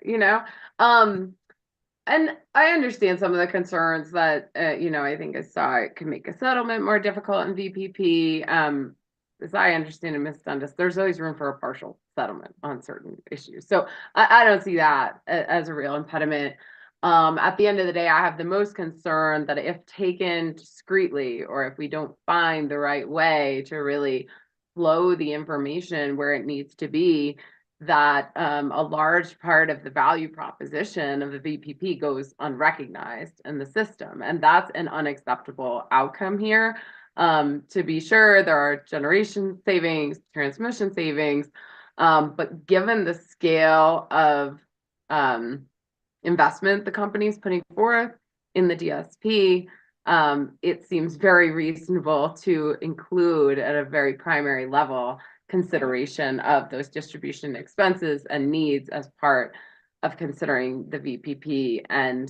and I understand some of the concerns that I think I saw it can make a settlement more difficult in VPP. As I understand it, Ms. Dundas, there's always room for a partial settlement on certain issues. So I don't see that as a real impediment. At the end of the day, I have the most concern that if taken discreetly, or if we don't find the right way to really flow the information where it needs to be, that a large part of the value proposition of the VPP goes unrecognized in the system. And that's an unacceptable outcome here. To be sure, there are generation savings, transmission savings, but given the scale of investment the company is putting forth in the DSP, it seems very reasonable to include at a very primary level consideration of those distribution expenses and needs as part of considering the VPP. And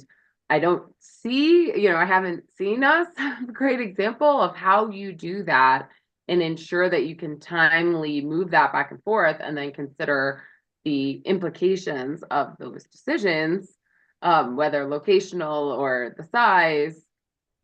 I don't see, I haven't seen us have a great example of how you do that and ensure that you can timely move that back and forth and then consider the implications of those decisions, whether locational or the size,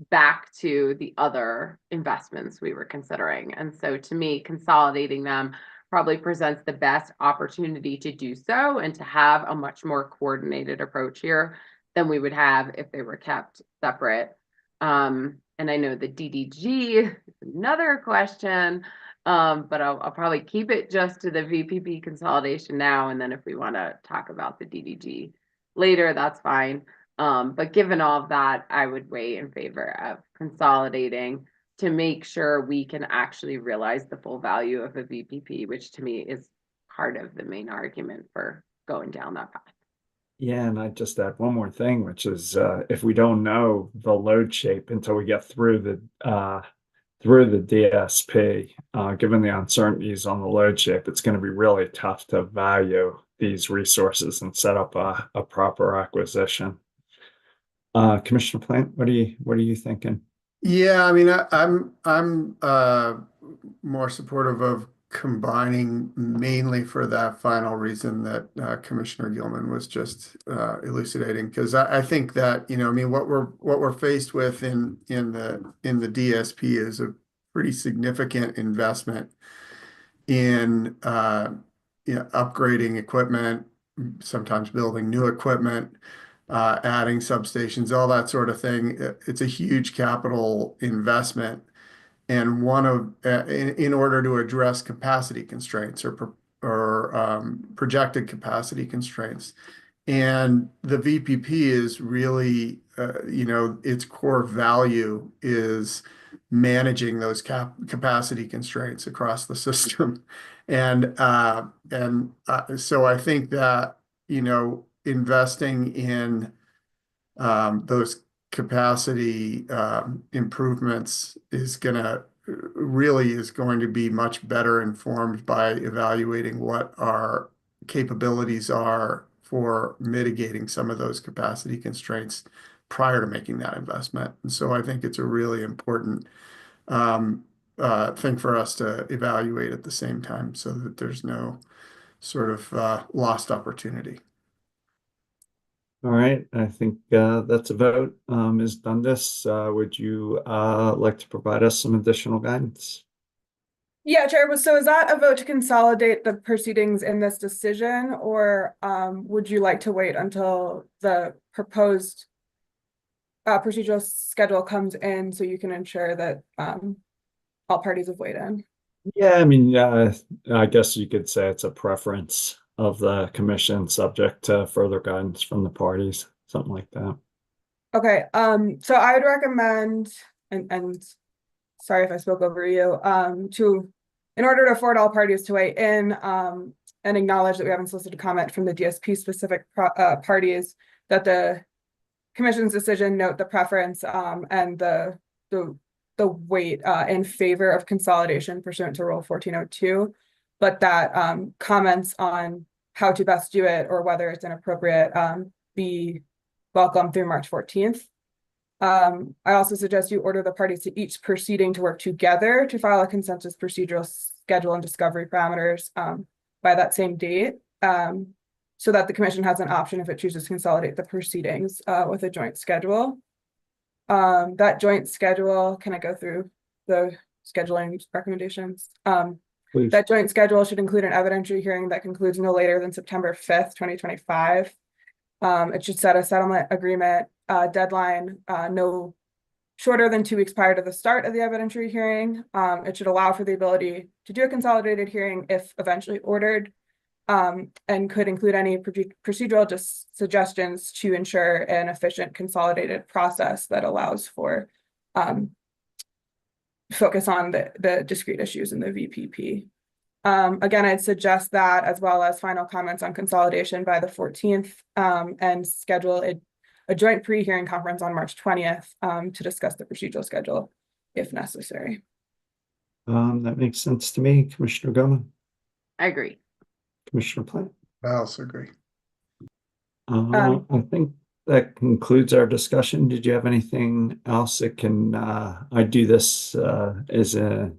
back to the other investments we were considering. And so to me, consolidating them probably presents the best opportunity to do so and to have a much more coordinated approach here than we would have if they were kept separate. And I know the DDG is another question, but I'll probably keep it just to the VPP consolidation now. And then if we want to talk about the DDG later, that's fine. But given all of that, I would weigh in favor of consolidating to make sure we can actually realize the full value of a VPP, which to me is part of the main argument for going down that path. Yeah, and I just add one more thing, which is if we don't know the load shape until we get through the DSP, given the uncertainties on the load shape, it's going to be really tough to value these resources and set up a proper acquisition. Commissioner Plant, what are you thinking? Yeah, I mean, I'm more supportive of combining mainly for that final reason that Commissioner Gilman was just elucidating, because I think that, I mean, what we're faced with in the DSP is a pretty significant investment in upgrading equipment, sometimes building new equipment, adding substations, all that sort of thing. It's a huge capital investment, and in order to address capacity constraints or projected capacity constraints. And the VPP is really, its core value is managing those capacity constraints across the system. And so I think that, investing in those capacity improvements is going to be much better informed by evaluating what our capabilities are for mitigating some of those capacity constraints prior to making that investment. And so I think it's a really important thing for us to evaluate at the same time so that there's no sort of lost opportunity. All right, I think that's a vote. Ms. Dundas, would you like to provide us some additional guidance? Yeah, Chair. So is that a vote to consolidate the proceedings in this decision, or would you like to wait until the proposed procedural schedule comes in so you can ensure that all parties have weighed in? Yeah, I mean, I guess you could say it's a preference of the commission subject to further guidance from the parties, something like that. Okay, so I would recommend, and sorry if I spoke over you, in order to afford all parties to weigh in and acknowledge that we haven't solicited comment from the DSP specific parties, that the commission's decision note the preference and the weight in favor of consolidation pursuant to Rule 1402, but that comments on how to best do it or whether it's inappropriate be welcome through March 14th. I also suggest you order the parties to each proceeding to work together to file a consensus procedural schedule and discovery parameters by that same date, so that the commission has an option if it chooses to consolidate the proceedings with a joint schedule. That joint schedule, can I go through the scheduling recommendations? That joint schedule should include an evidentiary hearing that concludes no later than September 5th, 2025. It should set a settlement agreement deadline no shorter than 2 weeks prior to the start of the evidentiary hearing. It should allow for the ability to do a consolidated hearing if eventually ordered, and could include any procedural suggestions to ensure an efficient consolidated process that allows for focus on the discrete issues in the VPP. Again, I'd suggest that, as well as final comments on consolidation by the 14th, and schedule a joint pre-hearing conference on March 20th to discuss the procedural schedule if necessary. That makes sense to me. Commissioner Gilman? I agree. Commissioner Plant? I also agree. I think that concludes our discussion. Did you have anything else that can, I do this as a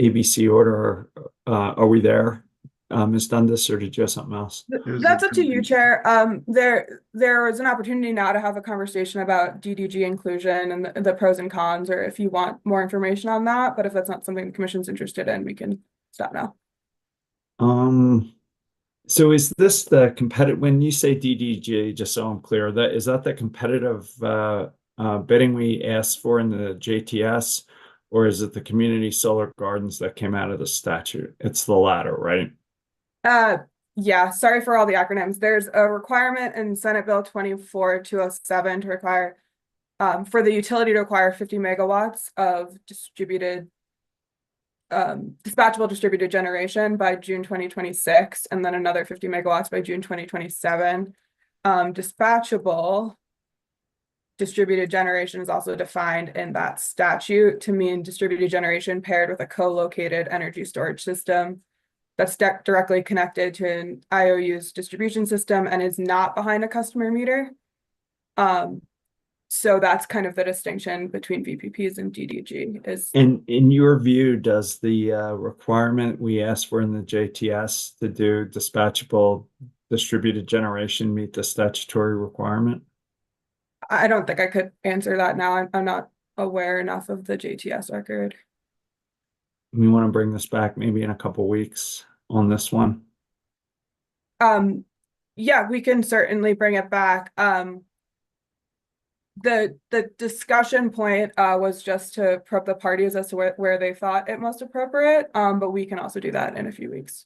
ABC order? Are we there? Ms. Dundas, or did you have something else? That's up to you, Chair. There was an opportunity now to have a conversation about DDG inclusion and the pros and cons, or if you want more information on that, but if that's not something the commission's interested in, we can stop now. So is this the competitive, when you say DDG, just so I'm clear, is that the competitive bidding we asked for in the JTS, or is it the community solar gardens that came out of the statute? It's the latter, right? Yeah, sorry for all the acronyms. There's a requirement in Senate Bill 24207 to require for the utility to acquire 50 megawatts of dispatchable distributed generation by June 2026, and then another 50 megawatts by June 2027. Dispatchable distributed generation is also defined in that statute to mean distributed generation paired with a co-located energy storage system that's directly connected to an IOU's distribution system and is not behind a customer meter. So that's kind of the distinction between VPPs and DDG is. And in your view, does the requirement we asked for in the JTS to do dispatchable distributed generation meet the statutory requirement? I don't think I could answer that now. I'm not aware enough of the JTS record. We want to bring this back maybe in a couple weeks on this one. Yeah, we can certainly bring it back. The discussion point was just to probe the parties as to where they thought it most appropriate. But we can also do that in a few weeks.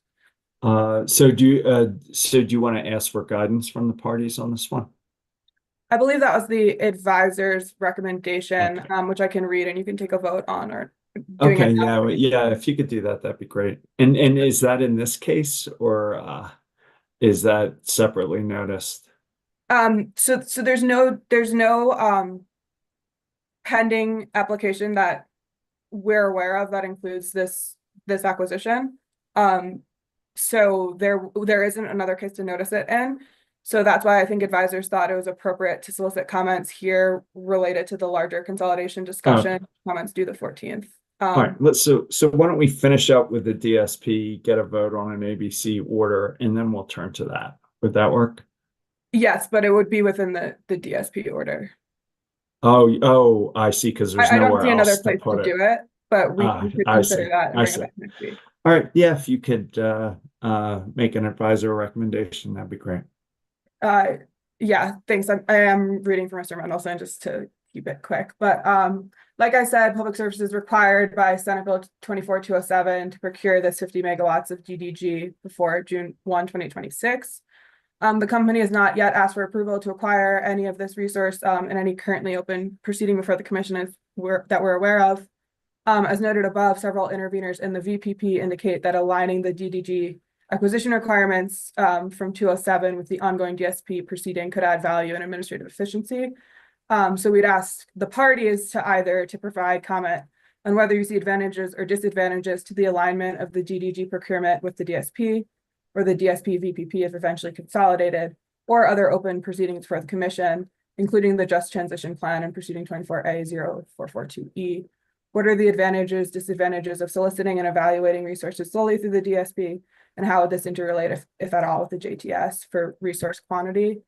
So do you want to ask for guidance from the parties on this one? I believe that was the advisor's recommendation, Okay. Which I can read and you can take a vote on, or Okay, yeah, if you could do that, that'd be great. And is that in this case, or is that separately noticed? So there's no pending application that we're aware of that includes this acquisition. So there isn't another case to notice it in. So that's why I think advisors thought it was appropriate to solicit comments here related to the larger consolidation discussion. Comments due the 14th. All right, so why don't we finish up with the DSP, get a vote on an ABC order, and then we'll turn to that. Would that work? Yes, but it would be within the DSP order. Oh, I see, because there's I don't nowhere see another else to place put to it. do it, but we could I consider see. that and I bring it see. back next week. All right, yeah, if you could make an advisor recommendation, that'd be great. Yeah, thanks. I am reading from Mr. Mendelson just to keep it quick. But like I said, public services required by Senate Bill 24207 to procure this 50 megawatts of DDG before June 1, 2026. The company has not yet asked for approval to acquire any of this resource in any currently open proceeding before the commission that we're aware of. As noted above, several interveners in the VPP indicate that aligning the DDG acquisition requirements from 207 with the ongoing DSP proceeding could add value and administrative efficiency. So we'd ask the parties to either to provide comment on whether you see advantages or disadvantages to the alignment of the DDG procurement with the DSP or the DSP VPP if eventually consolidated, or other open proceedings for the commission, including the Just Transition Plan and Proceeding 24A0442E. What are the advantages, disadvantages of soliciting and evaluating resources solely through the DSP, and how would this interrelate, if at all, with the JTS for resource quantity?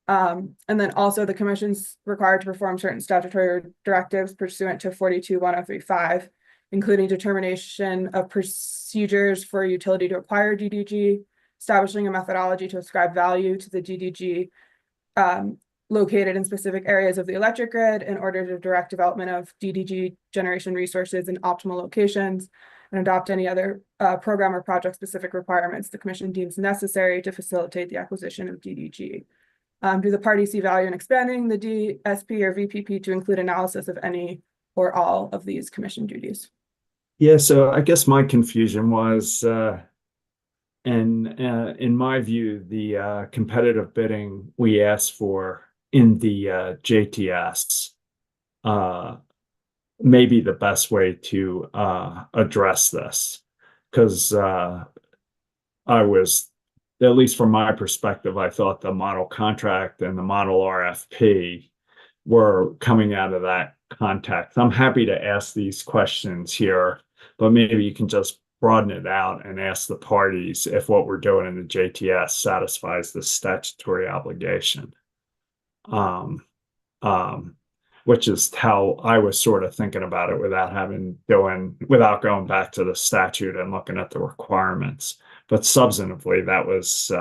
And then also the commission's required to perform certain statutory directives pursuant to 421035, including determination of procedures for utility to acquire DDG, establishing a methodology to ascribe value to the DDG located in specific areas of the electric grid in order to direct development of DDG generation resources in optimal locations, and adopt any other program or project specific requirements the commission deems necessary to facilitate the acquisition of DDG. Do the parties see value in expanding the DSP or VPP to include analysis of any or all of these commission duties? Yeah, so I guess my confusion was, in my view, the competitive bidding we asked for in the JTS may be the best way to address this, because I was at least from my perspective, I thought the model contract and the model RFP were coming out of that context. I'm happy to ask these questions here, but maybe you can just broaden it out and ask the parties if what we're doing in the JTS satisfies the statutory obligation. Which is how I was sort of thinking about it without going back to the statute and looking at the requirements. But substantively, that was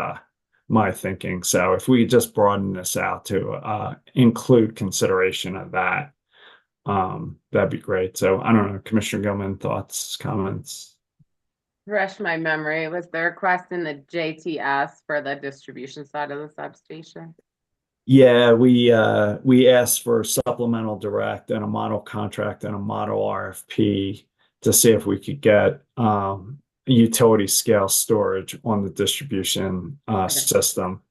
my thinking. So if we just broaden this out to include consideration of that, that'd be great. So I don't know, Commissioner Gilman, thoughts, comments? Refresh my memory. Was there a request in the JTS for the distribution side of the substation? Yeah, we asked for a supplemental direct and a model contract and a model RFP to see if we could get utility scale storage on the distribution system.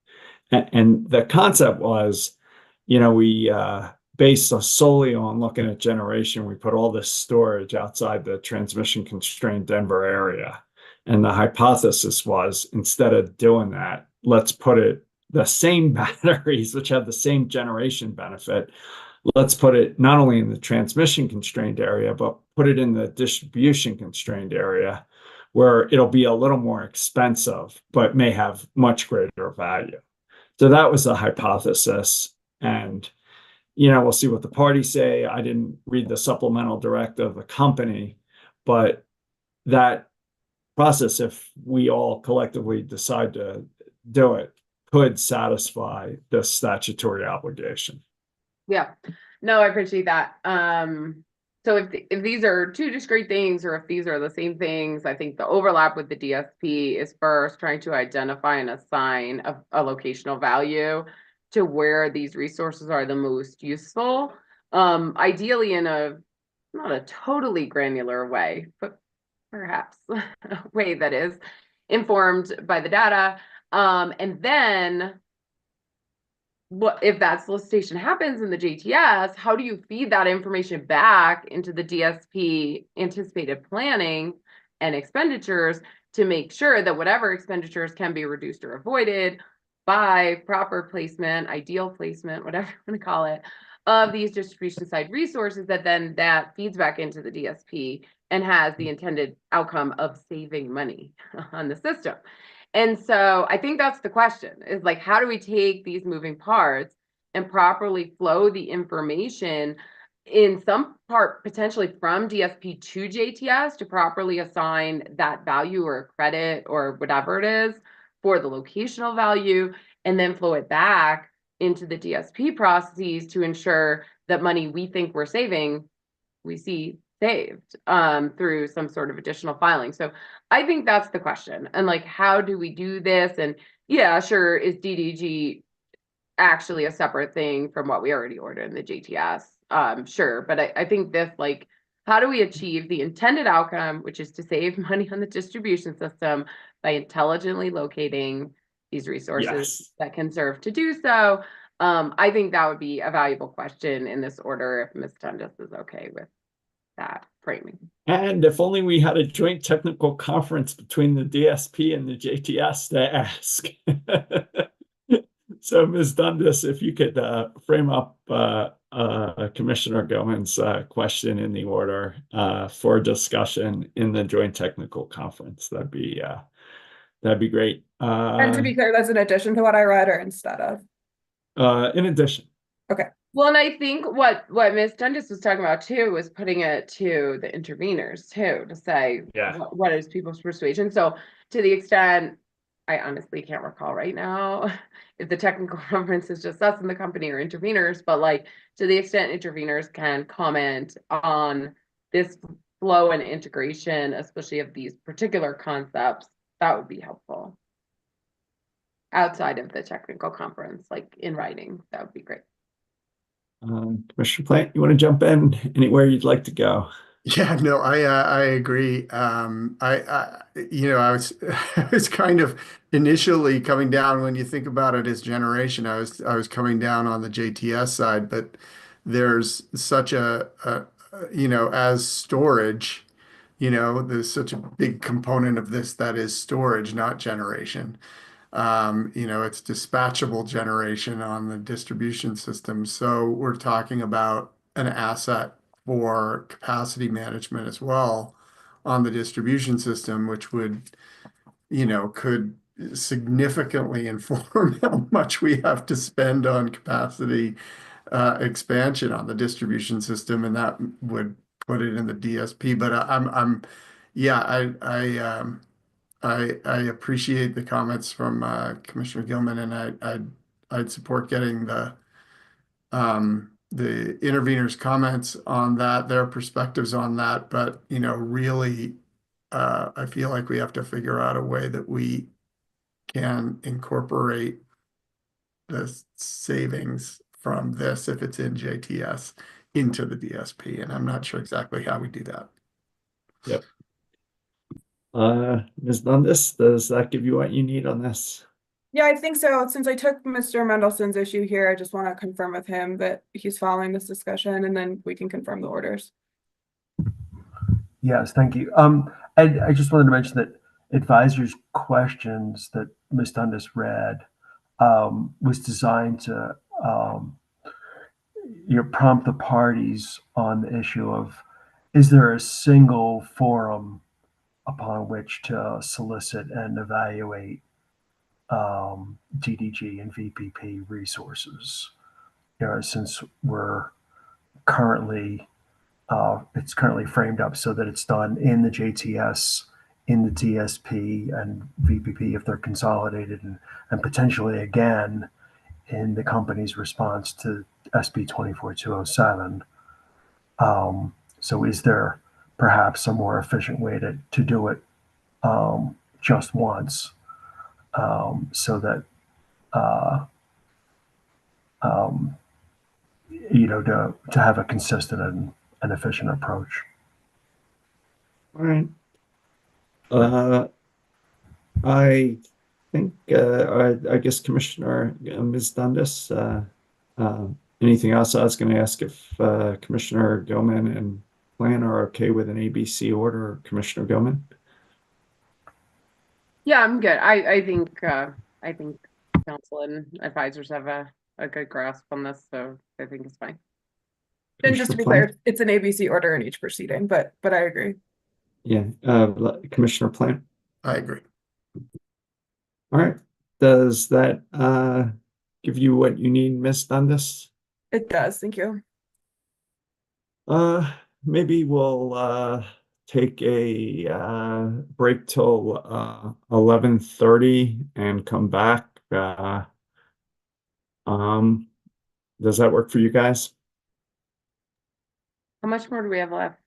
And the concept was, we based solely on looking at generation, we put all this storage outside the transmission constrained Denver area. And the hypothesis was, instead of doing that, let's put it the same batteries, which have the same generation benefit. Let's put it not only in the transmission constrained area, but put it in the distribution constrained area where it'll be a little more expensive, but may have much greater value. So that was the hypothesis. And, we'll see what the parties say. I didn't read the supplemental direct of the company, but that process, if we all collectively decide to do it, could satisfy the statutory obligation. Yeah, no, I appreciate that. So if these are two discrete things, or if these are the same things, I think the overlap with the DSP is first trying to identify and assign a locational value to where these resources are the most useful. Ideally in not a totally granular way, but perhaps a way that is informed by the data. And then what if that solicitation happens in the JTS, how do you feed that information back into the DSP anticipated planning and expenditures to make sure that whatever expenditures can be reduced or avoided by proper placement, ideal placement, whatever you want to call it, of these distribution side resources, that feeds back into the DSP and has the intended outcome of saving money on the system. And so I think that's the question, is like, how do we take these moving parts and properly flow the information in some part potentially from DSP to JTS to properly assign that value or credit or whatever it is for the locational value, and then flow it back into the DSP processes to ensure that money we think we're saving, we see saved through some sort of additional filing. So I think that's the question. And like, how do we do this? And yeah, sure, is DDG actually a separate thing from what we already ordered in the JTS? Sure, but I think this, like, how do we achieve the intended outcome, which is to save money on the distribution system by intelligently locating these resources that can serve to do so? I think that would be a valuable question in this order, if Ms. Dundas is okay with that framing. And if only we had a joint technical conference between the DSP and the JTS to ask. So Ms. Dundas, if you could frame up Commissioner Gilman's question in the order for discussion in the joint technical conference, that'd be great. And to be clear, that's in addition to what I read or instead of? In addition. Okay. Well, and I think what Ms. Dundas was talking about too was putting it to the interveners too, to say what is people's persuasion. So to the extent, I honestly can't recall right now if the technical conference is just us in the company or interveners, but like, to the extent interveners can comment on this flow and integration, especially of these particular concepts, that would be helpful. Outside of the technical conference, like in writing, that would be great. Commissioner Plant, you want to jump in anywhere you'd like to go? Yeah, no, I agree. I was kind of initially coming down when you think about it as generation. I was coming down on the JTS side, but there's such as storage, there's such a big component of this that is storage, not generation. It's dispatchable generation on the distribution system. So we're talking about an asset for capacity management as well on the distribution system, which could significantly inform how much we have to spend on capacity expansion on the distribution system, and that would put it in the DSP. But yeah, I appreciate the comments from Commissioner Gilman, and I'd support getting the interveners' comments on that, their perspectives on that. But really, I feel like we have to figure out a way that we can incorporate the savings from this, if it's in JTS, into the DSP, and I'm not sure exactly how we do that. Yep. Ms. Dundas, does that give you what you need on this? Yeah, I think so. Since I took Mr. Mendelson's issue here, I just want to confirm with him that he's following this discussion, and then we can confirm the orders. Yes, thank you. And I just wanted to mention that advisors' questions that Ms. Dundas read was designed to prompt the parties on the issue of, is there a single forum upon which to solicit and evaluate DDG and VPP resources? Since we're currently it's currently framed up so that it's done in the JTS, in the DSP, and VPP if they're consolidated, and potentially again in the company's response to SB 24207. So is there perhaps a more efficient way to do it just once, so that to have a consistent and efficient approach? All right. I think I guess Commissioner Ms. Dundas, anything else? I was going to ask if Commissioner Gilman and Plan are okay with an ABC order. Commissioner Gilman? Yeah, I'm good. I think council and advisors have a good grasp on this, so I think it's fine. And just to be clear, it's an ABC order in each proceeding, but I agree. Yeah, Commissioner Plant? I agree. All right. Does that give you what you need, Ms. Dundas? It does. Thank you. Maybe we'll take a break till 11:30 and come back. Does that work for you guys? How much more do we have left?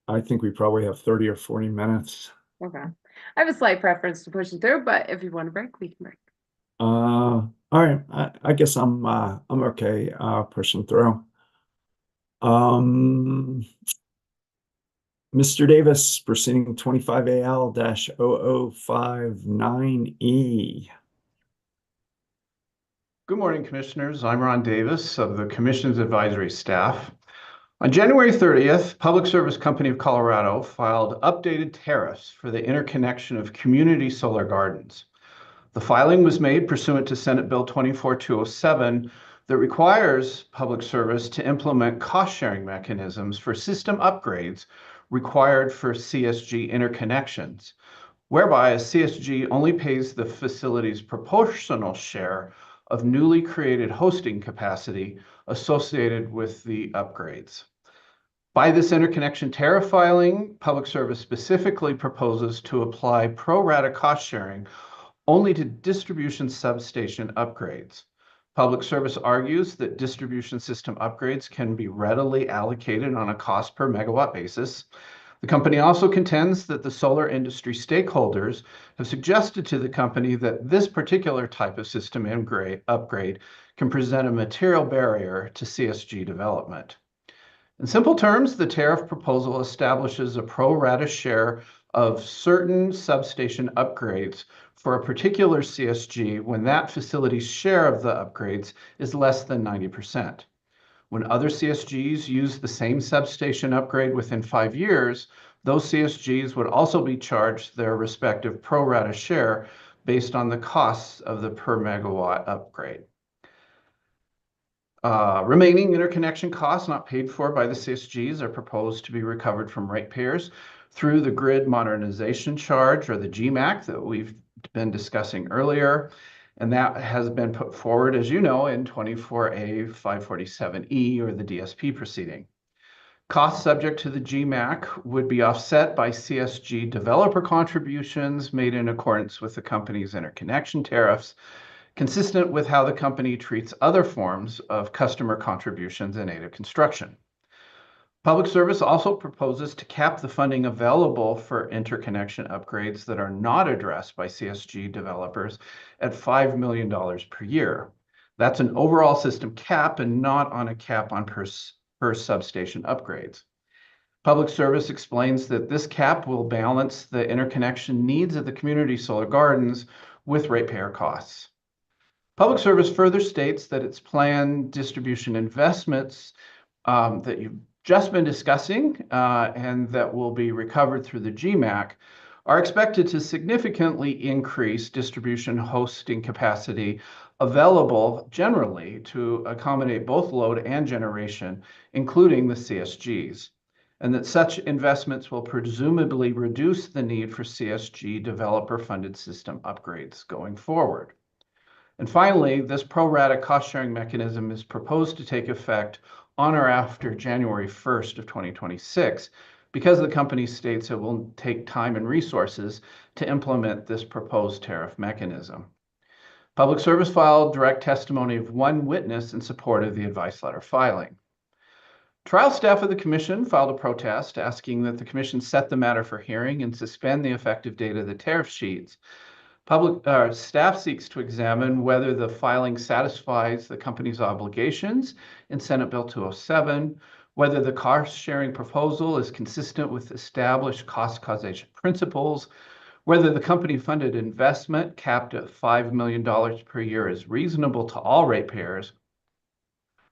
I think we probably have 30 or 40 minutes. Okay. I have a slight preference to push it through, but if you want to break, we can break. All right. I guess I'm okay pushing through. Mr. Davis, proceeding 25AL-0059E. Good morning, Commissioners. I'm Ron Davis of the Commission's advisory staff. On January 30th, Public Service Company of Colorado filed updated tariffs for the interconnection of community solar gardens. The filing was made pursuant to Senate Bill 24207 that requires Public Service to implement cost-sharing mechanisms for system upgrades required for CSG interconnections, whereby a CSG only pays the facility's proportional share of newly created hosting capacity associated with the upgrades. By this interconnection tariff filing, Public Service specifically proposes to apply pro rata cost sharing only to distribution substation upgrades. Public Service argues that distribution system upgrades can be readily allocated on a cost per megawatt basis. The company also contends that the solar industry stakeholders have suggested to the company that this particular type of system upgrade can present a material barrier to CSG development. In simple terms, the tariff proposal establishes a pro rata share of certain substation upgrades for a particular CSG when that facility's share of the upgrades is less than 90%. When other CSGs use the same substation upgrade within 5 years, those CSGs would also be charged their respective pro rata share based on the costs of the per megawatt upgrade. Remaining interconnection costs not paid for by the CSGs are proposed to be recovered from ratepayers through the Grid Modernization Charge, or the GMAC, that we've been discussing earlier. And that has been put forward, as you know, in 24A 547E, or the DSP proceeding. Costs subject to the GMAC would be offset by CSG developer contributions made in accordance with the company's interconnection tariffs, consistent with how the company treats other forms of customer contributions in aid of construction. Public Service also proposes to cap the funding available for interconnection upgrades that are not addressed by CSG developers at $5 million per year. That's an overall system cap and not on a cap on per substation upgrades. Public Service explains that this cap will balance the interconnection needs of the community solar gardens with ratepayer costs. Public Service further states that its planned distribution investments that you've just been discussing and that will be recovered through the GMAC are expected to significantly increase distribution hosting capacity available generally to accommodate both load and generation, including the CSGs, and that such investments will presumably reduce the need for CSG developer-funded system upgrades going forward. And finally, this pro rata cost-sharing mechanism is proposed to take effect on or after January 1st of 2026, because the company states it will take time and resources to implement this proposed tariff mechanism. Public Service filed direct testimony of one witness in support of the advice letter filing. Trial staff of the Commission filed a protest asking that the Commission set the matter for hearing and suspend the effective date of the tariff sheets. Staff seeks to examine whether the filing satisfies the company's obligations in Senate Bill 207, whether the cost-sharing proposal is consistent with established cost causation principles, whether the company-funded investment capped at $5 million per year is reasonable to all ratepayers,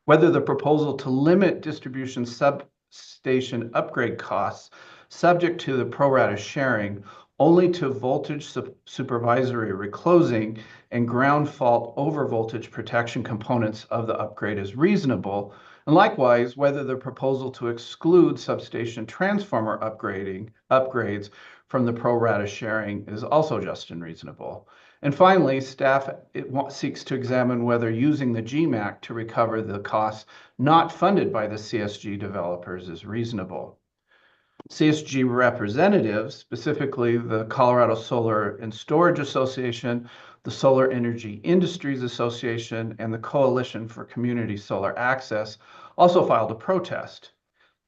whether the proposal to limit distribution substation upgrade costs subject to the pro rata sharing only to voltage supervisory reclosing and ground fault over voltage protection components of the upgrade is reasonable, and likewise whether the proposal to exclude substation transformer upgrades from the pro rata sharing is also just and reasonable. And finally, staff seeks to examine whether using the GMAC to recover the costs not funded by the CSG developers is reasonable. CSG representatives, specifically the Colorado Solar and Storage Association, the Solar Energy Industries Association, and the Coalition for Community Solar Access, also filed a protest.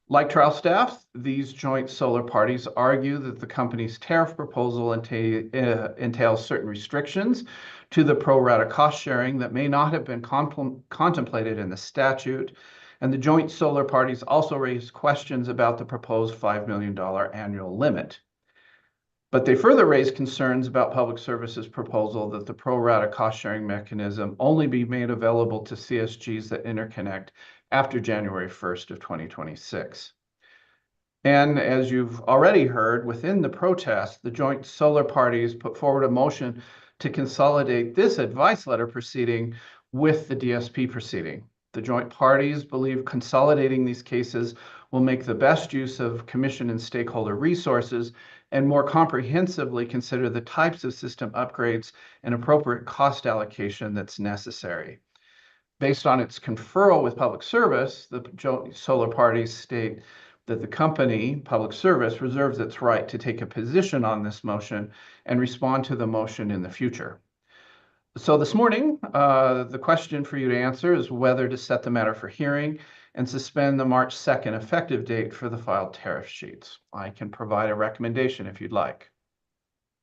Like trial staff, these joint solar parties argue that the company's tariff proposal entails certain restrictions to the pro rata cost sharing that may not have been contemplated in the statute. And the joint solar parties also raised questions about the proposed $5 million annual limit. But they further raised concerns about Public Service's proposal that the pro rata cost sharing mechanism only be made available to CSGs that interconnect after January 1st of 2026. And as you've already heard, within the protest, the joint solar parties put forward a motion to consolidate this advice letter proceeding with the DSP proceeding. The joint parties believe consolidating these cases will make the best use of Commission and stakeholder resources and more comprehensively consider the types of system upgrades and appropriate cost allocation that's necessary. Based on its conferral with Public Service, the joint solar parties state that the company, Public Service, reserves its right to take a position on this motion and respond to the motion in the future. So this morning, the question for you to answer is whether to set the matter for hearing and suspend the March 2nd effective date for the filed tariff sheets. I can provide a recommendation if you'd like.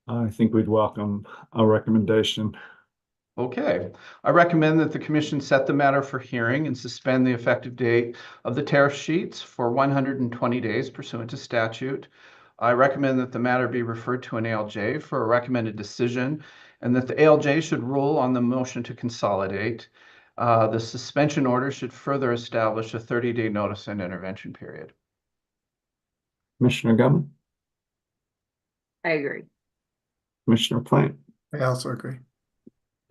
I think we'd welcome a recommendation. Okay, I recommend that the Commission set the matter for hearing and suspend the effective date of the tariff sheets for 120 days pursuant to statute. I recommend that the matter be referred to an ALJ for a recommended decision and that the ALJ should rule on the motion to consolidate. The suspension order should further establish a 30-day notice and intervention period. Commissioner Gumman, I agree. Commissioner Plant, I also agree.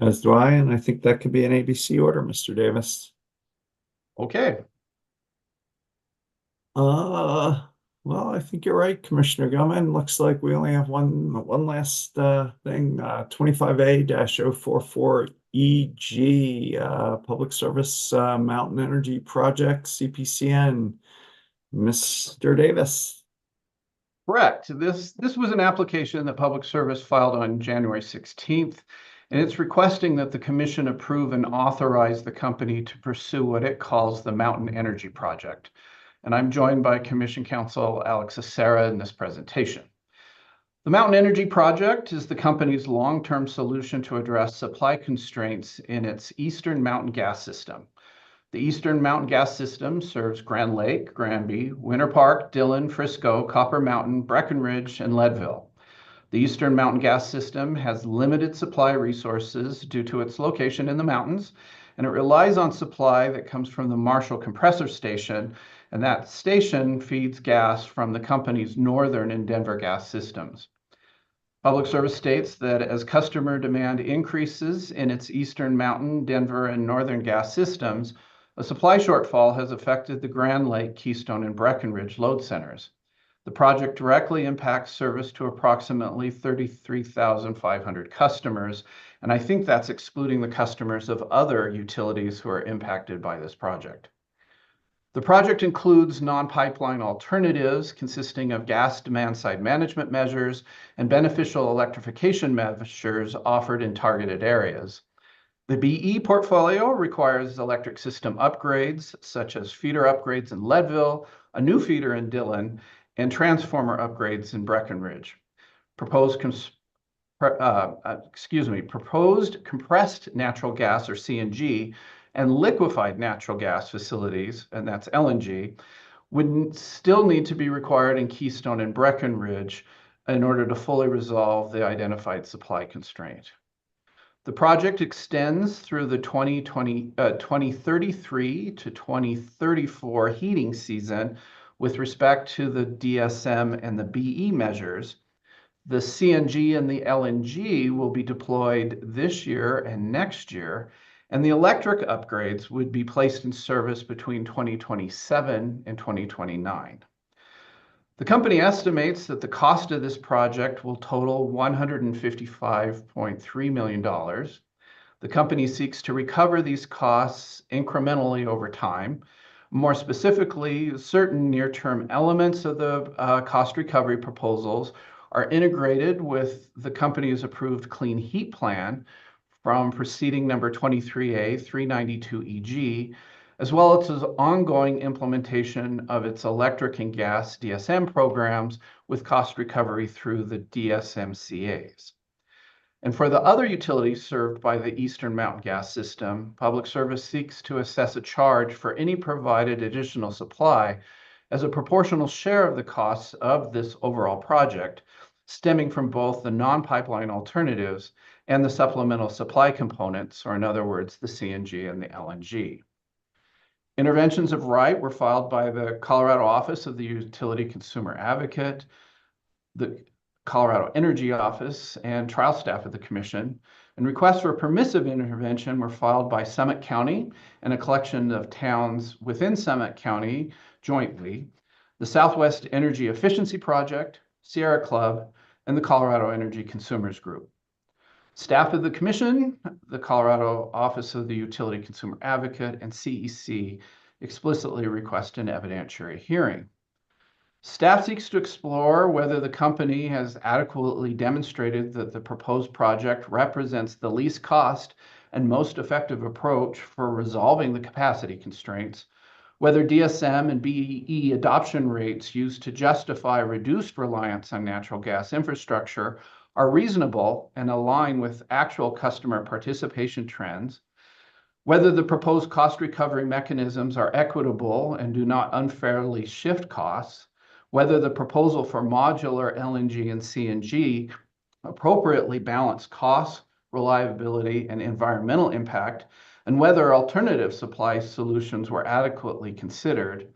as do I, and I think that could be an ABC order, Mr. Davis. Okay. Well, I think you're right, Commissioner Gumman. Looks like we only have one last thing, 25A-044EG, Public Service Mountain Energy Project, CPCN. Mr. Davis. Correct. This was an application that Public Service filed on January 16th, and it's requesting that the commission approve and authorize the company to pursue what it calls the Mountain Energy Project. And I'm joined by Commission Counsel Alex Acera in this presentation. The Mountain Energy Project is the company's long-term solution to address supply constraints in its Eastern Mountain Gas System. The Eastern Mountain Gas System serves Grand Lake, Granby, Winter Park, Dillon, Frisco, Copper Mountain, Breckenridge, and Leadville. The Eastern Mountain Gas System has limited supply resources due to its location in the mountains, and it relies on supply that comes from the Marshall Compressor Station, and that station feeds gas from the company's Northern and Denver gas systems. Public Service states that as customer demand increases in its Eastern Mountain, Denver, and Northern gas systems, a supply shortfall has affected the Grand Lake, Keystone, and Breckenridge load centers. The project directly impacts service to approximately 33,500 customers, and I think that's excluding the customers of other utilities who are impacted by this project. The project includes non-pipeline alternatives consisting of gas demand-side management measures and beneficial electrification measures offered in targeted areas. The BE portfolio requires electric system upgrades, such as feeder upgrades in Leadville, a new feeder in Dillon, and transformer upgrades in Breckenridge. Proposed compressed natural gas, or CNG, and liquefied natural gas facilities, and that's LNG, would still need to be required in Keystone and Breckenridge in order to fully resolve the identified supply constraint. The project extends through the 2033 to 2034 heating season with respect to the DSM and the BE measures. The CNG and the LNG will be deployed this year and next year, and the electric upgrades would be placed in service between 2027 and 2029. The company estimates that the cost of this project will total $155.3 million. The company seeks to recover these costs incrementally over time. More specifically, certain near-term elements of the cost recovery proposals are integrated with the company's approved clean heat plan from proceeding number 23A 392EG, as well as its ongoing implementation of its electric and gas DSM programs with cost recovery through the DSMCAs. And for the other utilities served by the Eastern Mountain Gas System, Public Service seeks to assess a charge for any provided additional supply as a proportional share of the costs of this overall project, stemming from both the non-pipeline alternatives and the supplemental supply components, or in other words, the CNG and the LNG. Interventions of right were filed by the Colorado Office of the Utility Consumer Advocate, the Colorado Energy Office, and trial staff of the Commission, and requests for permissive intervention were filed by Summit County and a collection of towns within Summit County jointly, the Southwest Energy Efficiency Project, Sierra Club, and the Colorado Energy Consumers Group. Staff of the Commission, the Colorado Office of the Utility Consumer Advocate, and CEC explicitly request an evidentiary hearing. Staff seeks to explore whether the company has adequately demonstrated that the proposed project represents the least cost and most effective approach for resolving the capacity constraints, whether DSM and BEE adoption rates used to justify reduced reliance on natural gas infrastructure are reasonable and align with actual customer participation trends, whether the proposed cost recovery mechanisms are equitable and do not unfairly shift costs, whether the proposal for modular LNG and CNG appropriately balance costs, reliability, and environmental impact and whether alternative supply solutions were adequately considered,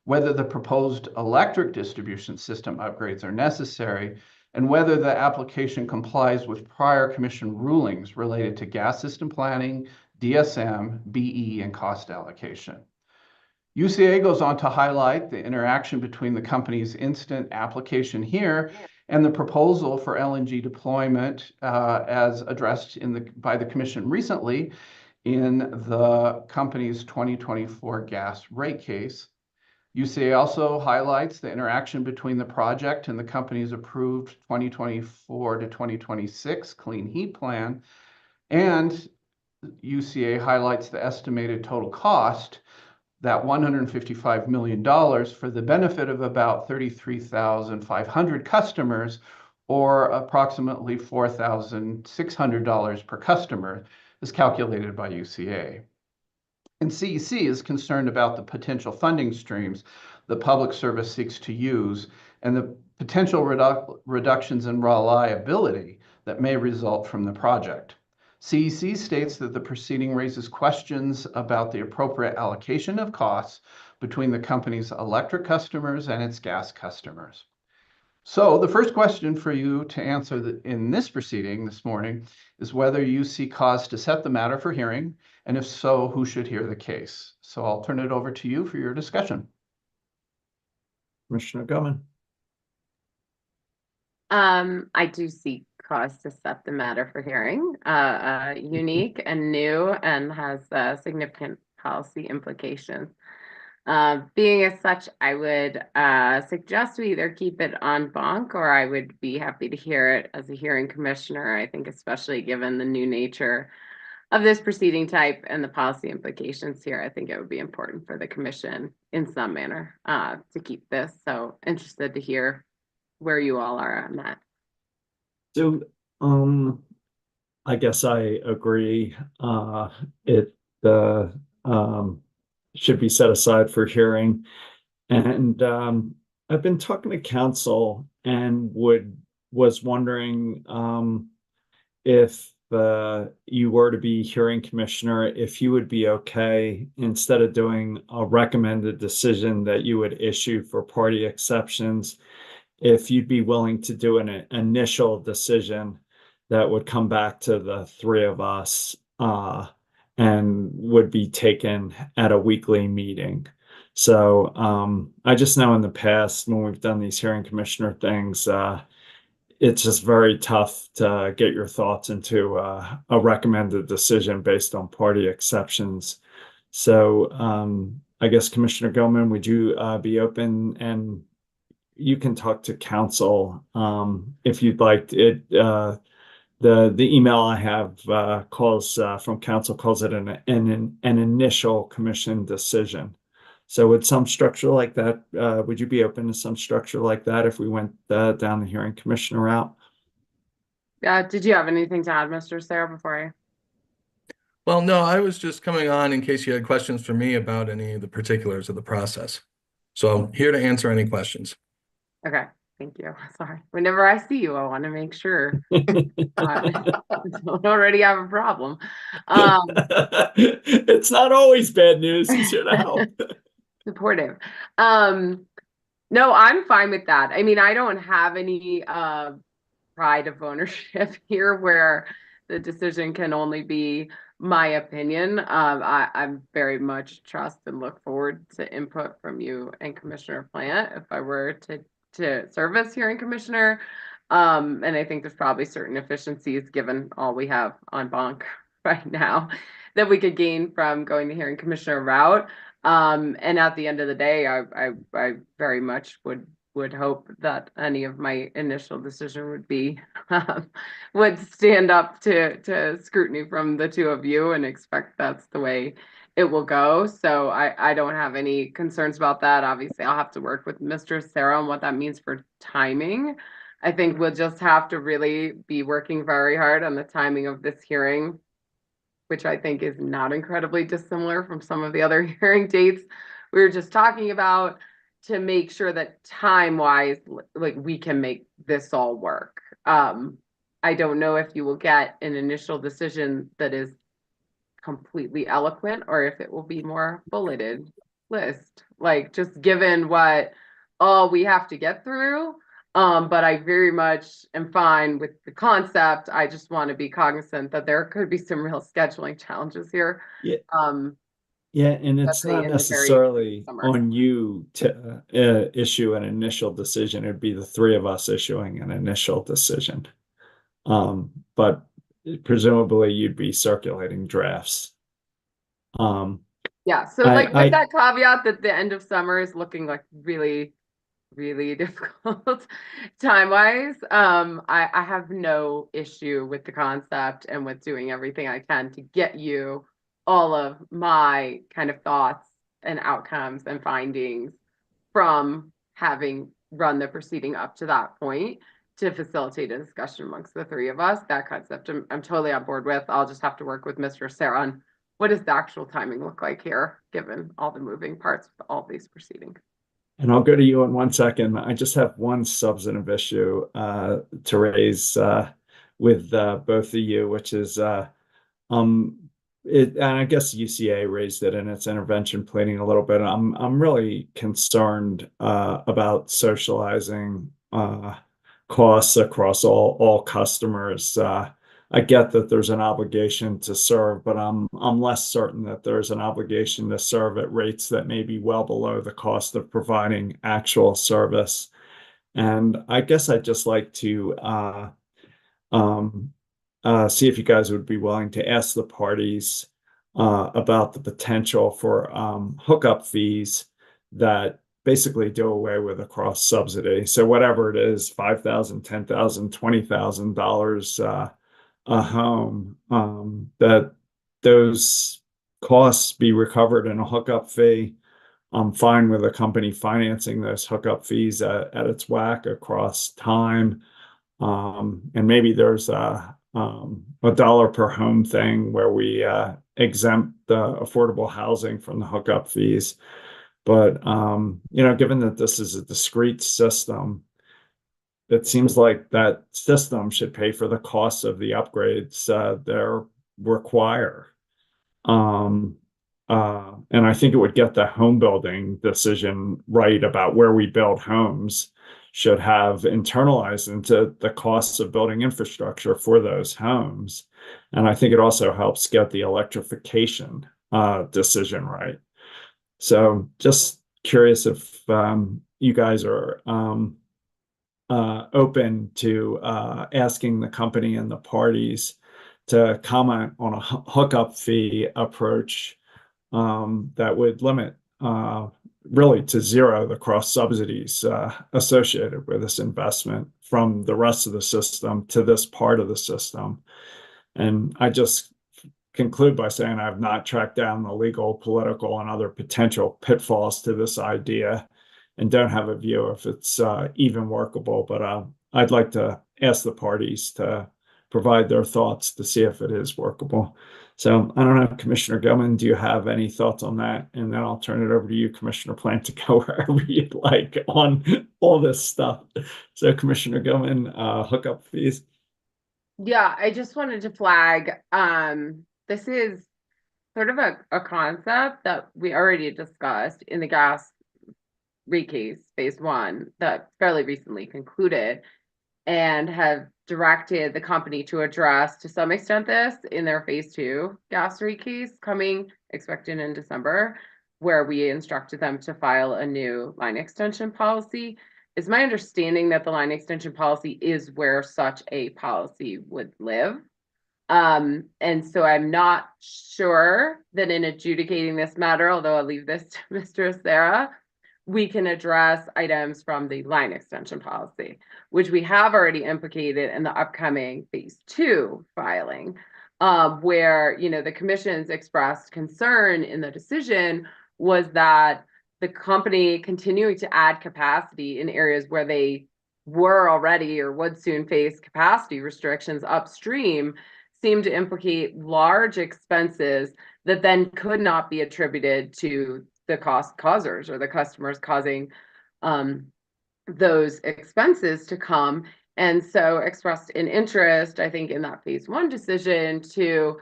whether the proposed electric distribution system upgrades are necessary, and whether the application complies with prior commission rulings related to gas system planning, DSM, BE, and cost allocation. UCA goes on to highlight the interaction between the company's instant application here and the proposal for LNG deployment as addressed by the commission recently in the company's 2024 gas rate case. UCA also highlights the interaction between the project and the company's approved 2024 to 2026 Clean Heat Plan, and UCA highlights the estimated total cost, that $155 million for the benefit of about 33,500 customers, or approximately $4,600 per customer, is calculated by UCA. And CEC is concerned about the potential funding streams the public service seeks to use and the potential reductions in reliability that may result from the project. CEC states that the proceeding raises questions about the appropriate allocation of costs between the company's electric customers and its gas customers. So the first question for you to answer in this proceeding this morning is whether you see cause to set the matter for hearing, and if so, who should hear the case. So I'll turn it over to you for your discussion. Commissioner Gilman. I do see cause to set the matter for hearing, unique and new, and has significant policy implications. Being as such, I would suggest we either keep it en banc, or I would be happy to hear it as a hearing commissioner. I think especially given the new nature of this proceeding type and the policy implications here, I think it would be important for the commission in some manner to keep this. So interested to hear where you all are on that. So, I guess I agree. It should be set aside for hearing. And I've been talking to council and was wondering if you were to be hearing commissioner, if you would be okay, instead of doing a recommended decision that you would issue for party exceptions, if you'd be willing to do an initial decision that would come back to the three of us and would be taken at a weekly meeting. So I just know in the past when we've done these hearing commissioner things, it's just very tough to get your thoughts into a recommended decision based on party exceptions. So I guess Commissioner Gilman, would you be open, and you can talk to council if you'd like it. The email I have calls from council calls it an initial commission decision. So with some structure like that, would you be open to some structure like that if we went down the hearing commissioner route? Did you have anything to add, Mr. Sarah, before I? Well, no, I was just coming on in case you had questions for me about any of the particulars of the process. So I'm here to answer any questions. Okay, thank you. Sorry. Whenever I see you, I want to make sure I don't already have a problem. It's not always bad news. He's here to help. Supportive. No, I'm fine with that. I mean, I don't have any pride of ownership here where the decision can only be my opinion. I'm very much trust and look forward to input from you and Commissioner Plant if I were to serve as hearing commissioner. And I think there's probably certain efficiencies given all we have on bonk right now that we could gain from going the hearing commissioner route. And at the end of the day, I very much would hope that any of my initial decision would be would stand up to scrutiny from the two of you and expect that's the way it will go. So I don't have any concerns about that. Obviously, I'll have to work with Mr. Sarah on what that means for timing. I think we'll just have to really be working very hard on the timing of this hearing, which I think is not incredibly dissimilar from some of the other hearing dates we were just talking about, to make sure that time-wise, like, we can make this all work. I don't know if you will get an initial decision that is completely eloquent or if it will be more bulleted list, like just given what all we have to get through. But I very much am fine with the concept. I just want to be cognizant that there could be some real scheduling challenges here. Yeah. Um, Yeah, and it's especially not in the very necessarily summer. on you to issue an initial decision. It'd be the three of us issuing an initial decision. But presumably you'd be circulating drafts. Yeah, so like with that caveat that the end of summer is looking like really, really difficult time-wise, I have no issue with the concept and with doing everything I can to get you all of my kind of thoughts and outcomes and findings from having run the proceeding up to that point to facilitate a discussion amongst the three of us. That concept I'm totally on board with. I'll just have to work with Mr. Sarah on what does the actual timing look like here, given all the moving parts with all these proceedings. And I'll go to you in 1 second. I just have one substantive issue to raise with both of you, which is and I guess UCA raised it in its intervention planning a little bit. I'm really concerned about socializing costs across all customers. I get that there's an obligation to serve, but I'm less certain that there's an obligation to serve at rates that may be well below the cost of providing actual service. And I guess I'd just like to see if you guys would be willing to ask the parties about the potential for hookup fees that basically do away with a cross subsidy. So whatever it is, $5,000, $10,000, $20,000 a home, that those costs be recovered in a hookup fee. I'm fine with a company financing those hookup fees at its whack across time. And maybe there's a dollar per home thing where we exempt the affordable housing from the hookup fees. But given that this is a discrete system, it seems like that system should pay for the costs of the upgrades they require. And I think it would get the home building decision right about where we build homes should have internalized into the costs of building infrastructure for those homes. And I think it also helps get the electrification decision right. So just curious if you guys are open to asking the company and the parties to comment on a hookup fee approach that would limit really to zero the cross subsidies associated with this investment from the rest of the system to this part of the system. And I just conclude by saying I have not tracked down the legal, political, and other potential pitfalls to this idea and don't have a view if it's even workable. But I'd like to ask the parties to provide their thoughts to see if it is workable. So I don't know, Commissioner Gilman, do you have any thoughts on that? And then I'll turn it over to you, Commissioner Plant, to go wherever you'd like on all this stuff. So Commissioner Gilman, hookup fees. Yeah, I just wanted to flag, this is sort of a concept that we already discussed in the gas rate case phase 1 that fairly recently concluded, and have directed the company to address to some extent this in their phase 2 gas rate case coming expected in December, where we instructed them to file a new line extension policy. It's my understanding that the line extension policy is where such a policy would live. And so I'm not sure that in adjudicating this matter, although I'll leave this to Mr. Sarah, we can address items from the line extension policy, which we have already implicated in the upcoming phase 2 filing, where, the commission's expressed concern in the decision was that the company continuing to add capacity in areas where they were already or would soon face capacity restrictions upstream seemed to implicate large expenses that then could not be attributed to the cost causers or the customers causing those expenses to come. And so expressed an interest, I think, in that phase 1 decision to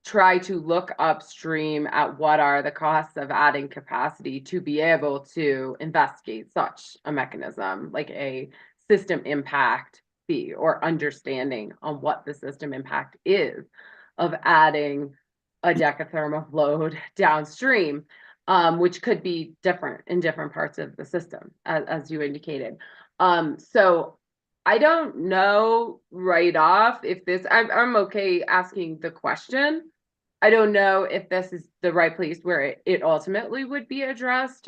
try to look upstream at what are the costs of adding capacity to be able to investigate such a mechanism, like a system impact fee, or understanding on what the system impact is of adding a decatherm of load downstream, which could be different in different parts of the system, as you indicated. So I don't know right off if this, I'm okay asking the question. I don't know if this is the right place where it ultimately would be addressed,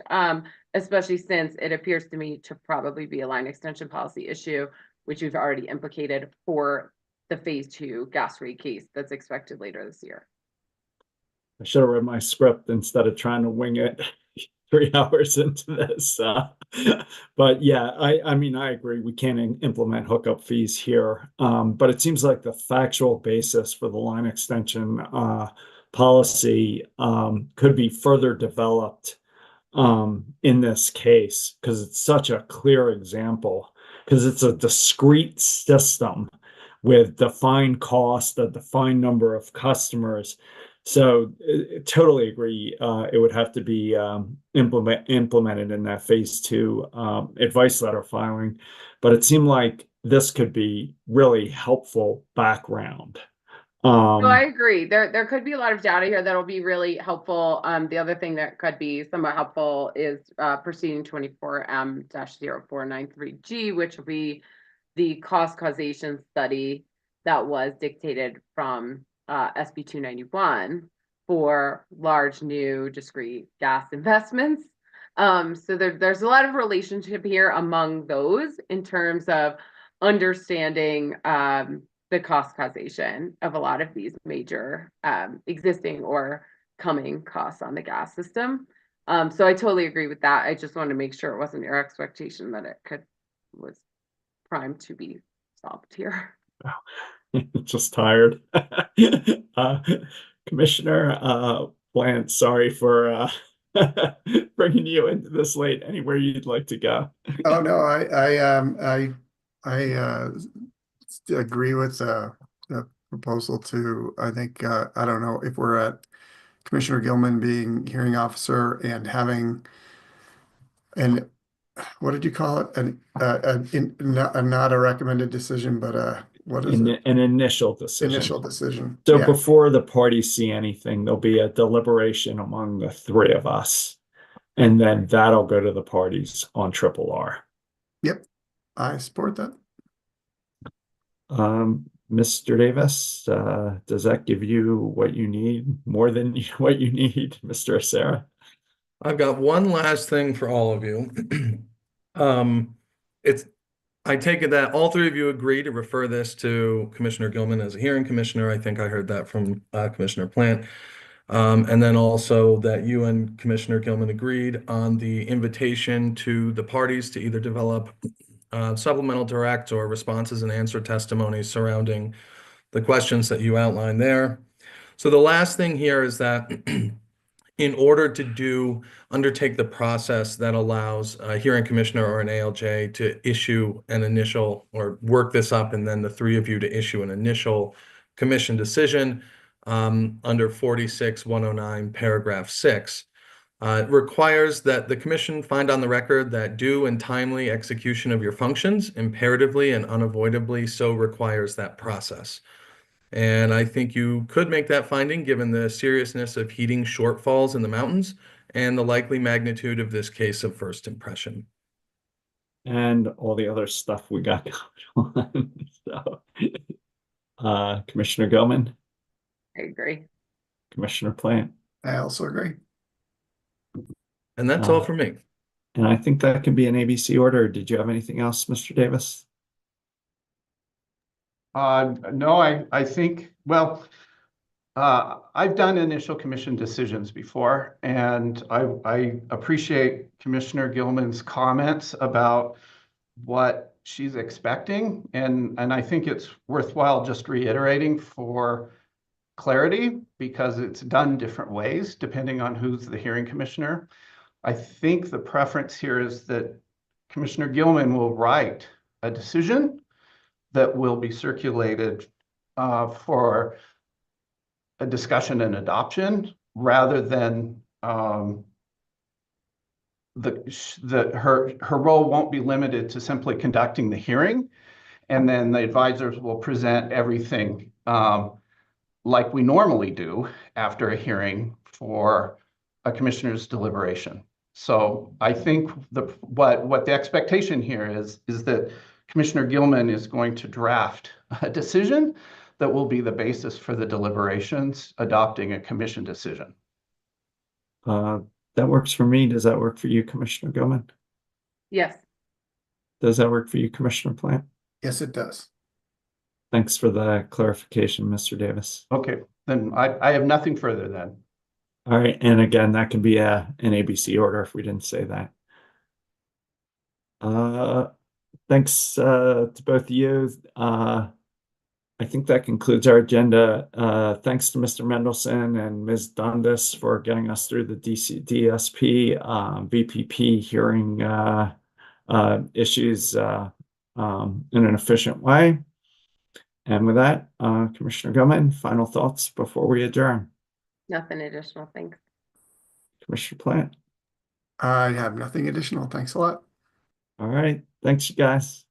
especially since it appears to me to probably be a line extension policy issue, which we've already implicated for the phase 2 gas rate case that's expected later this year. I should have read my script instead of trying to wing it 3 hours into this. But yeah, I mean, I agree. We can't implement hookup fees here. But it seems like the factual basis for the line extension policy could be further developed in this case, because it's such a clear example, because it's a discrete system with defined cost, a defined number of customers. So totally agree. It would have to be implemented in that phase 2 advice letter filing. But it seemed like this could be really helpful background. No, I agree. There could be a lot of data here that'll be really helpful. The other thing that could be somewhat helpful is proceeding 24M-0493G, which will be the cost causation study that was dictated from SB 291 for large new discrete gas investments. So there's a lot of relationship here among those in terms of understanding the cost causation of a lot of these major existing or coming costs on the gas system. So I totally agree with that. I just wanted to make sure it wasn't your expectation that it was primed to be solved here. Just tired. Commissioner Bland, sorry for bringing you into this late. Anywhere you'd like to go? Oh no, I agree with the proposal too. I think I don't know if we're at Commissioner Gilman being hearing officer and having an, what did you call it? Not a recommended decision, but what is it? An initial decision. Initial decision. So Yeah. before the parties see anything, there'll be a deliberation among the three of us, and then that'll go to the parties on triple R. Yep, I support that. Mr. Davis, does that give you what you need, more than what you need, Mr. Sarah? I've got one last thing for all of you. I take it that all three of you agree to refer this to Commissioner Gilman as a hearing commissioner. I think I heard that from Commissioner Plant. And then also that you and Commissioner Gilman agreed on the invitation to the parties to either develop supplemental direct or responses and answer testimonies surrounding the questions that you outlined there. So the last thing here is that in order to undertake the process that allows a hearing commissioner or an ALJ to issue an initial, or work this up, and then the three of you to issue an initial commission decision under 46-109 paragraph 6, it requires that the commission find on the record that due and timely execution of your functions imperatively and unavoidably so requires that process. And I think you could make that finding given the seriousness of heating shortfalls in the mountains and the likely magnitude of this case of first impression. And all the other stuff we got going on. So, Commissioner Gilman? I agree. Commissioner Plant? I also agree. And that's all for me. And I think that can be an ABC order. Did you have anything else, Mr. Davis? No, I think, well, I've done initial commission decisions before, and I appreciate Commissioner Gilman's comments about what she's expecting, and I think it's worthwhile just reiterating for clarity, because it's done different ways depending on who's the hearing commissioner. I think the preference here is that Commissioner Gilman will write a decision that will be circulated for a discussion and adoption rather than her role won't be limited to simply conducting the hearing, and then the advisors will present everything like we normally do after a hearing for a commissioner's deliberation. So I think what the expectation here is that Commissioner Gilman is going to draft a decision that will be the basis for the deliberations adopting a commission decision. That works for me. Does that work for you, Commissioner Gilman? Yes. Does that work for you, Commissioner Plant? Yes, it does. Thanks for the clarification, Mr. Davis. Okay, then I have nothing further then. All right, and again, that can be an ABC order if we didn't say that. Thanks to both of you. I think that concludes our agenda. Thanks to Mr. Mendelson and Ms. Dundas for getting us through the DSP VPP hearing issues in an efficient way. And with that, Commissioner Gilman, final thoughts before we adjourn. Nothing additional. Thanks. Commissioner Plant. I have nothing additional. Thanks a lot. All right. Thanks, you guys.